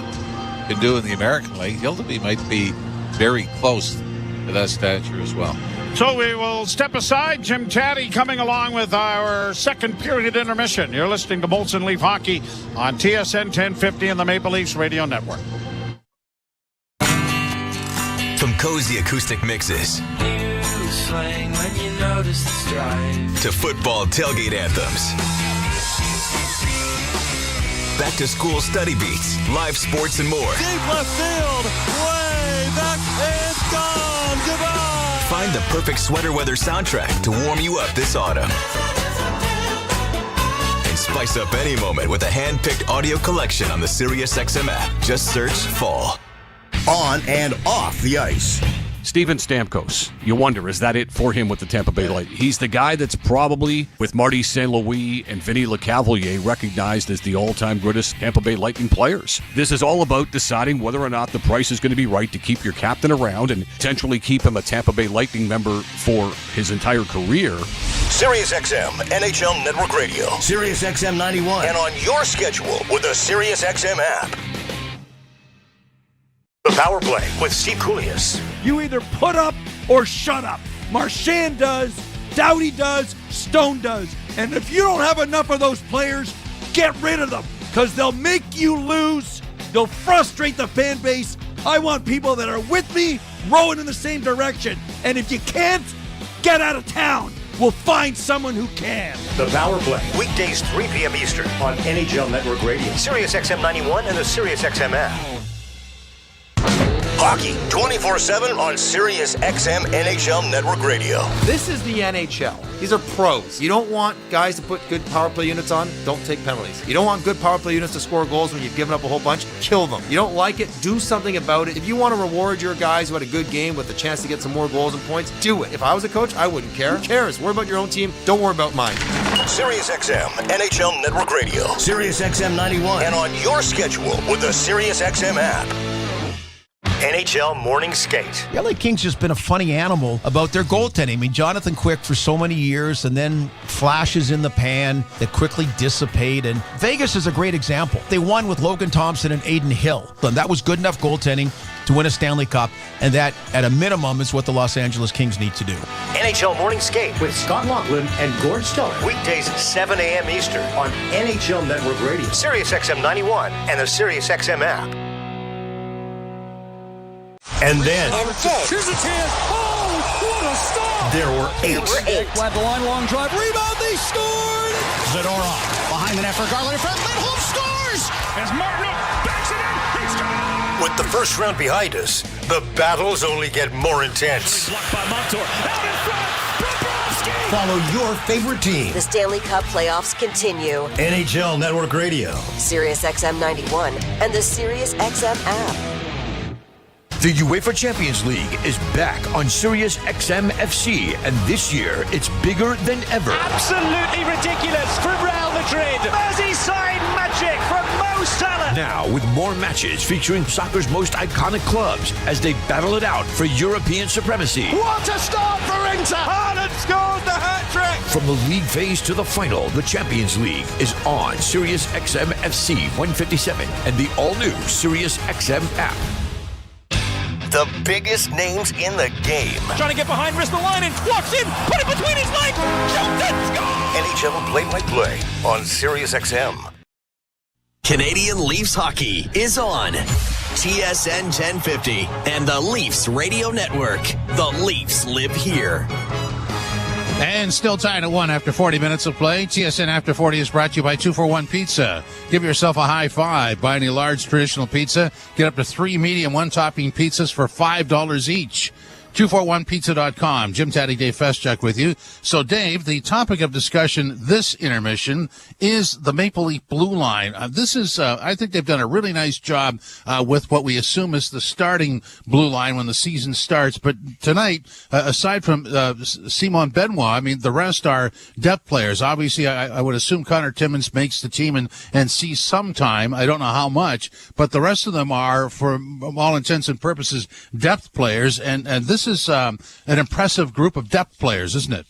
can do in the American League. Hildeby might be very close to that stature as well. So we will step aside. Jim Taddy coming along with our second period intermission. You're listening to Molson Leaf Hockey on TSN 1050 and the Maple Leafs Radio Network. From cozy acoustic mixes to football tailgate anthems, back to school study beats, live sports, and more. Deep left field, way back, it's gone. Goodbye. Find the perfect sweater weather soundtrack to warm you up this autumn. Spice up any moment with a hand-picked audio collection on the SiriusXM app. Just search Fall. On and off the ice. Steven Stamkos. You wonder, is that it for him with the Tampa Bay Lightning? He's the guy that's probably, with Marty St. Louis and Vinny LeCavalier, recognized as the all-time greatest Tampa Bay Lightning players. This is all about deciding whether or not the price is going to be right to keep your captain around and potentially keep him a Tampa Bay Lightning member for his entire career. SiriusXM NHL Network Radio. SiriusXM 91. And on your schedule with the SiriusXM app. The Power Play with Steve Koulias. You either put up or shut up. Marchand does, Doughty does, Stone does. And if you don't have enough of those players, get rid of them, because they'll make you lose. They'll frustrate the fan base. I want people that are with me, rowing in the same direction. And if you can't, get out of town. We'll find someone who can. The Power Play. Weekdays 3 p.m. Eastern on NHL Network Radio. SiriusXM 91 and the SiriusXM app. Hockey 24/7 on SiriusXM NHL Network Radio. This is the NHL. These are pros. You don't want guys to put good power play units on, don't take penalties. You don't want good power play units to score goals when you've given up a whole bunch, kill them. You don't like it, do something about it. If you want to reward your guys who had a good game with a chance to get some more goals and points, do it. If I was a coach, I wouldn't care. Who cares? Worry about your own team. Don't worry about mine. SiriusXM NHL Network Radio. SiriusXM 91. And on your schedule with the SiriusXM app. NHL Morning Skate. The LA Kings just been a funny animal about their goaltending. I mean, Jonathan Quick for so many years, and then flashes in the pan that quickly dissipate. And Vegas is a great example. They won with Logan Thompson and Aiden Hill. And that was good enough goaltending to win a Stanley Cup, and that, at a minimum, is what the Los Angeles Kings need to do. NHL Morning Skate with Scott Laughlin and Gord Stellar. Weekdays 7 a.m. Eastern on NHL Network Radio, SiriusXM 91, and the SiriusXM app. And then Here's a chance. Oh, what a stop! there were eight. At the line, long drive, rebound, they scored! Zadorov behind the net for Garland in front. Lindholm scores! As Martin backs it in. He's got it! With the first round behind us, the battles only get more intense. Blocked by Montour. Out in front. Pavelski! Follow your favorite team. The Stanley Cup playoffs continue. NHL Network Radio. SiriusXM 91 and the SiriusXM app. The UEFA Champions League is back on SiriusXM FC, and this year it's bigger than ever. Absolutely ridiculous from Real Madrid. Merseyside magic from Mo Salah. Now, with more matches featuring soccer's most iconic clubs as they battle it out for European supremacy. What a start for Inter. Haaland scores the hat-trick. From the league phase to the final, the Champions League is on SiriusXM FC 157 and the all-new SiriusXM app. The biggest names in the game. Trying to get behind, wrist the line, and walks in, put it between his legs, shoots it, score! NHL play-by-play on SiriusXM. Canadian Leafs hockey is on TSN 1050 and the Leafs Radio Network. The Leafs live here. And still tied at 1 after 40 minutes of play. TSN After 40 is brought to you by 241 Pizza. Give yourself a high five. Buy any large traditional pizza. Get up to 3 medium one-topping pizzas for $5 each. 241pizza.com. Jim Taddy, Dave Feschuk with you. So, Dave, the topic of discussion this intermission is the Maple Leaf Blue Line. This is, I think they've done a really nice job with what we assume is the starting blue line when the season starts. But tonight, aside from Simon Benoit, I mean, the rest are depth players. Obviously, I would assume Connor Timmins makes the team and sees some time. I don't know how much, but the rest of them are, for all intents and purposes, depth players. And this is an impressive group of depth players, isn't it?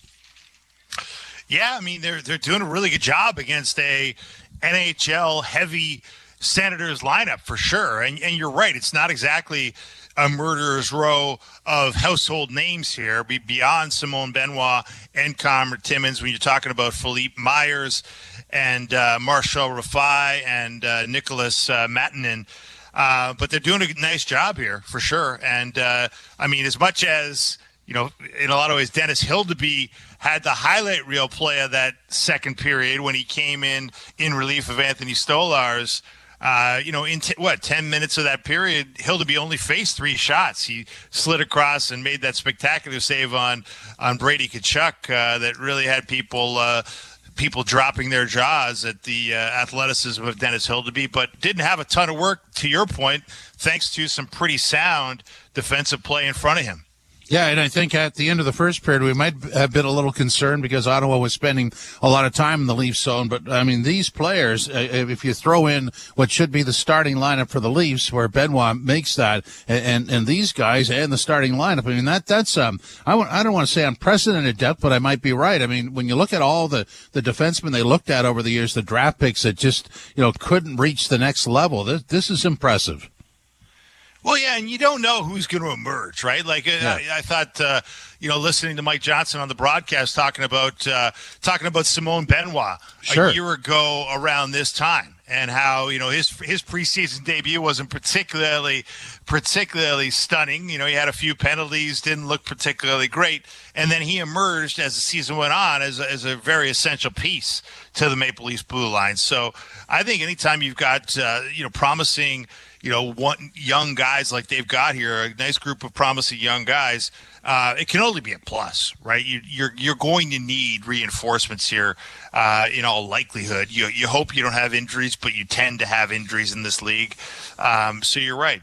Yeah, I mean, they're doing a really good job against a NHL heavy Senators lineup for sure. And you're right, it's not exactly a murderer's row of household names here, beyond Simon Benoit and Connor Timmins, when you're talking about Philippe Myers and Marshall Rafai and Nicholas Matinen. But they're doing a nice job here for sure. And I mean, as much as, you know, in a lot of ways, Dennis Hildeby had the highlight reel play of that second period when he came in relief of Anthony Stolarz. You know, in 10 minutes of that period, Hildeby only faced 3 shots. He slid across and made that spectacular save on Brady Tkachuk that really had people people dropping their jaws at the athleticism of Dennis Hildeby, but didn't have a ton of work, to your point, thanks to some pretty sound defensive play in front of him. Yeah, and I think at the end of the first period, we might have been a little concerned because Ottawa was spending a lot of time in the Leafs zone. But, I mean, these players, if you throw in what should be the starting lineup for the Leafs, where Benoit makes that, and these guys and the starting lineup, I mean, that's I don't want to say unprecedented depth, but I might be right. I mean, when you look at all the defensemen they looked at over the years, the draft picks that just, couldn't reach the next level, this is impressive. Well, yeah, and you don't know who's going to emerge, right? Like I thought, listening to Mike Johnson on the broadcast talking about Simone Benoit a year ago around this time, and how his preseason debut wasn't particularly stunning. He had a few penalties, didn't look particularly great, and then he emerged as the season went on as a very essential piece to the Maple Leafs blue line. So I think anytime you've got promising. Young guys like they've got here, a nice group of promising young guys, it can only be a plus, right? You're going to need reinforcements here, in all likelihood. You hope you don't have injuries, but you tend to have injuries in this league. So you're right.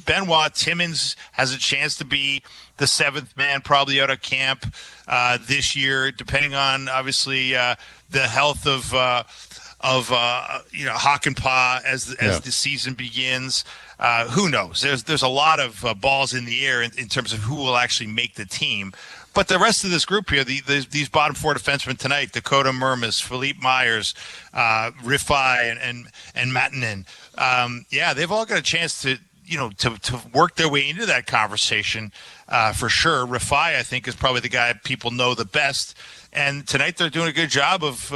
Benoit, Timmins has a chance to be the seventh man probably out of camp this year, depending on obviously the health of Hakanpää as the season begins. Who knows? There's a lot of balls in the air in terms of who will actually make the team. But the rest of this group here, these bottom four defensemen tonight, Dakota Mermis, Philippe Myers, Rifai, and Matanen, they've all got a chance to work their way into that conversation for sure. Rifai, I think, is probably the guy people know the best. And tonight they're doing a good job of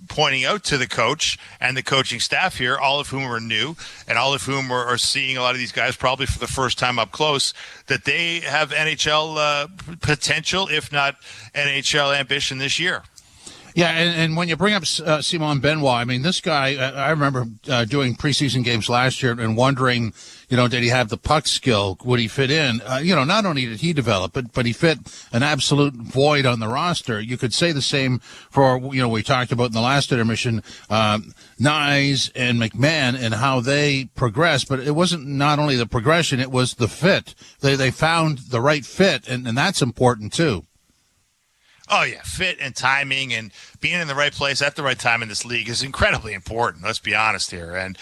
pointing out to the coach and the coaching staff here, all of whom are new and all of whom are seeing a lot of these guys probably for the first time up close, that they have NHL potential, if not NHL ambition this year. Yeah, and when you bring up Simon Benoit, I mean, this guy, I remember doing preseason games last year and wondering, did he have the puck skill? Would he fit in? Not only did he develop, but he fit an absolute void on the roster. You could say the same for, we talked about in the last intermission, Nyes and McMahon and how they progressed, but it wasn't not only the progression, it was the fit. They found the right fit, and that's important too. Oh, yeah, fit and timing and being in the right place at the right time in this league is incredibly important. Let's be honest here. And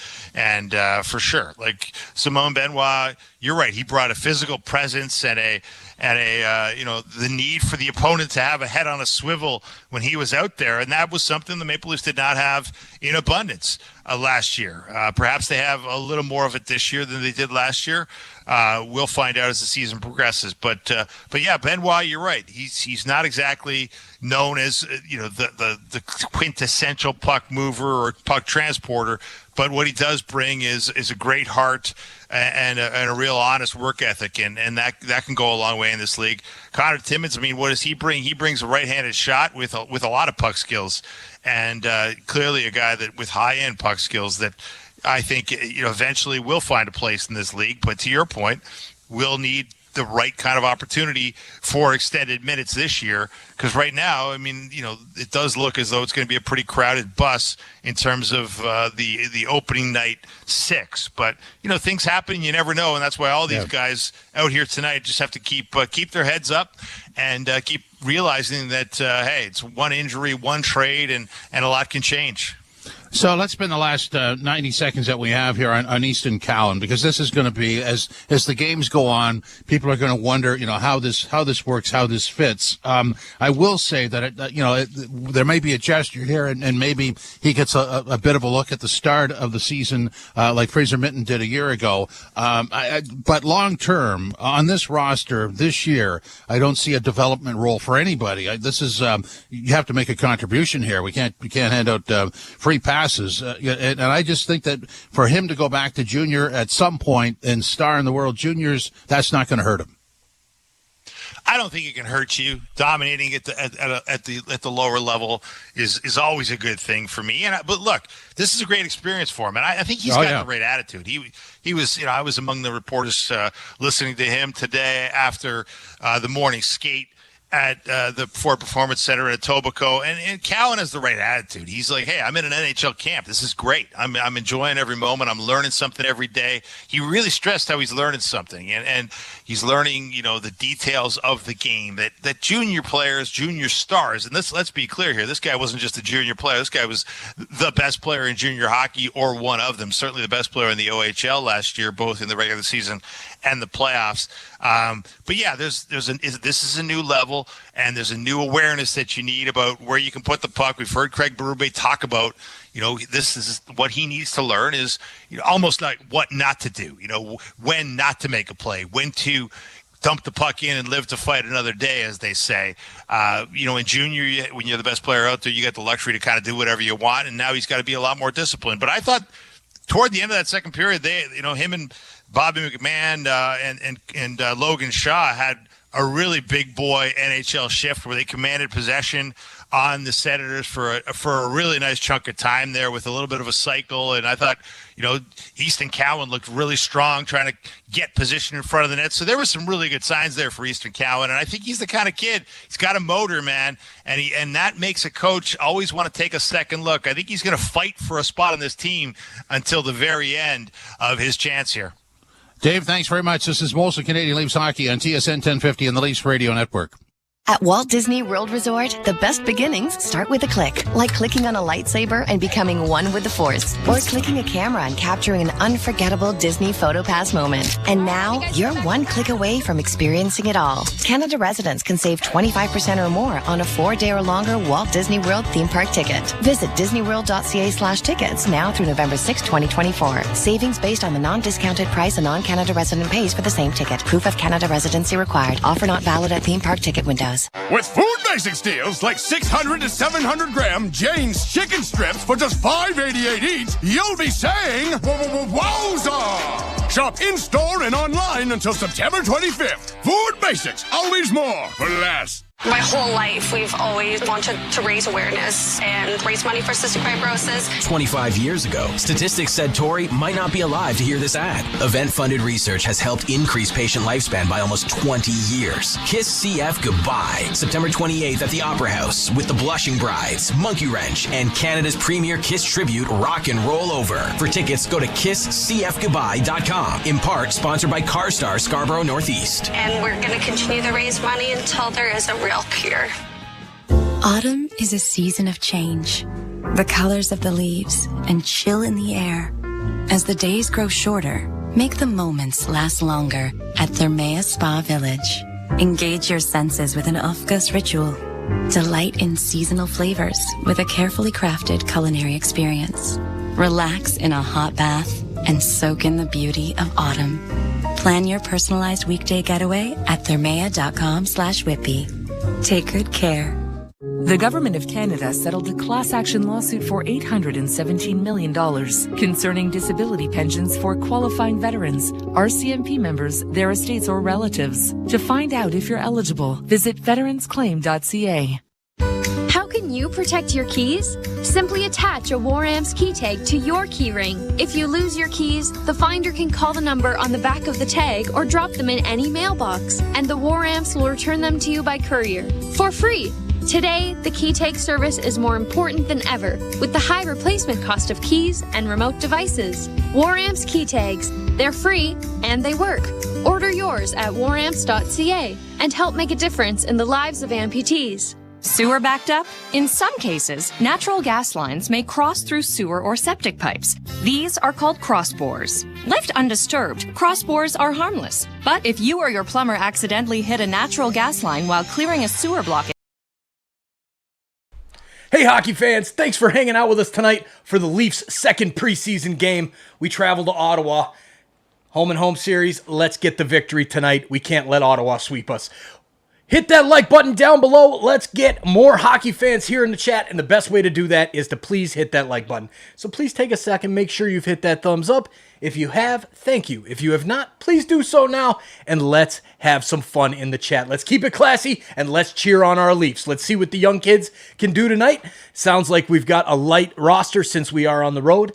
for sure, like Simone Benoit, you're right. He brought a physical presence and the need for the opponent to have a head on a swivel when he was out there. And that was something the Maple Leafs did not have in abundance last year. Perhaps they have a little more of it this year than they did last year. We'll find out as the season progresses. But yeah, Benoit, you're right. He's not exactly known as the quintessential puck mover or puck transporter, but what he does bring is a great heart and a real honest work ethic, and that can go a long way in this league. Connor Timmins, I mean, what does he bring? He brings a right-handed shot with a lot of puck skills, and clearly a guy that with high-end puck skills that I think eventually will find a place in this league. But to your point, we'll need the right kind of opportunity for extended minutes this year, because right now, I mean, it does look as though it's going to be a pretty crowded bus in terms of the opening night six. But things happen, you never know, and that's why all these guys out here tonight just have to keep their heads up and keep realizing that hey, it's one injury, one trade, and a lot can change. So let's spend the last 90 seconds that we have here on Easton Cowan, because this is going to be, as the games go on, people are going to wonder, how this works, how this fits. I will say that there may be a gesture here, and maybe he gets a bit of a look at the start of the season, like Fraser Minton did a year ago. But long term on this roster this year, I don't see a development role for anybody. This is you have to make a contribution here. We can't hand out free passes. And I just think that for him to go back to junior at some point and star in the World Juniors, that's not going to hurt him. I don't think it can hurt you. Dominating at the lower level is always a good thing for me. But look, this is a great experience for him, and I think he's got the right attitude. He was, I was among the reporters listening to him today after the morning skate. at the Ford Performance Center in Etobicoke, and Cowan has the right attitude. He's like, hey, I'm in an NHL camp. This is great. I'm enjoying every moment. I'm learning something every day. He really stressed how he's learning something, and he's learning, the details of the game that junior players, junior stars, and let's be clear here, this guy wasn't just a junior player. This guy was the best player in junior hockey, or one of them, certainly the best player in the OHL last year, both in the regular season and the playoffs. But yeah, this is a new level, and there's a new awareness that you need about where you can put the puck. We've heard Craig Berube talk about, this is what he needs to learn is almost like what not to do, when not to make a play, when to dump the puck in and live to fight another day, as they say. In junior, when you're the best player out there, you get the luxury to kind of do whatever you want, and now he's got to be a lot more disciplined. But I thought toward the end of that second period, him and Bobby McMahon and Logan Shaw had a really big boy NHL shift where they commanded possession on the Senators for a really nice chunk of time there with a little bit of a cycle. And I thought, Easton Cowan looked really strong trying to get position in front of the net. So there were some really good signs there for Easton Cowan. And I think he's the kind of kid, he's got a motor, man. And that makes a coach always want to take a second look. I think he's going to fight for a spot on this team until the very end of his chance here. Dave, thanks very much. This is Molson Canadian Leafs Hockey on TSN 1050 and the Leafs Radio Network. At Walt Disney World Resort, the best beginnings start with a click. Like clicking on a lightsaber and becoming one with the Force. Or clicking a camera and capturing an unforgettable Disney PhotoPass moment. And now, you're one click away from experiencing it all. Canada residents can save 25% or more on a 4-day or longer Walt Disney World theme park ticket. Visit disneyworld.ca/tickets now through November 6, 2024. Savings based on the non-discounted price a non-Canada resident pays for the same ticket. Proof of Canada residency required. Offer not valid at theme park ticket windows. With Food Basics deals like 600 to 700 gram Jane's chicken strips for just $5.88 each, you'll be saying, wowza! Shop in-store and online until September 25th. Food Basics, always more for less. My whole life, we've always wanted to raise awareness and raise money for cystic fibrosis. 25 years ago, statistics said Tori might not be alive to hear this ad. Event-funded research has helped increase patient lifespan by almost 20 years. Kiss CF goodbye. September 28th at the Opera House with the Blushing Brides, Monkey Wrench, and Canada's premier Kiss tribute, Rock and Roll Over. For tickets, go to kisscfgoodbye.com. In part, sponsored by CarStar Scarborough Northeast. And we're going to continue to raise money until there is a real cure. Autumn is a season of change. The colors of the leaves and chill in the air. As the days grow shorter, make the moments last longer at Thermea Spa Village. Engage your senses with an Ofgas ritual. Delight in seasonal flavors with a carefully crafted culinary experience. Relax in a hot bath and soak in the beauty of autumn. Plan your personalized weekday getaway at thermea.com/whippy. Take good care. The Government of Canada settled a class action lawsuit for $817 million concerning disability pensions for qualifying veterans, RCMP members, their estates, or relatives. To find out if you're eligible, visit veteransclaim.ca. How can you protect your keys? Simply attach a War Amps key tag to your key ring. If you lose your keys, the finder can call the number on the back of the tag or drop them in any mailbox, and the War Amps will return them to you by courier for free. Today, the key tag service is more important than ever with the high replacement cost of keys and remote devices. War Amps key tags. They're free and they work. Order yours at waramps.ca and help make a difference in the lives of amputees. Sewer backed up? In some cases, natural gas lines may cross through sewer or septic pipes. These are called crossbores. Left undisturbed, crossbores are harmless. But if you or your plumber accidentally hit a natural gas line while clearing a sewer block... Hey, hockey fans, thanks for hanging out with us tonight for the Leafs' second preseason game. We travel to Ottawa. Home and home series. Let's get the victory tonight. We can't let Ottawa sweep us. Hit that like button down below. Let's get more hockey fans here in the chat. And the best way to do that is to please hit that like button. So please take a second. Make sure you've hit that thumbs up. If you have, thank you. If you have not, please do so now. And let's have some fun in the chat. Let's keep it classy and let's cheer on our Leafs. Let's see what the young kids can do tonight. Sounds like we've got a light roster since we are on the road.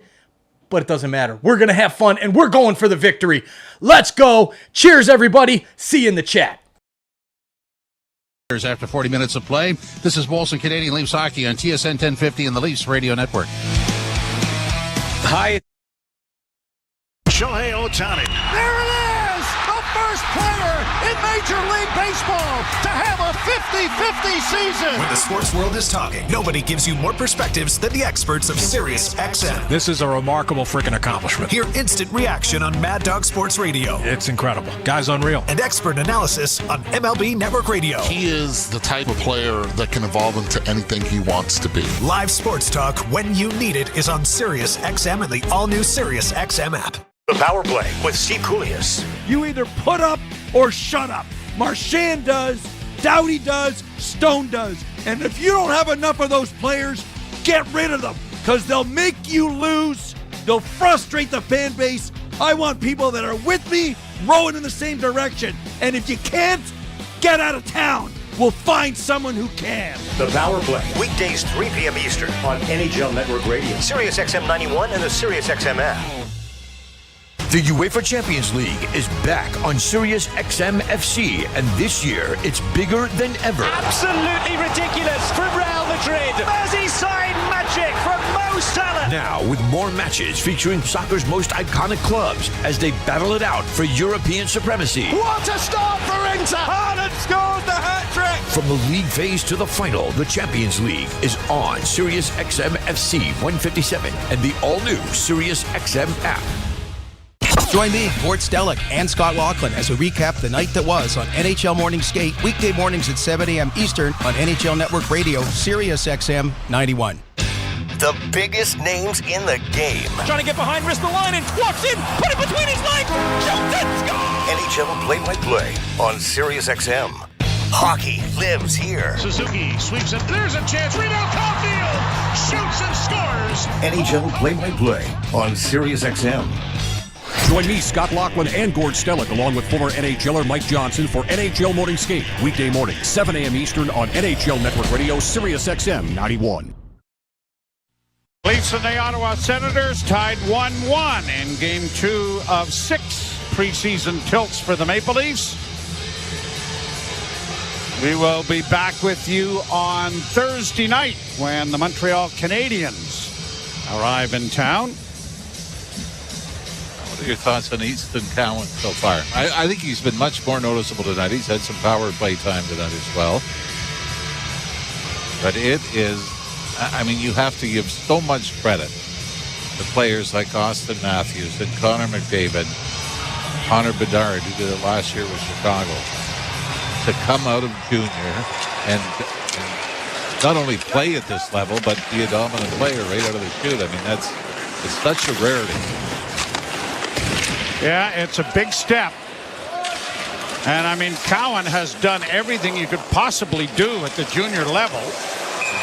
But it doesn't matter. We're going to have fun and we're going for the victory. Let's go. Cheers, everybody. See you in the chat. After 40 minutes of play, this is Molson Canadian Leafs Hockey on TSN 1050 and the Leafs Radio Network. Hi. Shohei Ohtani. There it is! The first player in Major League Baseball to have a 50-50 season. When the sports world is talking, nobody gives you more perspectives than the experts of SiriusXM. This is a remarkable freaking accomplishment. Hear instant reaction on Mad Dog Sports Radio. It's incredible. Guy's unreal. And expert analysis on MLB Network Radio. He is the type of player that can evolve into anything he wants to be. Live sports talk when you need it is on SiriusXM and the all-new SiriusXM app. The Power Play with Steve Koulias. You either put up or shut up. Marchand does, Doughty does, Stone does. And if you don't have enough of those players, get rid of them because they'll make you lose. They'll frustrate the fan base. I want people that are with me, rowing in the same direction. And if you can't, get out of town. We'll find someone who can. The Power Play. Weekdays 3 p.m. Eastern on NHL Network Radio, SiriusXM 91, and the SiriusXM app. The UEFA Champions League is back on SiriusXM FC, and this year it's bigger than ever. Absolutely ridiculous from Real Madrid. Merseyside magic from Mo Salah. Now with more matches featuring soccer's most iconic clubs as they battle it out for European supremacy. What a start for Inter. Haaland scores the hat-trick. From the league phase to the final, the Champions League is on SiriusXM FC 157 and the all-new SiriusXM app. Join me, Gord Stellick, and Scott Laughlin as we recap the night that was on NHL Morning Skate, weekday mornings at 7 a.m. Eastern on NHL Network Radio, SiriusXM 91. The biggest names in the game. Trying to get behind, wrist the line, and walks in, put it between his legs, shoots and scores! NHL play-by-play on SiriusXM. Hockey lives here. Suzuki sweeps it, there's a chance, rebound Caulfield, shoots and scores! NHL play-by-play on SiriusXM. Join me, Scott Laughlin, and Gord Stellick, along with former NHLer Mike Johnson for NHL Morning Skate, weekday morning, 7 a.m. Eastern on NHL Network Radio, SiriusXM 91. Leafs and the Ottawa Senators tied 1-1 in Game 2 of 6 preseason tilts for the Maple Leafs. We will be back with you on Thursday night when the Montreal Canadiens arrive in town. What are your thoughts on Easton Cowan so far? I think he's been much more noticeable tonight. He's had some power play time tonight as well. But it is, I mean, you have to give so much credit to players like Austin Matthews and Connor McDavid, Connor Bedard, who did it last year with Chicago, to come out of junior and not only play at this level, but be a dominant player right out of the chute. I mean, it's such a rarity. Yeah, it's a big step. And I mean, Cowan has done everything you could possibly do at the junior level.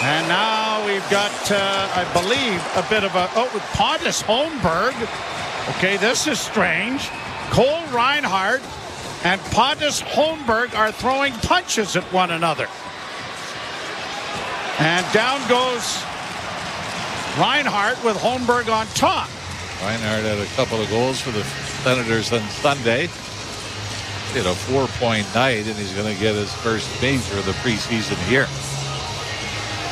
And now we've got, I believe, a bit of a, with Pontus Holmberg. Okay, this is strange. Cole Reinhardt and Pontus Holmberg are throwing punches at one another. And down goes Reinhardt with Holmberg on top. Reinhardt had a couple of goals for the Senators on Sunday. He had a 4-point night, and he's going to get his first major of the preseason here.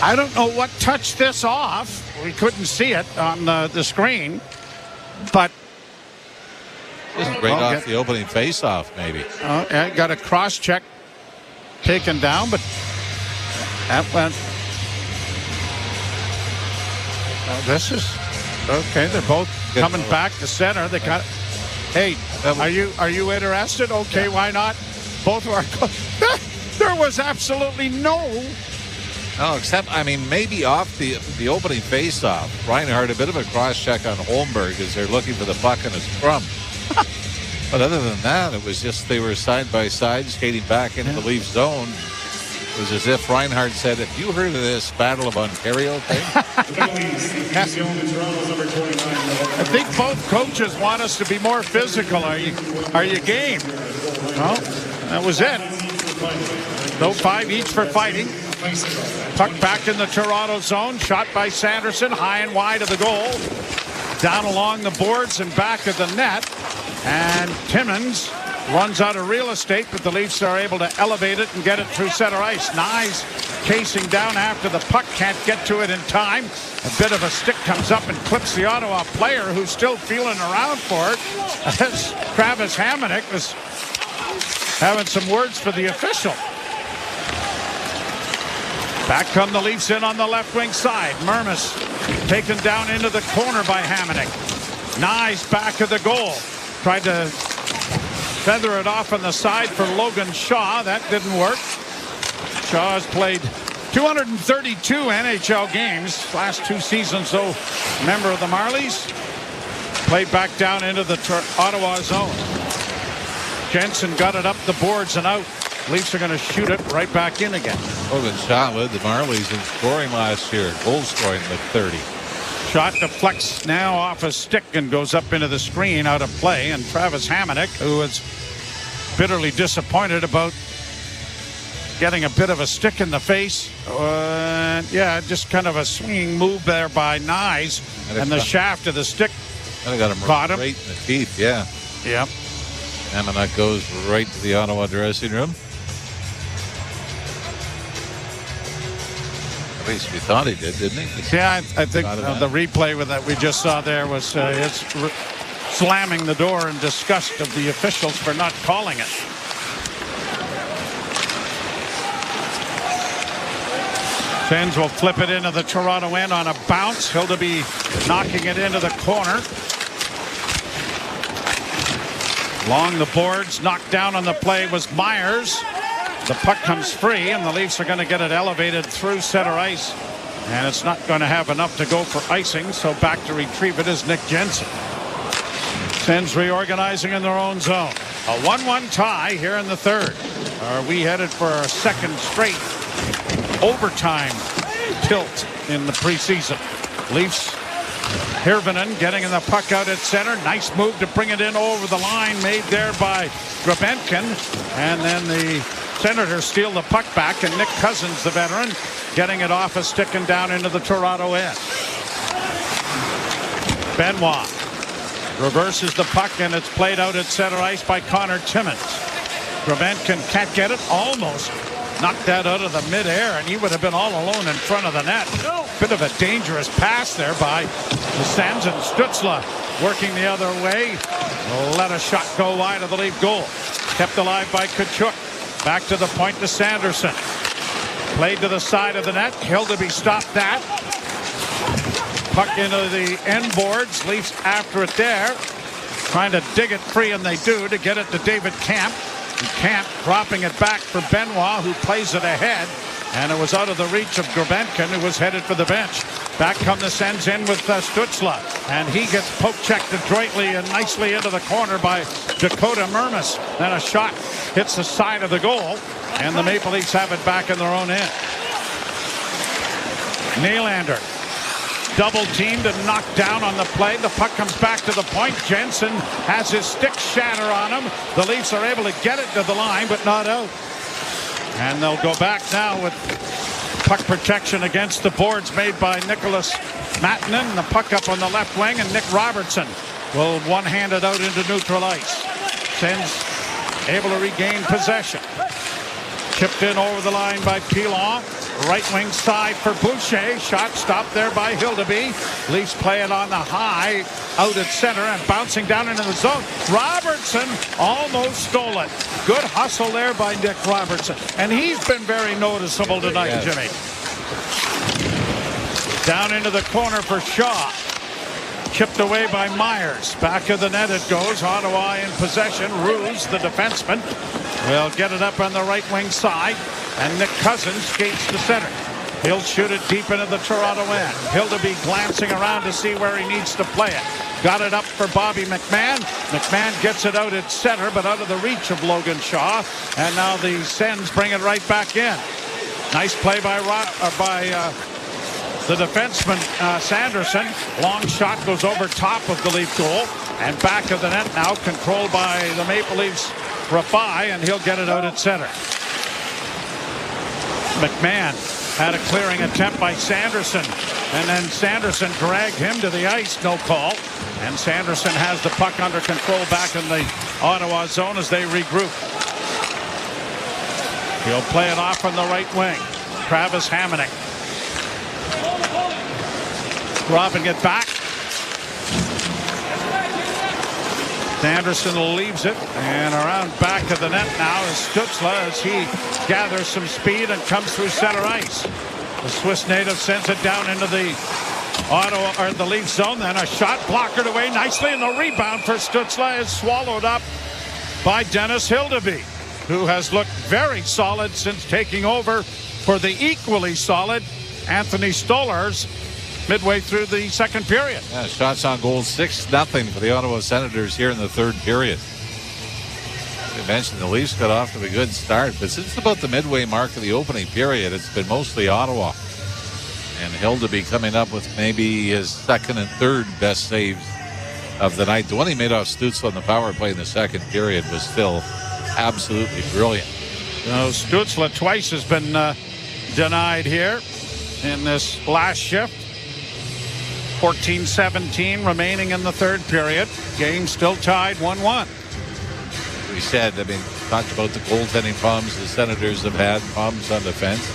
I don't know what touched this off. We couldn't see it on the screen, but just right off the opening face-off, maybe. Got a cross-check taken down, but that went. This is okay. They're both coming back to center. They got. Hey, are you interested? Okay, why not? Both of our. There was absolutely no. No, except, I mean, maybe off the opening face-off. Reinhardt, a bit of a cross-check on Holmberg as they're looking for the puck in a scrum. But other than that, it was just they were side by side skating back into the Leaf zone. It was as if Reinhardt said, "Have you heard of this Battle of Ontario thing?" I think both coaches want us to be more physical. Are you game? Well, that was it. No 5 each for fighting. Puck back in the Toronto zone. Shot by Sanderson. High and wide of the goal. Down along the boards and back of the net. And Timmins runs out of real estate, but the Leafs are able to elevate it and get it through center ice. Nyes chasing down after the puck, can't get to it in time. A bit of a stick comes up and clips the Ottawa player, who's still feeling around for it, as Travis Hamonic was having some words for the official. Back come the Leafs in on the left wing side. Mermis taken down into the corner by Hamonic. Nyes back of the goal. Tried to feather it off on the side for Logan Shaw. That didn't work. Shaw has played 232 NHL games. Last 2 seasons, though, member of the Marlies. Played back down into the Ottawa zone. Jensen got it up the boards and out. Leafs are going to shoot it right back in again. Logan Shaw led the Marlies in scoring last year. Goal scoring with 30. Shot deflects now off a stick and goes up into the screen, out of play. And Travis Hamonic, who was bitterly disappointed about getting a bit of a stick in the face. Yeah, just kind of a swinging move there by Nyes. And the shaft of the stick got him caught right in the teeth, yeah. Yep. Hamonic goes right to the Ottawa dressing room. At least we thought he did, didn't he? Yeah, I think the replay with that we just saw there was slamming the door in disgust of the officials for not calling it. Sens will flip it into the Toronto end on a bounce. Hildeby knocking it into the corner. Along the boards, knocked down on the play was Myers. The puck comes free, and the Leafs are going to get it elevated through center ice. And it's not going to have enough to go for icing, so back to retrieve it is Nick Jensen. Sens reorganizing in their own zone. A 1-1 tie here in the third. Are we headed for a second straight overtime tilt in the preseason? Leafs, Hirvonen getting in the puck out at center. Nice move to bring it in over the line made there by Grabenkin. And then the Senators steal the puck back, and Nick Cousins, the veteran, getting it off a stick and down into the Toronto end. Benoit reverses the puck, and it's played out at center ice by Connor Timmins. Grabenkin can't get it. Almost knocked that out of the midair, and he would have been all alone in front of the net. Bit of a dangerous pass there by the Sens, and Stützle working the other way. Let a shot go wide of the Leaf goal. Kept alive by Tkachuk. Back to the point to Sanderson. Played to the side of the net. Hildeby stopped that. Puck into the end boards. Leafs after it there. Trying to dig it free, and they do, to get it to David Camp. Camp dropping it back for Benoit, who plays it ahead. And it was out of the reach of Grabenkin, who was headed for the bench. Back come the Sens in with Stützle. And he gets poke-checked adroitly and nicely into the corner by Dakota Mermis. Then a shot hits the side of the goal. And the Maple Leafs have it back in their own end. Nylander double teamed and knocked down on the play. The puck comes back to the point. Jensen has his stick shatter on him. The Leafs are able to get it to the line, but not out. And they'll go back now with puck protection against the boards made by Nicholas Mattinen. The puck up on the left wing, and Nick Robertson will one-hand it out into neutral ice. Sens able to regain possession. Chipped in over the line by Pilon. Right wing side for Boucher. Shot stopped there by Hildeby. Leafs play it on the high, out at center, and bouncing down into the zone. Robertson almost stole it. Good hustle there by Nick Robertson. And he's been very noticeable tonight, yes. Jimmy. Down into the corner for Shaw. Chipped away by Myers. Back of the net it goes. Ottawa in possession. Ruse, the defenseman, will get it up on the right wing side. And Nick Cousins skates to center. He'll shoot it deep into the Toronto end. Hildeby glancing around to see where he needs to play it. Got it up for Bobby McMahon. McMahon gets it out at center, but out of the reach of Logan Shaw. And now the Sens bring it right back in. Nice play by the defenseman, Sanderson. Long shot goes over top of the Leaf goal. And back of the net now, controlled by the Maple Leafs, Rafai, and he'll get it out at center. McMahon had a clearing attempt by Sanderson. And then Sanderson dragged him to the ice. No call. And Sanderson has the puck under control back in the Ottawa zone as they regroup. He'll play it off on the right wing. Travis Hamonic. Robin get back. Sanderson leaves it, and around back of the net now is Stützle as he gathers some speed and comes through center ice. The Swiss native sends it down into the Ottawa or the Leaf zone. Then a shot blockered away nicely, and the rebound for Stützle is swallowed up by Dennis Hildeby, who has looked very solid since taking over for the equally solid Anthony Stolarz midway through the second period. Yeah, shots on goal 6-0 for the Ottawa Senators here in the third period. You mentioned the Leafs got off to a good start, but since about the midway mark of the opening period, it's been mostly Ottawa. And Hildeby coming up with maybe his second and third best saves of the night. The one he made off Stützle on the power play in the second period was still absolutely brilliant. Stützle twice has been denied here in this last shift. 14-17 remaining in the third period. Game still tied 1-1. We said, talked about the goaltending problems the Senators have had, problems on defense.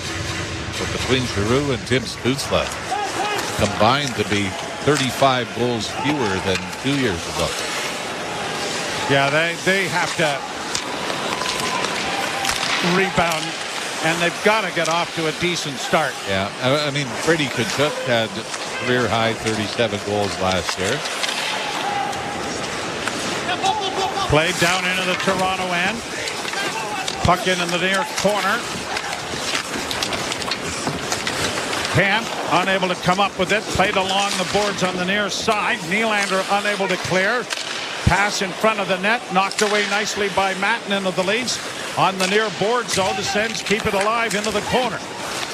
But between Giroux and Tim Stützle, combined to be 35 goals fewer than 2 years ago. Yeah, they have to rebound, and they've got to get off to a decent start. Yeah, Brady Tkachuk had career-high 37 goals last year. Played down into the Toronto end. Puck in the near corner. Camp unable to come up with it. Played along the boards on the near side. Nylander unable to clear. Pass in front of the net. Knocked away nicely by Matten into the Leafs. On the near board zone, the Sens keep it alive into the corner.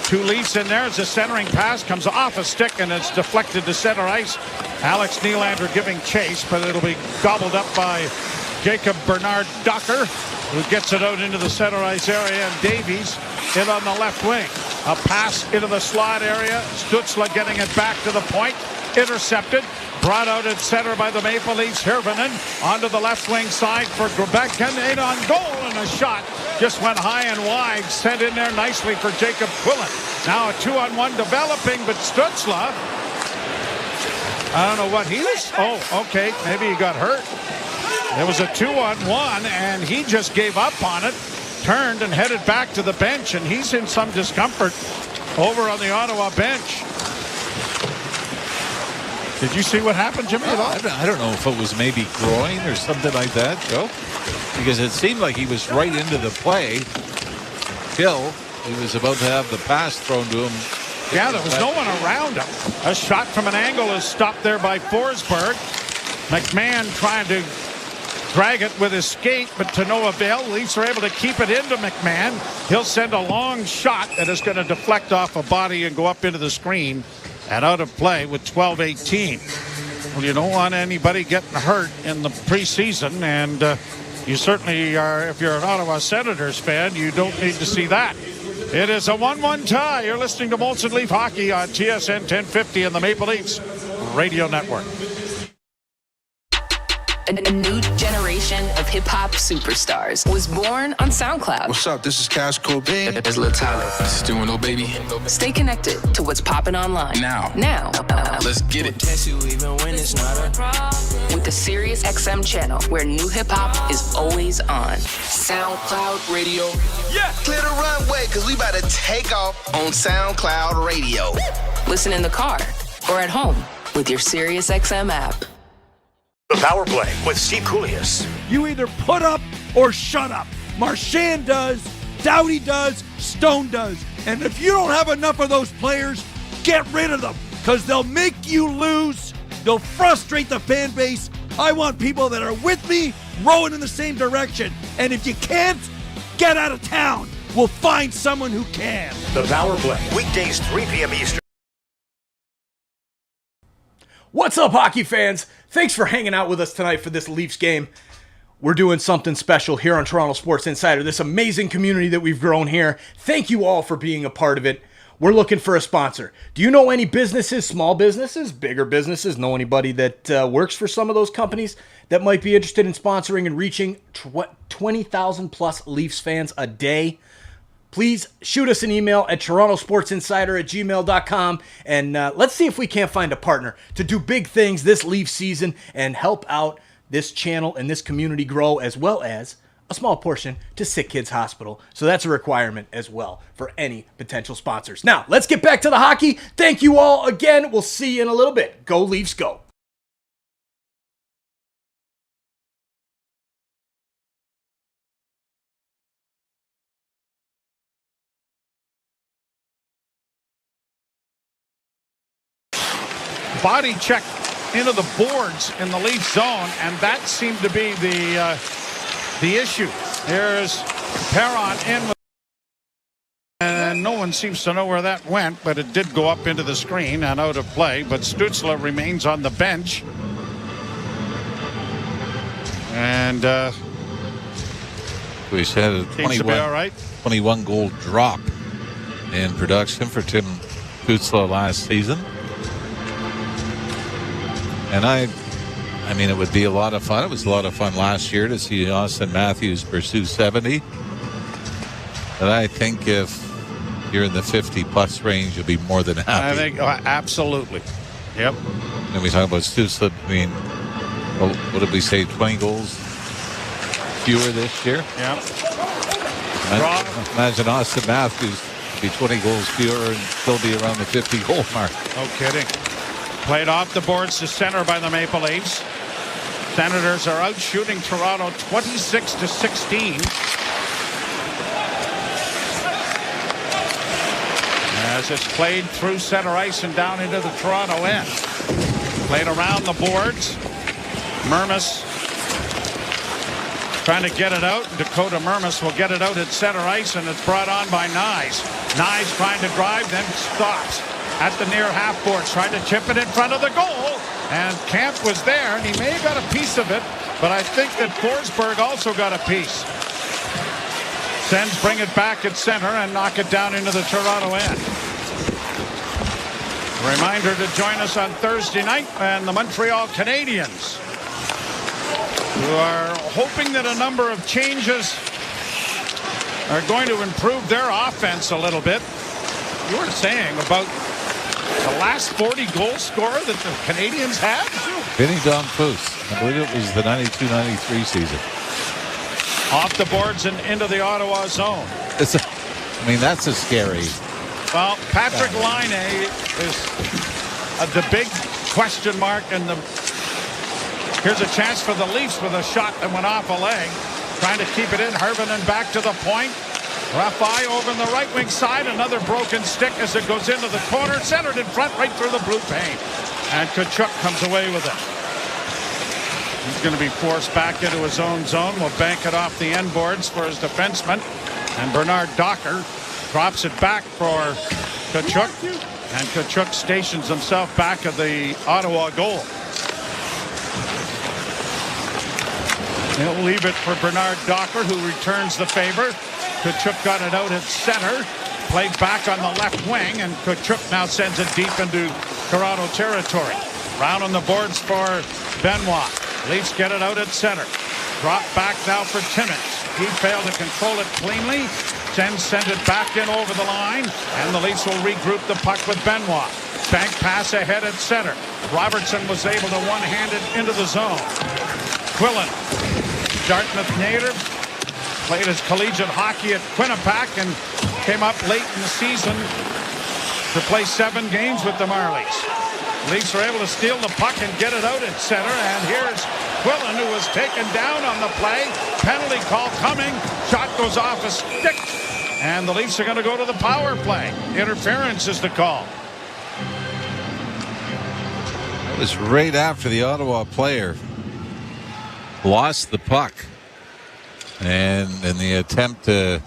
Two Leafs in there as the centering pass comes off a stick and it's deflected to center ice. Alex Nylander giving chase, but it'll be gobbled up by Jacob Bernard Docker, who gets it out into the center ice area, and Davies in on the left wing. A pass into the slot area. Stützle getting it back to the point. Intercepted. Brought out at center by the Maple Leafs. Hirvonen onto the lleft wing side for Grebekin. 8 on goal, and a shot just went high and wide. Sent in there nicely for Jacob Quillen. Now a 2-on-1 developing, but Stützle, I don't know what he was. Oh, okay. Maybe he got hurt. It was a 2-on-1, and he just gave up on it. Turned and headed back to the bench, and he's in some discomfort over on the Ottawa bench. Did you see what happened, Jimmy, at all? I don't know if it was maybe groin or something like that, Joe. Because it seemed like he was right into the play till he was about to have the pass thrown to him. Yeah, there was no one around him. A shot from an angle is stopped there by Forsberg. McMahon trying to drag it with his skate, but to no avail. Leafs are able to keep it into McMahon. He'll send a long shot that is going to deflect off a body and go up into the screen and out of play with 12-18. Well, you don't want anybody getting hurt in the preseason, and you certainly are, if you're an Ottawa Senators fan, you don't need to see that. It is a 1-1 tie. You're listening to Molson Leaf Hockey on TSN 1050 and the Maple Leafs Radio Network. A new generation of hip-hop superstars was born on SoundCloud. What's up? This is Cash Cobain. There's Lil Tyler. Still no baby. Stay connected to what's popping online. Now. Let's get it. With the Sirius XM channel, where new hip-hop is always on. SoundCloud Radio. Yeah. Clear the runway, because we about to take off on SoundCloud Radio. Listen in the car or at home with your Sirius XM app. The Power Play with Steve Koulias. You either put up or shut up. Marchand does, Doughty does, Stone does. And if you don't have enough of those players, get rid of them, because they'll make you lose. They'll frustrate the fan base. I want people that are with me, rowing in the same direction. And if you can't, get out of town. We'll find someone who can. The Power Play, weekdays 3 p.m. Eastern. What's up, hockey fans? Thanks for hanging out with us tonight for this Leafs game. We're doing something special here on Toronto Sports Insider, this amazing community that we've grown here. Thank you all for being a part of it. we're looking for a sponsor. Do you know any businesses, small businesses, bigger businesses, know anybody that works for some of those companies that might be interested in sponsoring and reaching 20,000 plus Leafs fans a day? Please shoot us an email at torontosportsinsider@gmail.com, and let's see if we can't find a partner to do big things this Leaf season and help out this channel and this community grow, as well as a small portion to Sick Kids Hospital. So that's a requirement as well for any potential sponsors. Now, let's get back to the hockey. Thank you all again. We'll see you in a little bit. Go Leafs, go. Body check into the boards in the Leaf zone, and that seemed to be the issue. Here's Perron in with, and no one seems to know where that went, but it did go up into the screen and out of play. But Stützle remains on the bench, and we said a seems to be all right. 21 goal drop in production for Tim Stützle last season. And I mean, it would be a lot of fun. It was a lot of fun last year to see Austin Matthews pursue 70. But I think if you're in the 50-plus range, you'll be more than happy. I think absolutely. Yep. And we talk about Stützle. I mean, what did we say? 20 goals fewer this year? Yep. Imagine Austin Matthews be 20 goals fewer and still be around the 50-goal mark. No kidding. Played off the boards to center by the Maple Leafs. Senators are out shooting Toronto 26-16. As it's played through center ice and down into the Toronto end. Played around the boards. Mermis trying to get it out. Dakota Mermis will get it out at center ice, and it's brought on by Nyes. Nyes trying to drive, then stops at the near half boards, trying to chip it in front of the goal. And Camp was there, and he may have got a piece of it, but I think that Forsberg also got a piece. Sens bring it back at center and knock it down into the Toronto end. A reminder to join us on Thursday night and the Montreal Canadiens, who are hoping that a number of changes are going to improve their offense a little bit. You were saying about the last 40 goal scorer that the Canadians had? Vinny Domfus. I believe it was the 92-93 season. Off the boards and into the Ottawa zone. I mean, that's a scary. Well, Patrick Laine is the big question mark, and here's a chance for the Leafs with a shot that went off a leg. Trying to keep it in. Hervinen back to the point. Raffai over on the right wing side. Another broken stick as it goes into the corner. Centered in front right through the blue paint. And Tkachuk comes away with it. He's going to be forced back into his own zone. Will bank it off the end boards for his defenseman. And Bernard Docker drops it back for Tkachuk. And Tkachuk stations himself back at the Ottawa goal. He'll leave it for Bernard Docker, who returns the favor. Tkachuk got it out at center. Played back on the left wing, and Tkachuk now sends it deep into Toronto territory. Round on the boards for Benoit. Leafs get it out at center. Drop back now for Timmins. He failed to control it cleanly. Send it back in over the line, and the Leafs will regroup the puck with Benoit. Bank pass ahead at center. Robertson was able to one-hand it into the zone. Quillen, Dartmouth native, played his collegiate hockey at Quinnipiac and came up late in the season to play 7 games with the Marlies. Leafs are able to steal the puck and get it out at center, and here's Quillen, who was taken down on the play. Penalty call coming. Shot goes off a stick, and the Leafs are going to go to the power play. Interference is the call. It was right after the Ottawa player lost the puck, and in the attempt to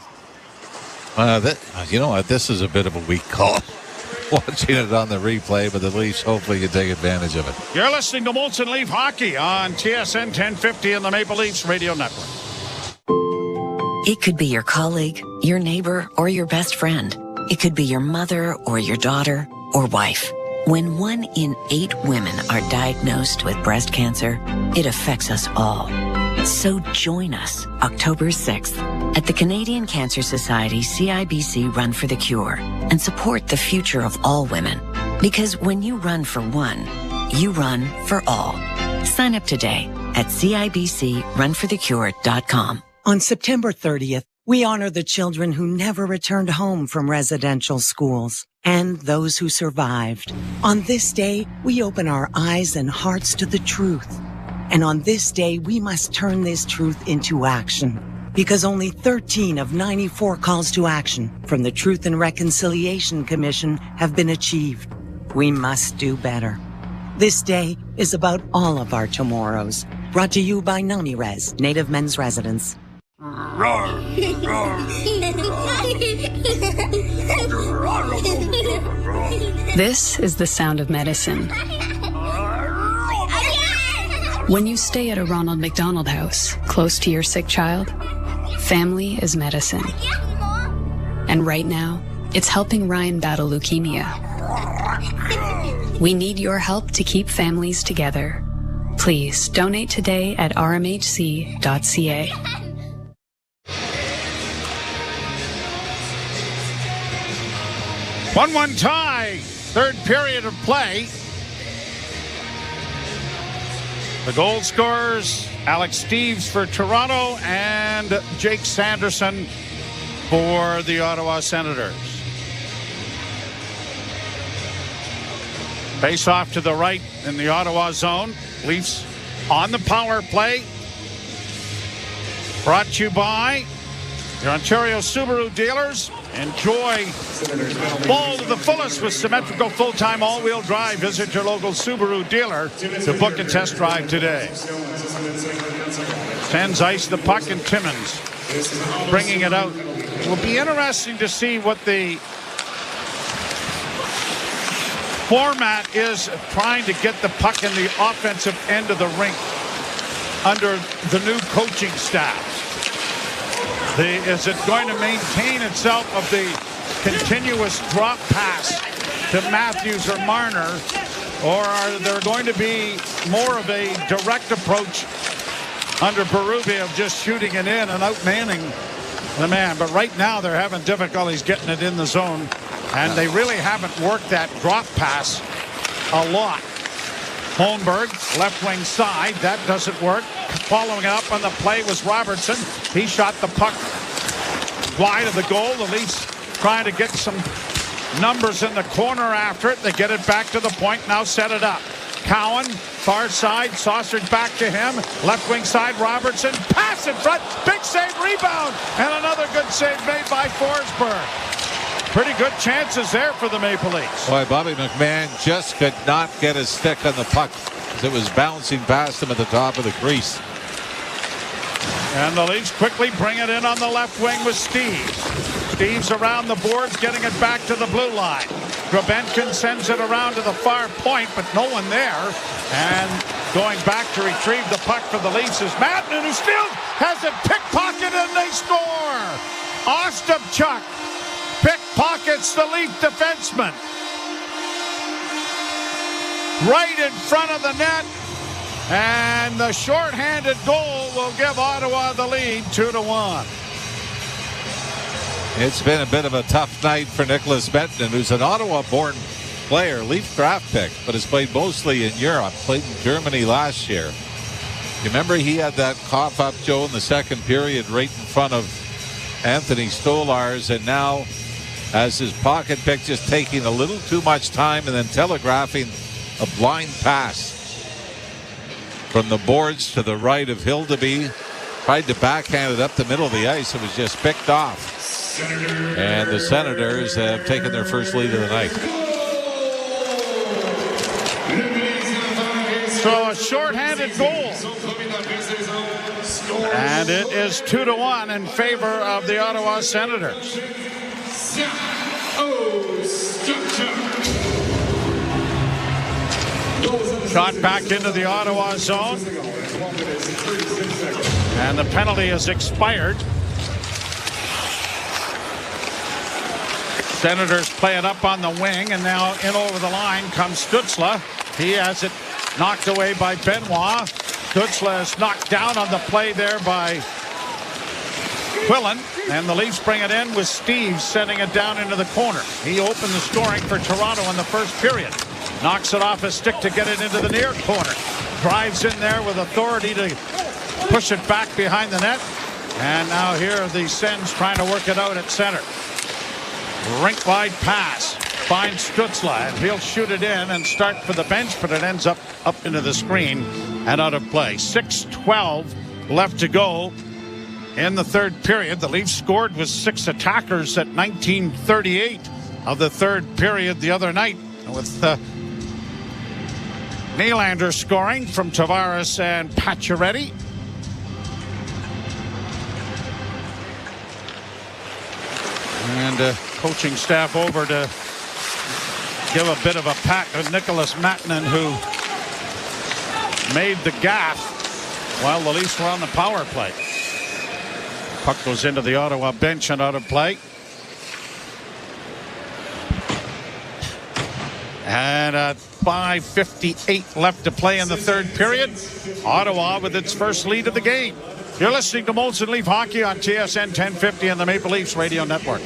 you know what, this is a bit of a weak call. Watching it on the replay, but the Leafs hopefully can take advantage of it. You're listening to Molson Leaf Hockey on TSN 1050 and the Maple Leafs Radio Network. It could be your colleague, your neighbor, or your best friend. It could be your mother or your daughter or wife. When 1 in 8 women are diagnosed with breast cancer, it affects us all. So join us October 6th at the Canadian Cancer Society CIBC Run for the Cure and support the future of all women. Because when you run for one, you run for all. Sign up today at CIBCRunforthecure.com. On September 30th, we honor the children who never returned home from residential schools and those who survived. On this day, we open our eyes and hearts to the truth. And on this day, we must turn this truth into action. Because only 13 of 94 calls to action from the Truth and Reconciliation Commission have been achieved. We must do better. This day is about all of our tomorrows. Brought to you by NamiRes, Native Men's Residence. This is the sound of medicine. When you stay at a Ronald McDonald House, close to your sick child, family is medicine. And right now, it's helping Ryan battle leukemia. We need your help to keep families together. Please donate today at rmhc.ca. 1-1 tie, third period of play. The goal scorers, Alex Steeves for Toronto and Jake Sanderson for the Ottawa Senators. Face off to the right in the Ottawa zone. Leafs on the power play. Brought to you by your Ontario Subaru dealers. Enjoy ball to the fullest with symmetrical full-time all-wheel drive. Visit your local Subaru dealer to book a test drive today. Sends ice the puck, and Timmins bringing it out. It will be interesting to see what the format is, trying to get the puck in the offensive end of the rink under the new coaching staff. Is it going to maintain itself of the continuous drop pass to Matthews or Marner, or are there going to be more of a direct approach under Berube of just shooting it in and outmanning the man? But right now they're having difficulties getting it in the zone, and they really haven't worked that drop pass a lot. Holmberg, left wing side, that doesn't work. Following up on the play was Robertson. He shot the puck wide of the goal. The Leafs trying to get some numbers in the corner after it. They get it back to the point, now set it up. Cowan, far side, saucered back to him. Left wing side, Robertson, pass in front, big save, rebound, and another good save made by Forsberg. Pretty good chances there for the Maple Leafs. Boy, Bobby McMahon just could not get his stick on the puck as it was bouncing past him at the top of the crease. And the Leafs quickly bring it in on the left wing with Steeves. Steeves around the boards, getting it back to the blue line. Grabenkin sends it around to the far point, but no one there. And going back to retrieve the puck for the Leafs is Madden, who still has it pickpocketed, and they score. Ostapchuk pickpockets the Leaf defenseman right in front of the net, and the shorthanded goal will give Ottawa the lead 2-1. It's been a bit of a tough night for Nicholas Benton, who's an Ottawa-born player, Leaf draft pick, but has played mostly in Europe, played in Germany last year. You remember he had that cough up, Joe, in the second period right in front of Anthony Stolarz, and now as his pocket pick, just taking a little too much time and then telegraphing a blind pass from the boards to the right of Hildeby. Tried to backhand it up the middle of the ice. It was just picked off. And the Senators have taken their first lead of the night. So a shorthanded goal. And it is 2-1 in favor of the Ottawa Senators. Shot back into the Ottawa zone. And the penalty is expired. Senators play it up on the wing, and now in over the line comes Stützle. He has it knocked away by Benoit. Stützle is knocked down on the play there by Quillen, and the Leafs bring it in with Steve sending it down into the corner. He opened the scoring for Toronto in the first period. Knocks it off his stick to get it into the near corner. Drives in there with authority to push it back behind the net. And now here are the Sens trying to work it out at center. Rink wide pass. Finds Stützle, and he'll shoot it in and start for the bench, but it ends up into the screen and out of play. 6:12 left to go in the third period. The Leafs scored with 6 attackers at 19:38 of the third period the other night, with Nylander scoring from Tavares and Pacioretty. And coaching staff over to give a bit of a pat to Nicholas Mattinen, who made the gaffe while the Leafs were on the power play. Puck goes into the Ottawa bench and out of play. And 5:58 left to play in the third period. Ottawa with its first lead of the game. You're listening to Molson Leaf Hockey on TSN 1050 and the Maple Leafs Radio Network.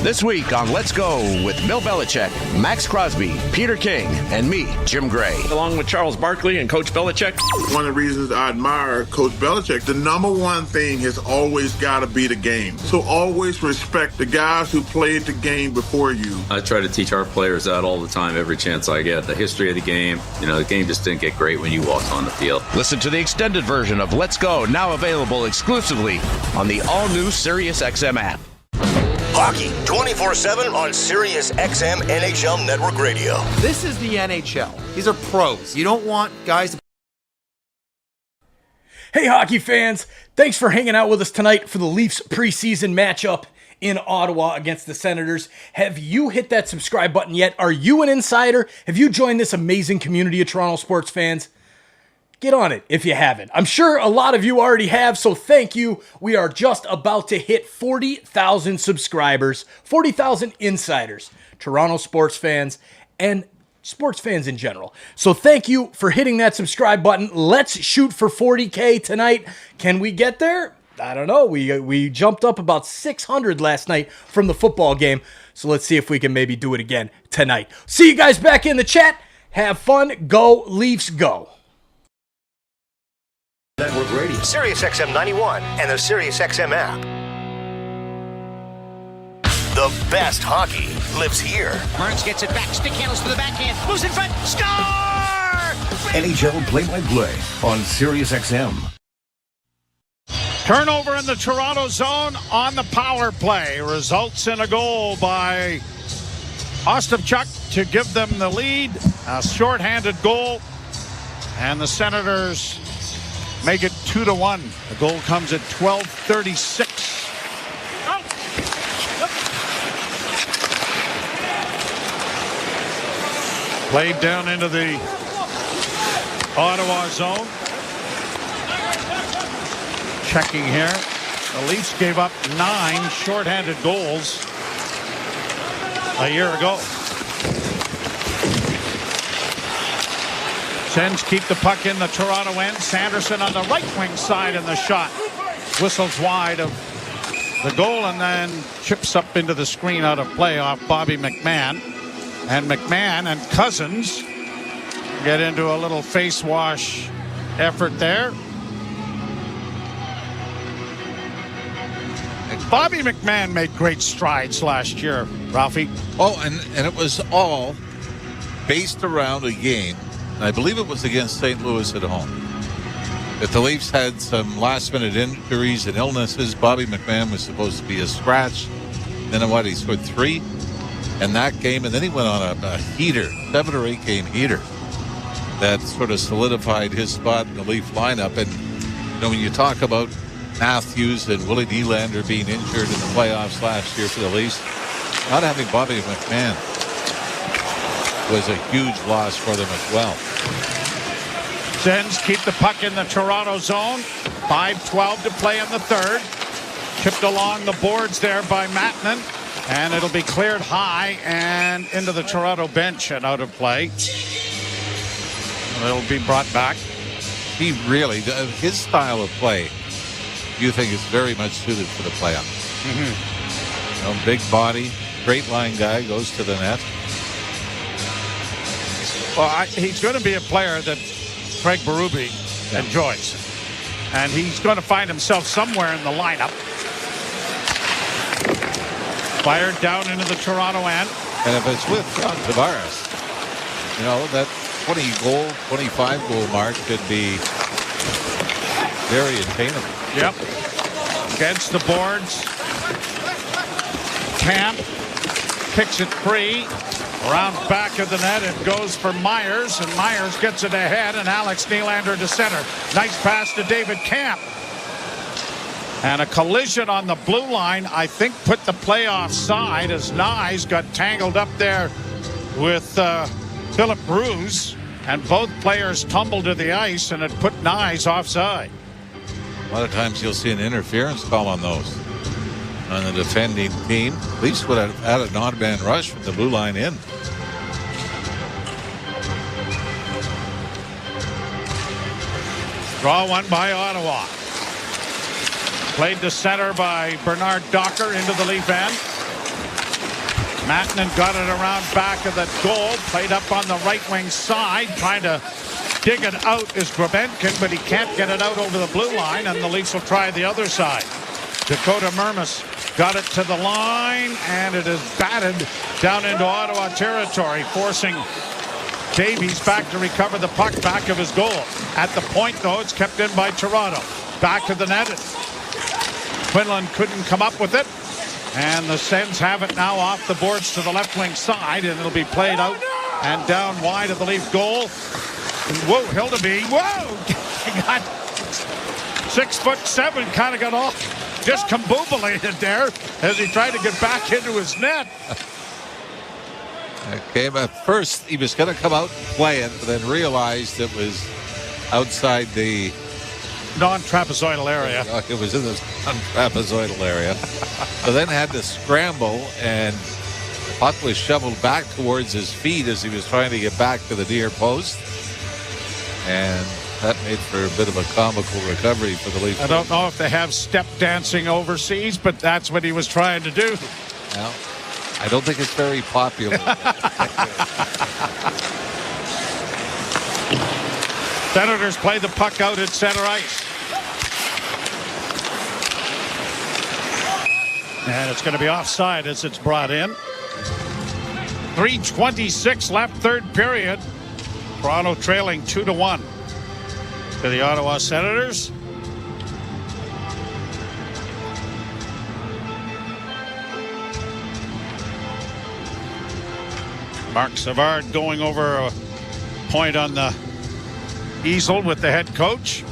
This week on Let's Go with Bill Belichick, Max Crosby, Peter King, and me, Jim Gray. Along with Charles Barkley and Coach Belichick. One of the reasons I admire Coach Belichick, the number one thing has always got to be the game. So always respect the guys who played the game before you. I try to teach our players that all the time, every chance I get. The history of the game. You know, the game just didn't get great when you walked on the field. Listen to the extended version of Let's Go, now available exclusively on the all-new Sirius XM app. Hockey 24/7 on Sirius XM NHL Network Radio. This is the NHL. These are pros. You don't want guys to... Hey, hockey fans. Thanks for hanging out with us tonight for the Leafs preseason matchup in Ottawa against the Senators. Have you hit that subscribe button yet? Are you an insider? Have you joined this amazing community of Toronto sports fans? Get on it if you haven't. I'm sure a lot of you already have, so thank you. We are just about to hit 40,000 subscribers, 40,000 insiders, Toronto sports fans, and sports fans in general. So thank you for hitting that subscribe button. Let's shoot for 40K tonight. Can we get there? I don't know. We jumped up about 600 last night from the football game, so let's see if we can maybe do it again tonight. See you guys back in the chat. Have fun. Go Leafs, go. Network Radio. Sirius XM 91 and the Sirius XM app. The best hockey lives here. Burns gets it back. Stick handles to the backhand. Moves in front. Score! NHL play-by-play on Sirius XM. Turnover in the Toronto zone on the power play. Results in a goal by Ostapchuk to give them the lead. A shorthanded goal. And the Senators make it 2-1. The goal comes at 12:36. Played down into the Ottawa zone. Checking here. The Leafs gave up 9 shorthanded goals a year ago. Sens keep the puck in the Toronto end. Sanderson on the right wing side, and the shot whistles wide of the goal and then chips up into the screen out of play off Bobby McMahon. And McMahon and Cousins get into a little face wash effort there. Bobby McMahon made great strides last year, Ralphie. Oh, and it was all based around a game. I believe it was against St. Louis at home. If the Leafs had some last-minute injuries and illnesses, Bobby McMahon was supposed to be a scratch. Then he scored 3 in that game, and then he went on a heater, 7 or 8 game heater that sort of solidified his spot in the Leaf lineup. And you know, when you talk about Matthews and Willie Nylander being injured in the playoffs last year for the Leafs, not having Bobby McMahon was a huge loss for them as well. Sens keep the puck in the Toronto zone. 5:12 to play in the third. Chipped along the boards there by Mattinen. And it'll be cleared high and into the Toronto bench and out of play. It'll be brought back. He really, his style of play, you think is very much suited for the playoff. Mm-hmm. You know, big body, great line guy, goes to the net. Well, he's going to be a player that Craig Berube enjoys. And he's going to find himself somewhere in the lineup. Fired down into the Toronto end. And if it's with John Tavares, you know, that 20-goal, 25-goal mark could be very attainable. Yep. Against the boards. Camp kicks it free. Around back of the net, it goes for Myers, and Myers gets it ahead, and Alex Nylander to center. Nice pass to David Camp. And a collision on the blue line, I think, put the play offside as Nyes got tangled up there with Philip Bruce, and both players tumbled to the ice, and it put Nyes offside. A lot of times you'll see an interference call on those. On the defending team, at least would have had an odd man rush from the blue line in. Draw one by Ottawa. Played to center by Bernard Docker into the Leaf end. Mattinen got it around back of the goal. Played up on the right wing side. Trying to dig it out is Grebenkin, but he can't get it out over the blue line, and the Leafs will try the other side. Dakota Mermis got it to the line, and it is batted down into Ottawa territory, forcing Davies back to recover the puck back of his goal. At the point, though, it's kept in by Toronto. Back to the net. Quinlan couldn't come up with it, and the Sens have it now off the boards to the left wing side, and it'll be played out and down wide of the Leaf goal. And whoa, Hildeby, whoa! Got 6'7", kind of got off. Just kaboobalated there as he tried to get back into his net. Okay, but first he was going to come out and play it, but then realized it was outside the non-trapezoidal area. It was in the non-trapezoidal area. So then had to scramble, and the puck was shoveled back towards his feet as he was trying to get back to the near post. And that made for a bit of a comical recovery for the Leafs. I don't know if they have step dancing overseas, but that's what he was trying to do. Well, I don't think it's very popular. Senators play the puck out at center ice. And it's going to be offside as it's brought in. 3:26 left, third period. Toronto trailing 2-1. To the Ottawa Senators. Mark Savard going over a point on the easel with the head coach.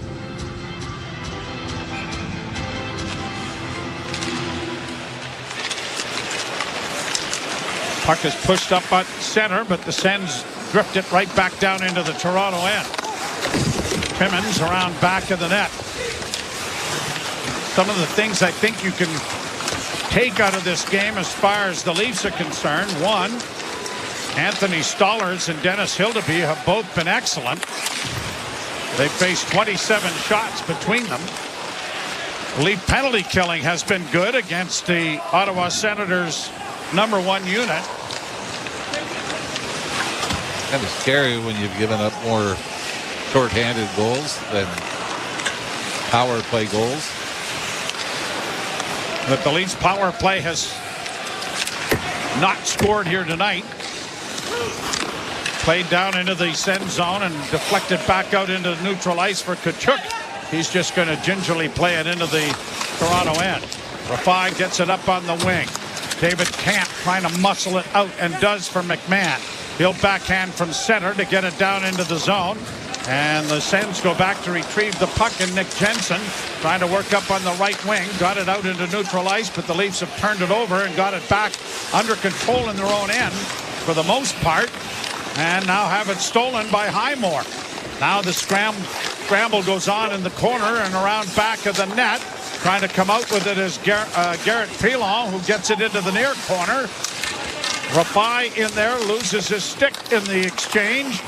Puck is pushed up at center, but the Sens drift it right back down into the Toronto end. Timmins around back of the net. Some of the things I think you can take out of this game as far as the Leafs are concerned. One, Anthony Stolarz and Dennis Hildeby have both been excellent. They've faced 27 shots between them. Leaf penalty killing has been good against the Ottawa Senators' #1 unit. Kind of scary when you've given up more short-handed goals than power play goals. But the Leafs power play has not scored here tonight. Played down into the Sens zone and deflected back out into the neutral ice for Tkachuk. He's just going to gingerly play it into the Toronto end. Rafai gets it up on the wing. David Camp trying to muscle it out and does for McMahon. He'll backhand from center to get it down into the zone. And the Sens go back to retrieve the puck, and Nick Jensen trying to work up on the right wing. Got it out into neutral ice, but the Leafs have turned it over and got it back under control in their own end for the most part. And now have it stolen by Highmore. Now the scramble goes on in the corner and around back of the net. Trying to come out with it is Garrett Pilon, who gets it into the near corner. Rafai in there, loses his stick in the exchange.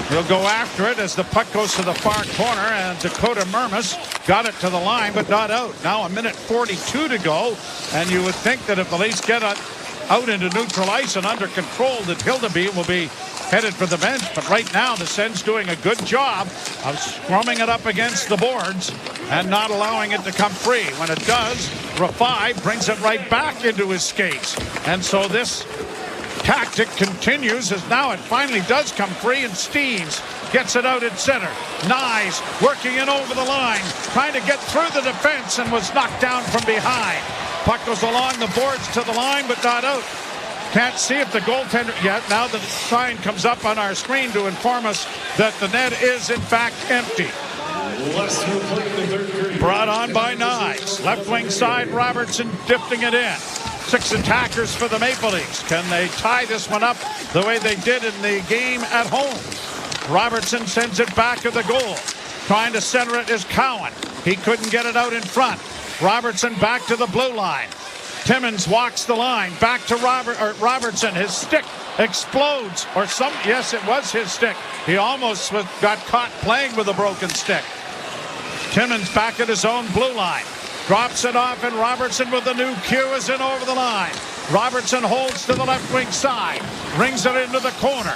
He'll go after it as the puck goes to the far corner, and Dakota Mermis got it to the line, but not out. Now a minute 42 to go, and you would think that if the Leafs get out into neutral ice and under control, that Hildeby will be headed for the bench. But right now, the Sens doing a good job of scrumming it up against the boards and not allowing it to come free. When it does, Rafai brings it right back into his skates. And so this tactic continues as now it finally does come free, and Steves gets it out at center. Nyes working in over the line, trying to get through the defense, and was knocked down from behind. Puck goes along the boards to the line, but not out. Can't see if the goaltender yet. Now the sign comes up on our screen to inform us that the net is in fact empty. Brought on by Nyes. Left wing side, Robertson dipping it in. 6 attackers for the Maple Leafs. Can they tie this one up the way they did in the game at home? Robertson sends it back of the goal. Trying to center it is Cowan. He couldn't get it out in front. Robertson back to the blue line. Timmins walks the line. Back to Robertson. His stick explodes. Yes, it was his stick. He almost got caught playing with a broken stick. Timmins back at his own blue line. Drops it off, and Robertson with the new cue is in over the line. Robertson holds to the left wing side. Rings it into the corner.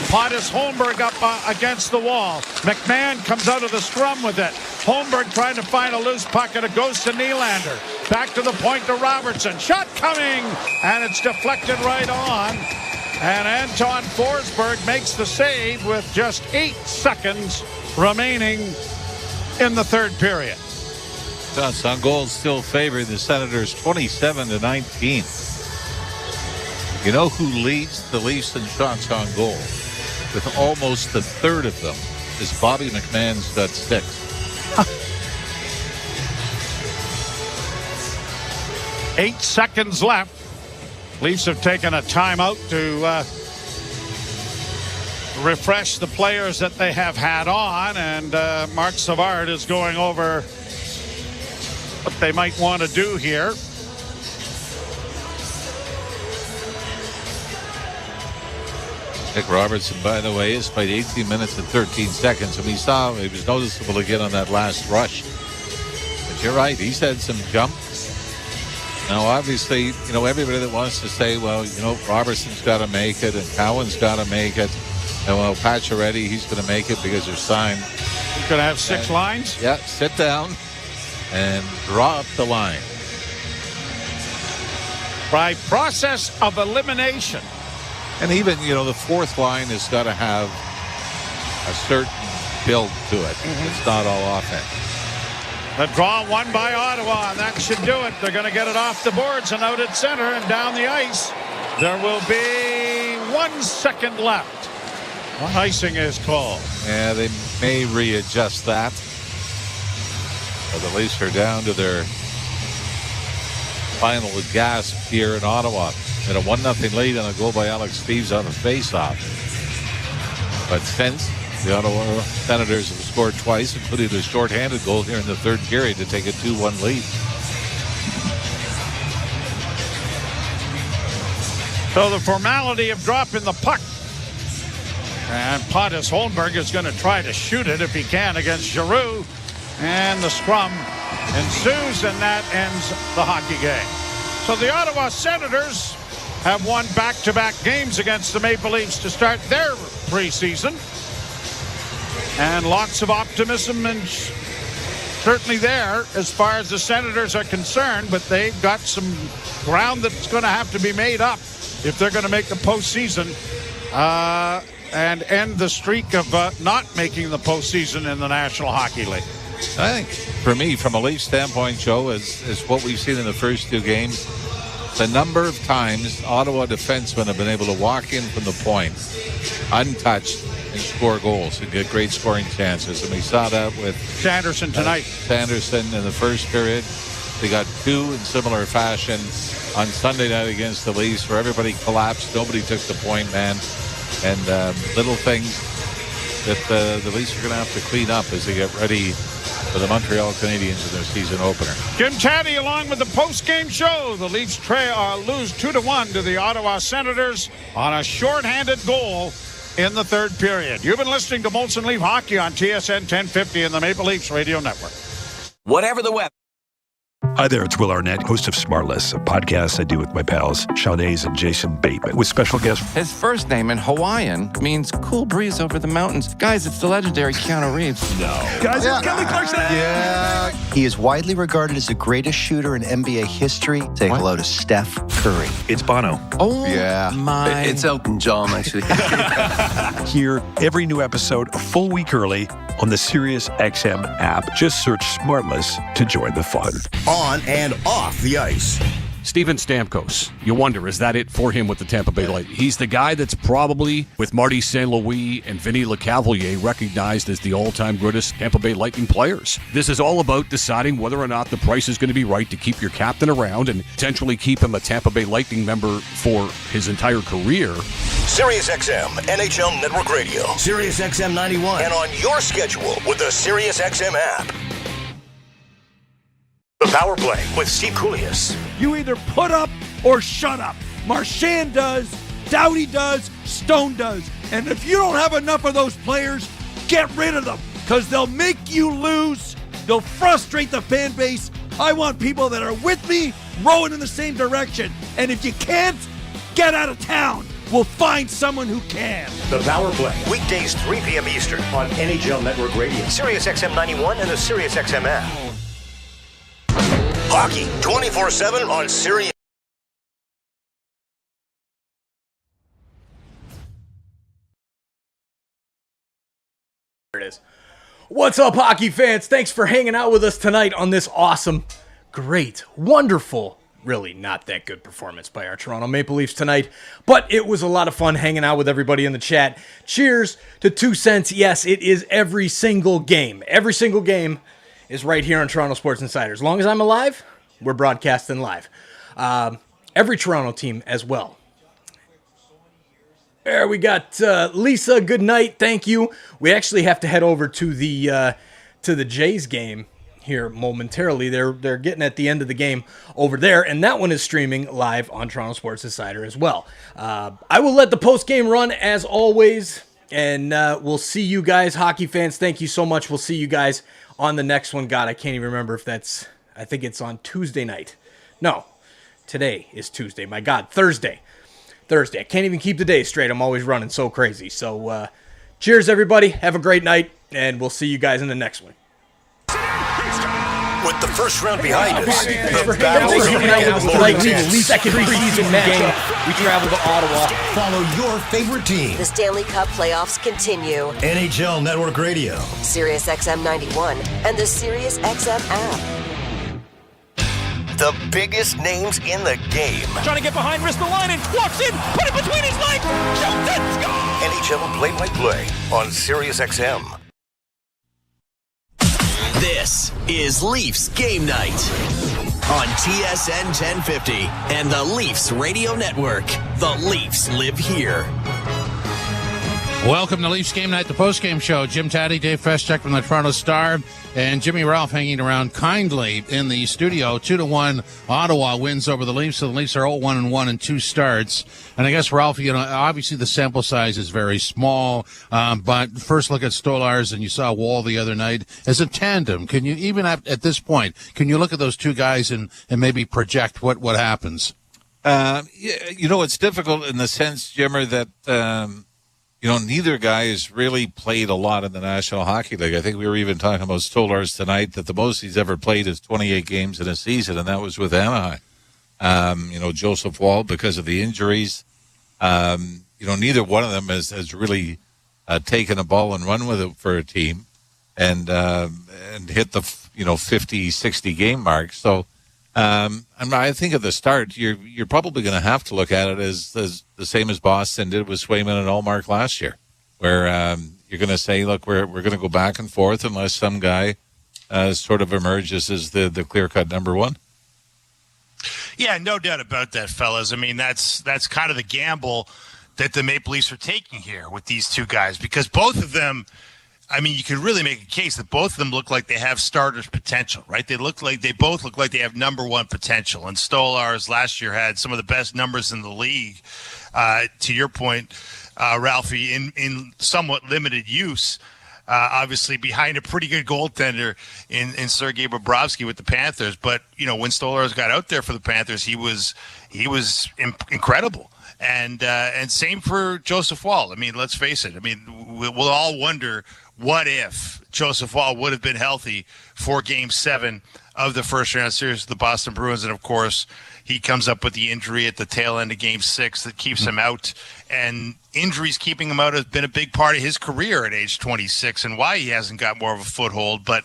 Pontus Holmberg up against the wall. McMahon comes out of the scrum with it. Holmberg trying to find a loose puck, and it goes to Nylander. Back to the point to Robertson. Shot coming, and it's deflected right on. And Anton Forsberg makes the save with just 8 seconds remaining in the third period. Shots on goal still favoring the Senators 27-19. You know who leads the Leafs in shots on goal? With almost a third of them is Bobby McMahon's got 6. Eight seconds left. Leafs have taken a timeout to refresh the players that they have had on, and Mark Savard is going over what they might want to do here. Nick Robertson, by the way, has played 18 minutes and 13 seconds, and we saw it was noticeable again on that last rush. But you're right, he's had some jump. Now, obviously, you know, everybody that wants to say, well, you know, Robertson's got to make it, and Cowan's got to make it, and well, Pacioretty, he's going to make it because they're signed. He's going to have 6 lines? Yeah, sit down and draw up the line. By process of elimination. And even, you know, the fourth line has got to have a certain build to it. It's not all offense. The draw won by Ottawa, and that should do it. They're going to get it off the boards and out at center and down the ice. There will be 1 second left. When icing is called. Yeah, they may readjust that. But the Leafs are down to their final gasp here in Ottawa. And a 1-0 lead on a goal by Alex Steves on a faceoff. But since the Ottawa Senators have scored twice, including a shorthanded goal here in the third period to take a 2-1 lead. So the formality of dropping the puck. And Pontus Holmberg is going to try to shoot it if he can against Giroux. And the scrum ensues, and that ends the hockey game. So the Ottawa Senators have won back-to-back games against the Maple Leafs to start their preseason. And lots of optimism and certainly there as far as the Senators are concerned, but they've got some ground that's going to have to be made up if they're going to make the postseason and end the streak of not making the postseason in the National Hockey League. I think for me, from a Leafs standpoint, Joe, is what we've seen in the first 2 games. The number of times Ottawa defensemen have been able to walk in from the point untouched and score goals and get great scoring chances. And we saw that with Sanderson tonight. Sanderson in the first period. They got 2 in similar fashion on Sunday night against the Leafs, where everybody collapsed. Nobody took the point man. And little things that the Leafs are going to have to clean up as they get ready for the Montreal Canadiens in their season opener. Jim Taddy along with the post-game show. The Leafs lose 2-1 to the Ottawa Senators on a shorthanded goal in the third period. You've been listening to Molson Leaf Hockey on TSN 1050 and the Maple Leafs Radio Network. Whatever the weather. Hi there, it's Will Arnett, host of Smartless, a podcast I do with my pals, Sean Hayes and Jason Bateman, with special guests. His first name in Hawaiian means cool breeze over the mountains. Guys, it's the legendary Keanu Reeves. No. Guys, it's Kelly Clarkson. Yeah. He is widely regarded as the greatest shooter in NBA history. Say hello to Steph Curry. It's Bono. Oh, yeah. my. It's Elton John, actually. Hear every new episode a full week early on the SiriusXM app. Just search Smartless to join the fun. On and off the ice. Steven Stamkos. You wonder, is that it for him with the Tampa Bay Lightning? He's the guy that's probably, with Marty St. Louis and Vinny Lecavalier, recognized as the all-time greatest Tampa Bay Lightning players. This is all about deciding whether or not the price is going to be right to keep your captain around and potentially keep him a Tampa Bay Lightning member for his entire career. SiriusXM NHL Network Radio. SiriusXM 91. And on your schedule with the SiriusXM app. The Power Play with Steve Koulias. You either put up or shut up. Marchand does, Doughty does, Stone does. And if you don't have enough of those players, get rid of them because they'll make you lose. They'll frustrate the fan base. I want people that are with me, rowing in the same direction. And if you can't, get out of town. We'll find someone who can. The Power Play. Weekdays 3 p.m. Eastern on NHL Network Radio. SiriusXM 91 and the SiriusXM app. Hockey 24/7 on Sirius. There it is. What's up, hockey fans? Thanks for hanging out with us tonight on this awesome, great, wonderful, really not that good performance by our Toronto Maple Leafs tonight, but it was a lot of fun hanging out with everybody in the chat. Cheers to 2 cents. Yes, it is every single game. Every single game is right here on Toronto Sports Insider. As long as I'm alive, we're broadcasting live. Every Toronto team as well. There we got Lisa. Good night. Thank you. We actually have to head over to the Jays game here momentarily. They're getting at the end of the game over there, and that one is streaming live on Toronto Sports Insider as well. I will let the post game run as always, and we'll see you guys, hockey fans. Thank you so much. We'll see you guys on the next one. God, I can't even remember if that's, I think it's on Tuesday night. No, today is Tuesday. My God, Thursday. I can't even keep the day straight. I'm always running so crazy. So cheers, everybody. Have a great night, and we'll see you guys in the next one. With the first round behind us, the battle for second preseason game. We travel to Ottawa. Follow your favorite team. The Stanley Cup playoffs continue. NHL Network Radio. SiriusXM 91 and the SiriusXM app. The biggest names in the game. Trying to get behind Ristolainen, walks in, put it between his legs, shoots it, score! NHL play-by-play on SiriusXM. This is Leafs Game Night on TSN 1050 and the Leafs Radio Network. The Leafs live here. Welcome to Leafs Game Night, the post-game show. Jim Taddy, Dave Feschek from the Toronto Star, and Jimmy Ralph hanging around kindly in the studio. 2-1 Ottawa wins over the Leafs, so the Leafs are 0-1-1 in 2 starts. And I guess, Ralph, you know, obviously the sample size is very small, but first look at Stolarz, and you saw Wall the other night as a tandem. Can you, even at this point, can you look at those two guys and maybe project what happens? You know, it's difficult in the sense, Jimmer, that you know, neither guy has really played a lot in the National Hockey League. I think we were even talking about Stolarz tonight, that the most he's ever played is 28 games in a season, and that was with Anaheim. You know, Joseph Wall, because of the injuries, you know, neither one of them has really taken a ball and run with it for a team and hit the, 50, 60 game mark. So, I think at the start, you're probably going to have to look at it as the same as Boston did with Swayman and Ullmark last year, where you're going to say, look, we're going to go back and forth unless some guy sort of emerges as the clear-cut number one. Yeah, no doubt about that, fellas. I mean, that's kind of the gamble that the Maple Leafs are taking here with these two guys, because both of them I mean, you could really make a case that both of them look like they have starters potential, right? They both look like they have number one potential. And Stolarz last year had some of the best numbers in the league. To your point, Ralphie, in somewhat limited use, obviously behind a pretty good goaltender in Sergei Bobrovsky with the Panthers. But when Stolarz got out there for the Panthers, he was incredible. And same for Joseph Woll. I mean, let's face it. I mean, we'll all wonder, what if Joseph Woll would have been healthy for Game 7 of the first round series of the Boston Bruins? And, of course, he comes up with the injury at the tail end of Game 6 that keeps him out. And injuries keeping him out has been a big part of his career at age 26 and why he hasn't got more of a foothold. But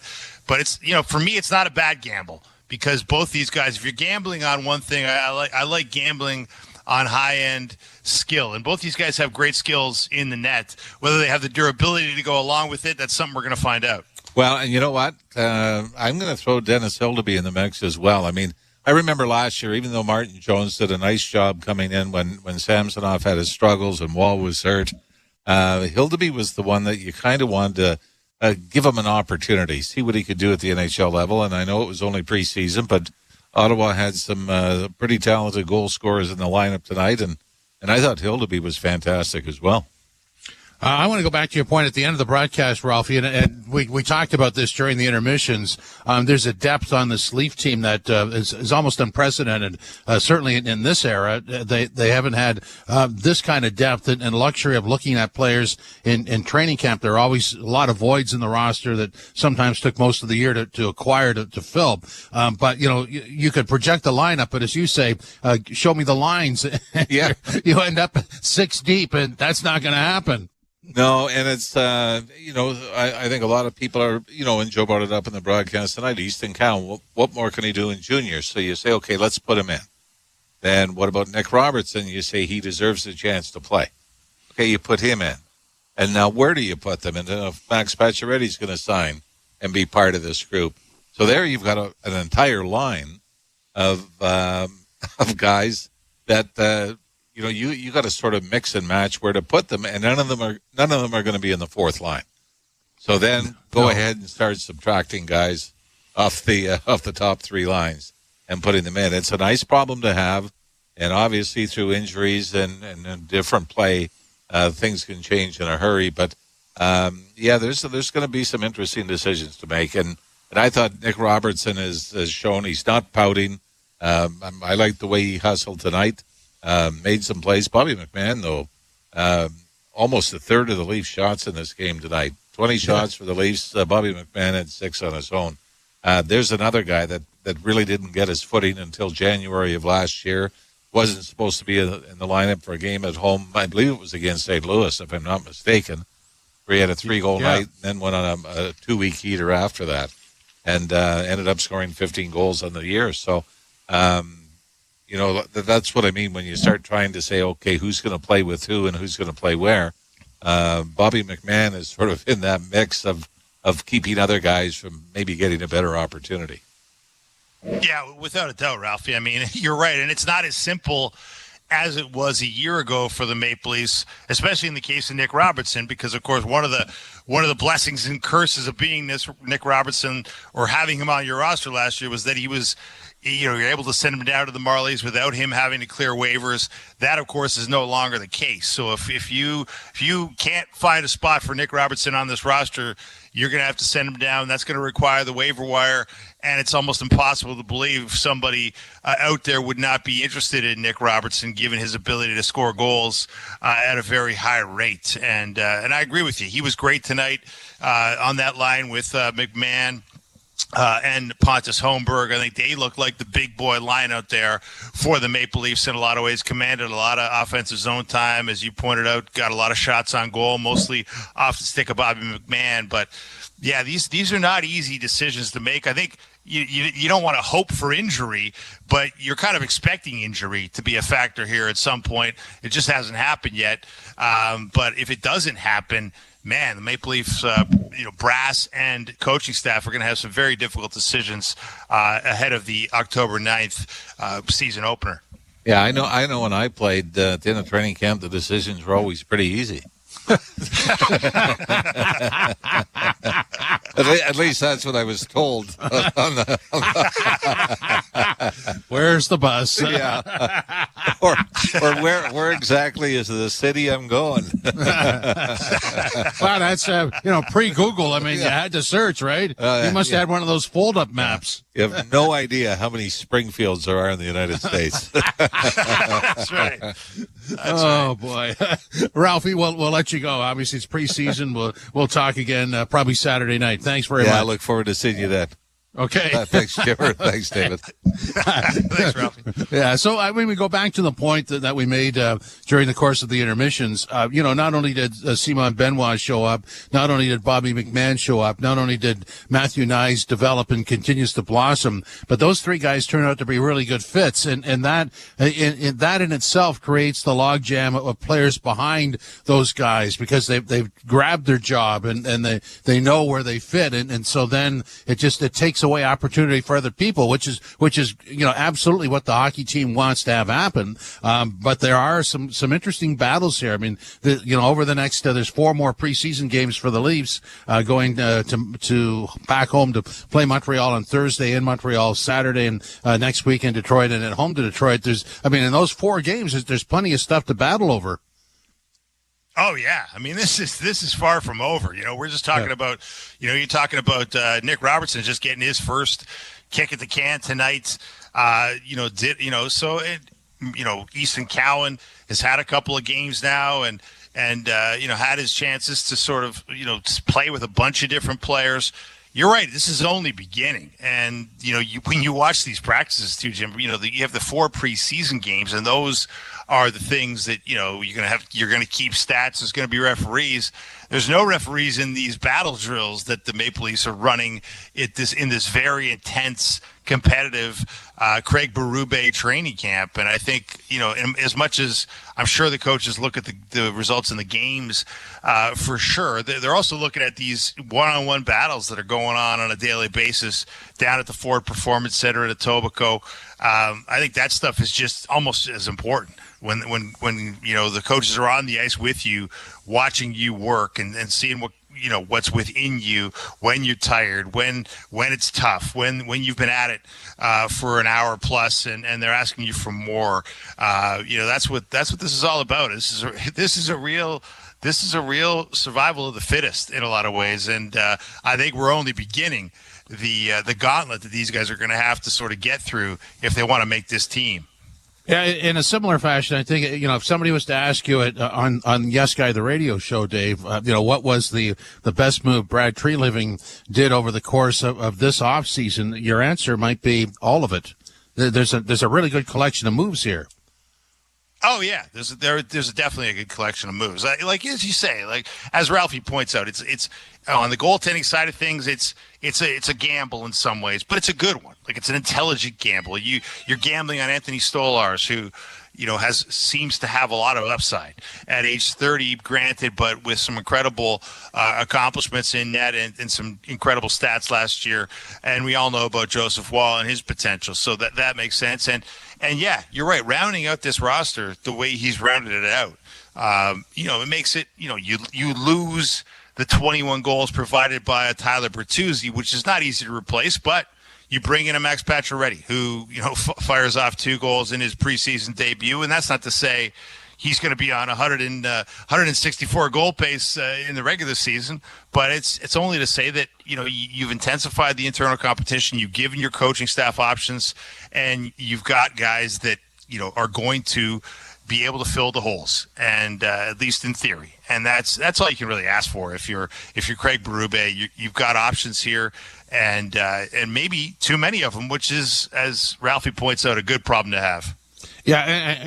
it's, for me, it's not a bad gamble, because both these guys, if you're gambling on one thing, I like gambling on high-end skill. And both these guys have great skills in the net. Whether they have the durability to go along with it, that's something we're going to find out. Well, and you know what? I'm going to throw Dennis Hildeby in the mix as well. I mean, I remember last year, even though Martin Jones did a nice job coming in when Samsonov had his struggles and Wall was hurt, Hildeby was the one that you kind of wanted to give him an opportunity, see what he could do at the NHL level. And I know it was only preseason, but Ottawa had some pretty talented goal scorers in the lineup tonight, and I thought Hildeby was fantastic as well. I want to go back to your point at the end of the broadcast, Ralphie, and we talked about this during the intermissions. There's a depth on this Leaf team that is almost unprecedented. Certainly in this era, they haven't had this kind of depth and luxury of looking at players in training camp. There are always a lot of voids in the roster that sometimes took most of the year to acquire, to fill. But, you could project the lineup, but as you say, show me the lines. Yeah. You end up 6 deep, and that's not going to happen. No, and it's, I think a lot of people are, and Joe brought it up in the broadcast tonight, Easton Cowan, what more can he do in juniors? So you say, okay, let's put him in. Then what about Nick Robertson? You say he deserves a chance to play. Okay, you put him in. And now where do you put them? And if Max Pacioretty's going to sign and be part of this group. So there you've got an entire line of guys that, you got to sort of mix and match where to put them, and none of them are going to be in the fourth line. So then go ahead and start subtracting guys off the top 3 lines and putting them in. It's a nice problem to have, and obviously through injuries and different play, things can change in a hurry. But there's going to be some interesting decisions to make, and I thought Nick Robertson has shown he's not pouting. I like the way he hustled tonight. Made some plays. Bobby McMahon, though, almost a third of the Leafs shots in this game tonight. 20 shots for the Leafs. Bobby McMahon had 6 on his own. There's another guy that really didn't get his footing until January of last year. Wasn't supposed to be in the lineup for a game at home. I believe it was against St. Louis, if I'm not mistaken, where he had a 3-goal night and then went on a 2-week heater after that and ended up scoring 15 goals on the year. So, that's what I mean when you start trying to say, okay, who's going to play with who and who's going to play where. Bobby McMahon is sort of in that mix of keeping other guys from maybe getting a better opportunity. Yeah, without a doubt, Ralphie. I mean, you're right, and it's not as simple as it was a year ago for the Maple Leafs, especially in the case of Nick Robertson, because of course one of the blessings and curses of being this Nick Robertson or having him on your roster last year was that he was, you're able to send him down to the Marlies without him having to clear waivers. That, of course, is no longer the case. So if you can't find a spot for Nick Robertson on this roster, you're going to have to send him down. That's going to require the waiver wire, and it's almost impossible to believe somebody out there would not be interested in Nick Robertson, given his ability to score goals at a very high rate. And I agree with you. He was great tonight on that line with McMahon. And Pontus Holmberg. I think they look like the big boy line out there for the Maple Leafs in a lot of ways. Commanded a lot of offensive zone time, as you pointed out. Got a lot of shots on goal, mostly off the stick of Bobby McMahon. But yeah, these are not easy decisions to make. I think you don't want to hope for injury, but you're kind of expecting injury to be a factor here at some point. It just hasn't happened yet. But if it doesn't happen, man, the Maple Leafs, brass and coaching staff are going to have some very difficult decisions ahead of the October 9th season opener. Yeah, I know. When I played at the end of training camp, the decisions were always pretty easy. At least that's what I was told. Where's the bus? Yeah. Or where exactly is the city I'm going? Well, that's pre-Google. I mean, you had to search, right? You must have had one of those fold-up maps. You have no idea how many Springfields there are in the United States. That's right. Boy, Ralphie, we'll let you go. Obviously, it's preseason. We'll talk again probably Saturday night. Thanks very much. I look forward to seeing you then. Okay. Thanks, Skipper. Thanks, David. Thanks, Ralphie. Yeah, so we go back to the point that we made during the course of the intermissions. Not only did Simon Benoit show up, not only did Bobby McMahon show up, not only did Matthew Nyes develop and continues to blossom, but those three guys turn out to be really good fits, and that in itself creates the logjam of players behind those guys because they've grabbed their job and they know where they fit, and so then it takes away opportunity for other people, which is absolutely what the hockey team wants to have happen. But there are some interesting battles here. I mean, over the next there's 4 more preseason games for the Leafs going to back home to play Montreal on Thursday, in Montreal Saturday, and next week in Detroit, and at home to Detroit. In those 4 games, there's plenty of stuff to battle over. Oh yeah, I mean this is far from over. We're just talking about, you're talking about Nick Robertson just getting his first kick at the can tonight. Easton Cowan has had a couple of games now, and had hhis chances to sort of play with a bunch of different players. You're right. This is only beginning, and when you watch these practices too, Jim, you have the 4 preseason games, and those are the things that you're going to keep stats. There's going to be referees. There's no referees in these battle drills that the Maple Leafs are running in this very intense, competitive Craig Berube training camp. And I think as much as I'm sure the coaches look at the results in the games for sure, they're also looking at these one-on-one battles that are going on a daily basis down at the Ford Performance Center at Etobicoke. I think that stuff is just almost as important when the coaches are on the ice with you, watching you work and seeing what's within you when you're tired, when it's tough, when you've been at it for an hour plus and they're asking you for more. That's what this is all about. This is a real survival of the fittest in a lot of ways, and I think we're only beginning the gauntlet that these guys are going to have to sort of get through if they want to make this team. Yeah, in a similar fashion, I think, if somebody was to ask you on Yes Guy, the radio show, Dave, what was the best move Brad Treliving did over the course of this offseason, your answer might be all of it. There's a really good collection of moves here. Oh yeah, there's definitely a good collection of moves. Like as you say, like as Ralphie points out, it's on the goaltending side of things, it's a gamble in some ways, but it's a good one. Like it's an intelligent gamble. You're gambling on Anthony Stolarz, who seems to have a lot of upside at age 30, granted, but with some incredible accomplishments in net and some incredible stats last year. And we all know about Joseph Wall and his potential, so that makes sense. And yeah, you're right. Rounding out this roster the way he's rounded it out, it makes it, you lose the 21 goals provided by a Tyler Bertuzzi, which is not easy to replace, but you bring in a Max Pacioretty who, fires off 2 goals in his preseason debut. And that's not to say he's going to be on 164 goal pace in the regular season, but it's only to say that, you've intensified the internal competition. You've given your coaching staff options, and you've got guys that, are going to be able to fill the holes, and at least in theory. And that's all you can really ask for. If you're Craig Berube, you've got options here, and maybe too many of them, which is, as Ralphie points out, a good problem to have. Yeah,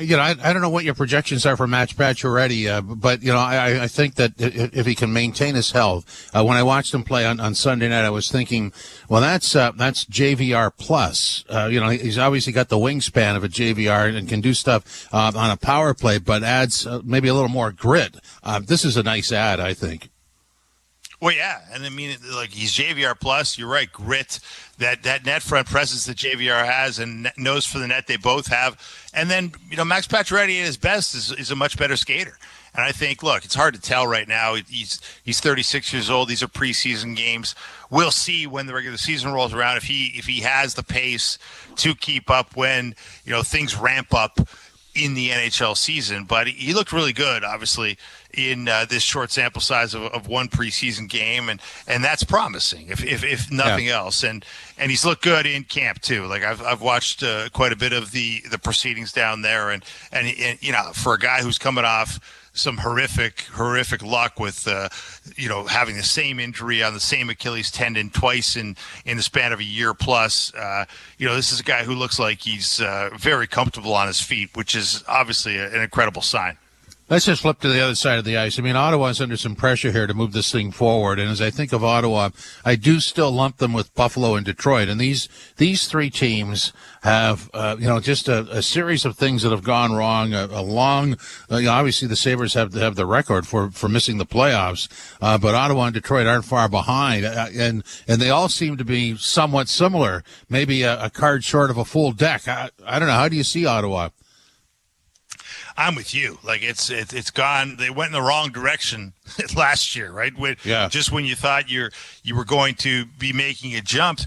I don't know what your projections are for Max Pacioretty, but I think that if he can maintain his health, when I watched him play on Sunday night, I was thinking, well, that's JVR plus. He's obviously got the wingspan of a JVR and can do stuff on a power play, but adds maybe a little more grit. This is a nice ad, I think. Well, yeah, and I mean, like, he's JVR plus. You're right, grit, that net front presence that JVR has, and nose for the net they both have. And then, Max Pacioretty at his best is a much better skater. And I think, look, it's hard to tell right now. He's 36 years old. These are preseason games. We'll see when the regular season rolls around if he has the pace to keep up when things ramp up in the NHL season. But he looked really good, obviously, in this short sample size of one preseason game, and that's promising if nothing else. And he's looked good in camp too. Like I've watched quite a bit of the proceedings down there, and for a guy who's coming off some horrific luck with having the same injury on the same Achilles tendon twice in the span of a year plus. This is a guy who looks like he's very comfortable on his feet, which is obviously an incredible sign. Let's just flip to the other side of the ice. I mean, Ottawa's under some pressure here to move this thing forward. And as I think of Ottawa, I do still lump them with Buffalo and Detroit. And these three teams have, just a series of things that have gone wrong. A long, obviously the Sabres have the record for missing the playoffs. But Ottawa and Detroit aren't far behind. And they all seem to be somewhat similar. Maybe a card short of a full deck. I don't know. How do you see Ottawa? I'm with you. Like it's gone. They went in the wrong direction last year, right? Just when you thought you were going to be making a jump,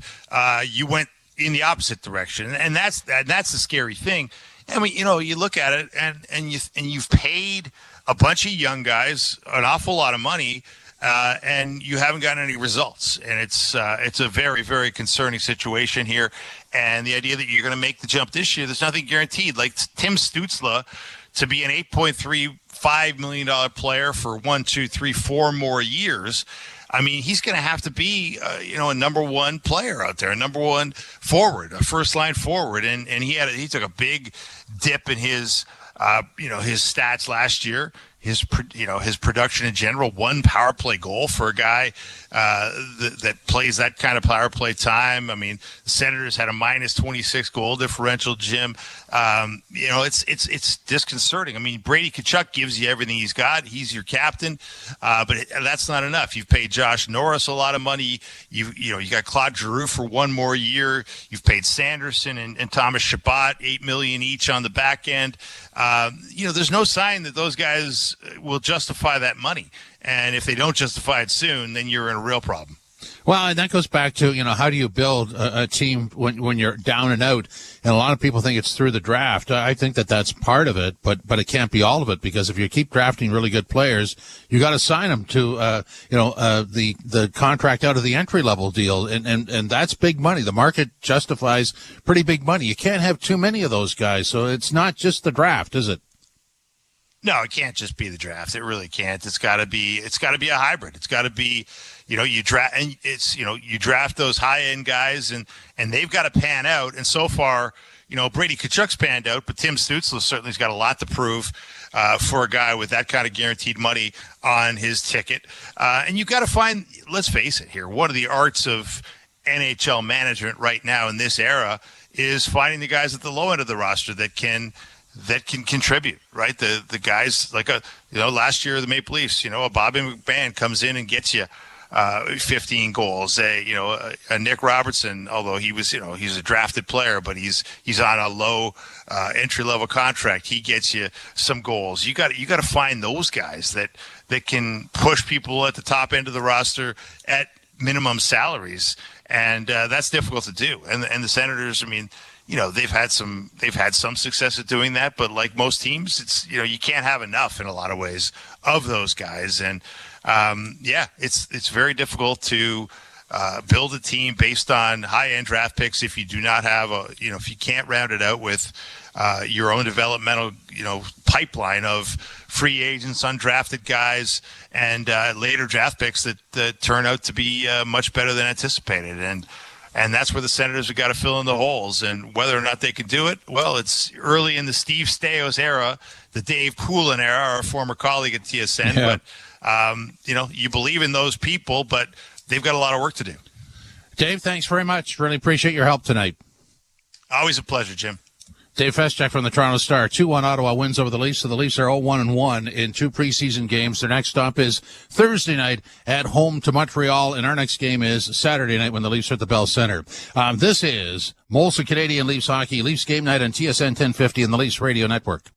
you went in the opposite direction, and that's the scary thing. I mean, you look at it, and you've paid a bunch of young guys an awful lot of money, and you haven't gotten any results, and it's a very, very concerning situation here. And the idea that you're going to make the jump this year, there's nothing guaranteed. Like Tim Stützle, to be an $8.35 million player for 1, 2, 3, 4 more years, I mean, he's going to have to be, a number one player out there, a number one forward, a first line forward, and he took a big dip in his stats last year. His production in general, 1 power play goal for a guy that plays that kind of power play time. I mean, the Senators had a minus 26 goal differential, Jim. It's disconcerting. I mean, Brady Tkachuk gives you everything he's got. He's your captain, but that's not enough. You've paid Josh Norris a lot of money. You got Claude Giroux for 1 more year. You've paid Sanderson and Thomas Chabot $8 million each on the back end. There's no sign that those guys will justify that money. And if they don't justify it soon, then you're in a real problem. Well, and that goes back to, how do you build a team when you're down and out? And a lot of people think it's through the draft. I think that's part of it, but it can't be all of it, because if you keep drafting really good players, you got to sign them to, the contract out of the entry level deal. And that's big money. The market justifies pretty big money. You can't have too many of those guys. So it's not just the draft, is it? No, it can't just be the draft. It really can't. It's got to be a hybrid. It's got to be, you draft those high end guys and they've got to pan out. And so far, Brady Tkachuk's panned out, but Tim Stützle certainly has got a lot to prove for a guy with that kind of guaranteed money on his ticket. And you've got to find, let's face it here, one of the arts of NHL management right now in this era is finding the guys at the low end of the roster that can contribute, right? The guys like last year the Maple Leafs, a Bobby McMahon comes in and gets you 15 goals. A Nick Robertson, although he was, he's a drafted player, but he's on a low entry level contract. He gets you some goals. You got to find those guys that can push people at the top end of the roster at minimum salaries, and that's difficult to do. And the Senators, I mean, they've had some success at doing that, but like most teams, it's, you can't have enough in a lot of ways of those guys. And it's very difficult to build a team based on high-end draft picks if you do not have if you can't round it out with your own developmental, pipeline of free agents, undrafted guys, and later draft picks that turn out to be much better than anticipated. And that's where the Senators have got to fill in the holes. And whether or not they can do it, well, it's early in the Steve Stais era, the Dave Poulin era, our former colleague at TSN. Yeah. But, you believe in those people, but they've got a lot of work to do. Dave, thanks very much. Really appreciate your help tonight. Always a pleasure, Jim. Dave Feschek from the Toronto Star. 2-1 Ottawa wins over the Leafs, so the Leafs are 0-1-1 in 2 preseason games. Their next stop is Thursday night at home to Montreal, and our next game is Saturday night when the Leafs are at the Bell Center. This is Molson Canadian Leafs Hockey, Leafs Game Night on TSN 1050 and the Leafs Radio Network.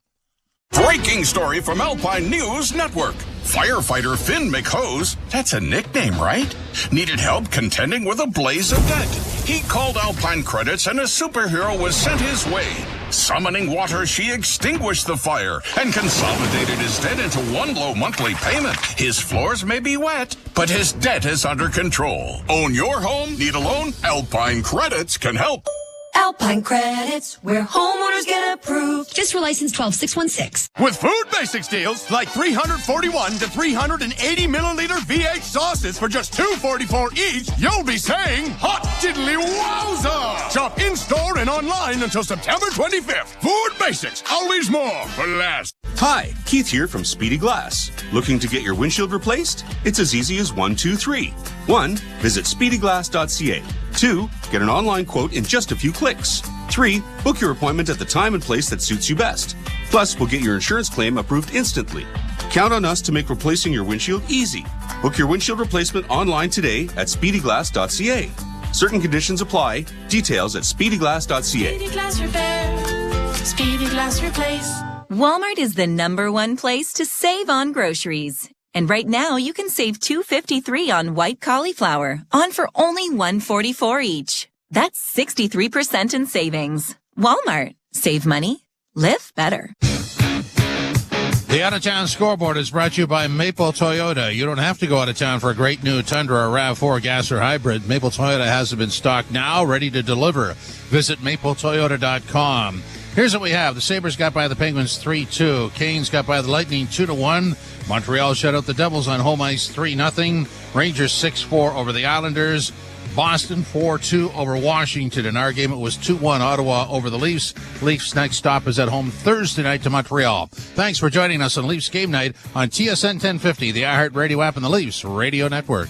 Breaking story from Alpine News Network. Firefighter Finn McHose, that's a nickname, right? Needed help contending with a blaze of debt. He called Alpine Credits and a superhero was sent his way. Summoning water, she extinguished the fire and consolidated his debt into one low monthly payment. His floors may be wet, but his debt is under control. Own your home? Need a loan? Alpine Credits can help. Alpine Credits, where homeowners get approved. Just for license 12616. With Food Basics deals like 341 to 380 milliliter V8 sauces for just $2.44 each, you'll be saying hot diddly wowza! Shop in-store and online until September 25th. Food Basics, always more for less. Hi, Keith here from Speedy Glass. Looking to get your windshield replaced? It's as easy as 1, 2, 3. 1. Visit speedyglass.ca. 2. Get an online quote in just a few clicks. 3. Book your appointment at the time and place that suits you best. Plus, we'll get your insurance claim approved instantly. Count on us to make replacing your windshield easy. Book your windshield replacement online today at speedyglass.ca. Certain conditions apply. Details at speedyglass.ca. Speedy Glass Repair. Speedy Glass Replace. Walmart is the #1 place to save on groceries. And right now, you can save $2.53 on white cauliflower, on for only $1.44 each. That's 63% in savings. Walmart. Save money. Live better. The out-of-town scoreboard is brought to you by Maple Toyota. You don't have to go out of town for a great new Tundra or RAV4 gas or hybrid. Maple Toyota has them in stock now, ready to deliver. Visit mapletoyota.com. Here's what we have. The Sabres got by the Penguins 3-2. Canes got by the Lightning 2-1. Montreal shut out the Devils on home ice 3-0. Rangers 6-4 over the Islanders. Boston 4-2 over Washington. In our game, it was 2-1 Ottawa over the Leafs. Leafs' next stop is at home Thursday night to Montreal. Thanks for joining us on Leafs Game Night on TSN 1050, the iHeart Radio app, and the Leafs Radio Network.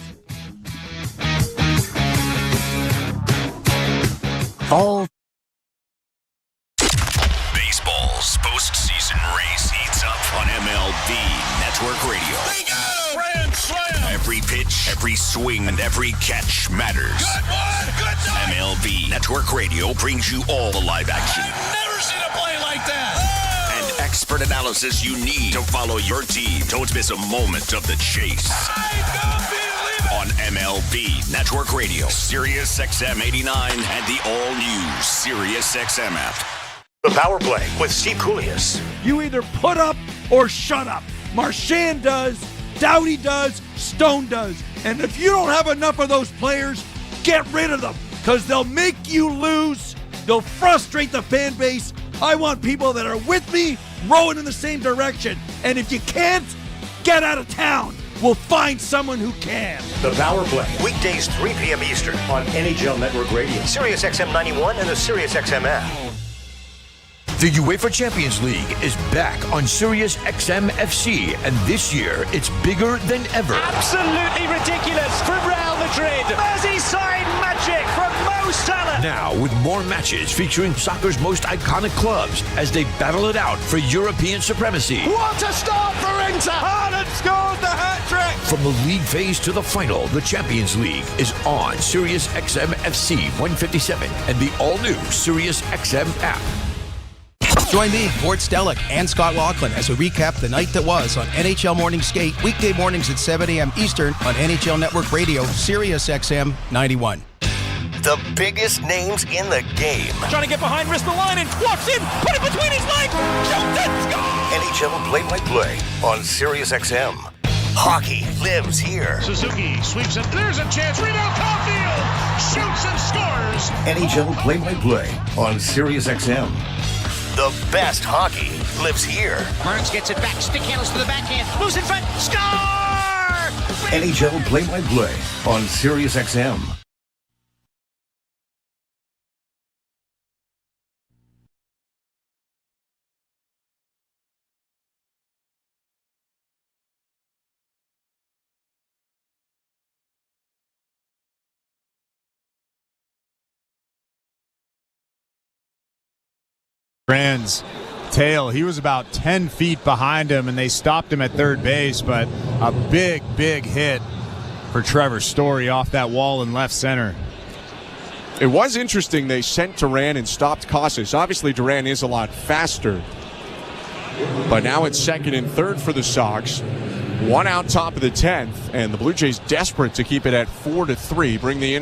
All baseball's postseason race heats up on MLB Network Radio. They got him! Grand slam! Every pitch, every swing, and every catch matters. Good one! Good night! MLB Network Radio brings you all the live action. I've never seen a play like that! And expert analysis you need to follow your team. Don't miss a moment of the chase. On MLB Network Radio, Sirius XM 89, and the all-new Sirius XM app. The Power Play with Steve Koulias. You either put up or shut up. Marchand does, Doughty does, Stone does. And if you don't have enough of those players, get rid of them, because they'll make you lose. They'll frustrate the fan base. I want people that are with me, rowing in the same direction. And if you can't, get out of town. We'll find someone who can. The Power Play, weekdays 3 p.m. Eastern on NHL Network Radio, Sirius XM 91, and the Sirius XM app. The UEFA Champions League is back on Sirius XM FC, and this year it's bigger than ever. Absolutely ridiculous from Real Madrid. Merseyside magic from Mo Salah. Now with more matches featuring soccer's most iconic clubs as they battle it out for European supremacy. What a start for Inter! Haaland scored the hat-trick! From the league phase to the final, the Champions League is on Sirius XM FC 157 and the all-new Sirius XM app. Join me, Ward Stellick, and Scott Laughlin as we recap the night that was on NHL Morning Skate, weekday mornings at 7 a.m. Eastern on NHL Network Radio, Sirius XM 91. The biggest names in the game. Trying to get behind, wrist the line, and walks in, put it between his legs, shoots and scores! NHL play-by-play on Sirius XM. Hockey lives here. Suzuki sweeps it, there's a chance, rebound, Caulfield, shoots and scores! NHL play-by-play on Sirius XM. The best hockey lives here. Burns gets it back, stick handles to the backhand, moves in front, score! NHL play-by-play on Sirius XM. Duran's tail. He was about 10 feet behind him, and they stopped him at third base, but a big hit for Trevor Story off that wall in left center. It was interesting they sent Duran and stopped Casas. Obviously, Duran is a lot faster. But now it's second and third for the Sox. One out top of the 10th, and the Blue Jays desperate to keep it at 4-3, bring the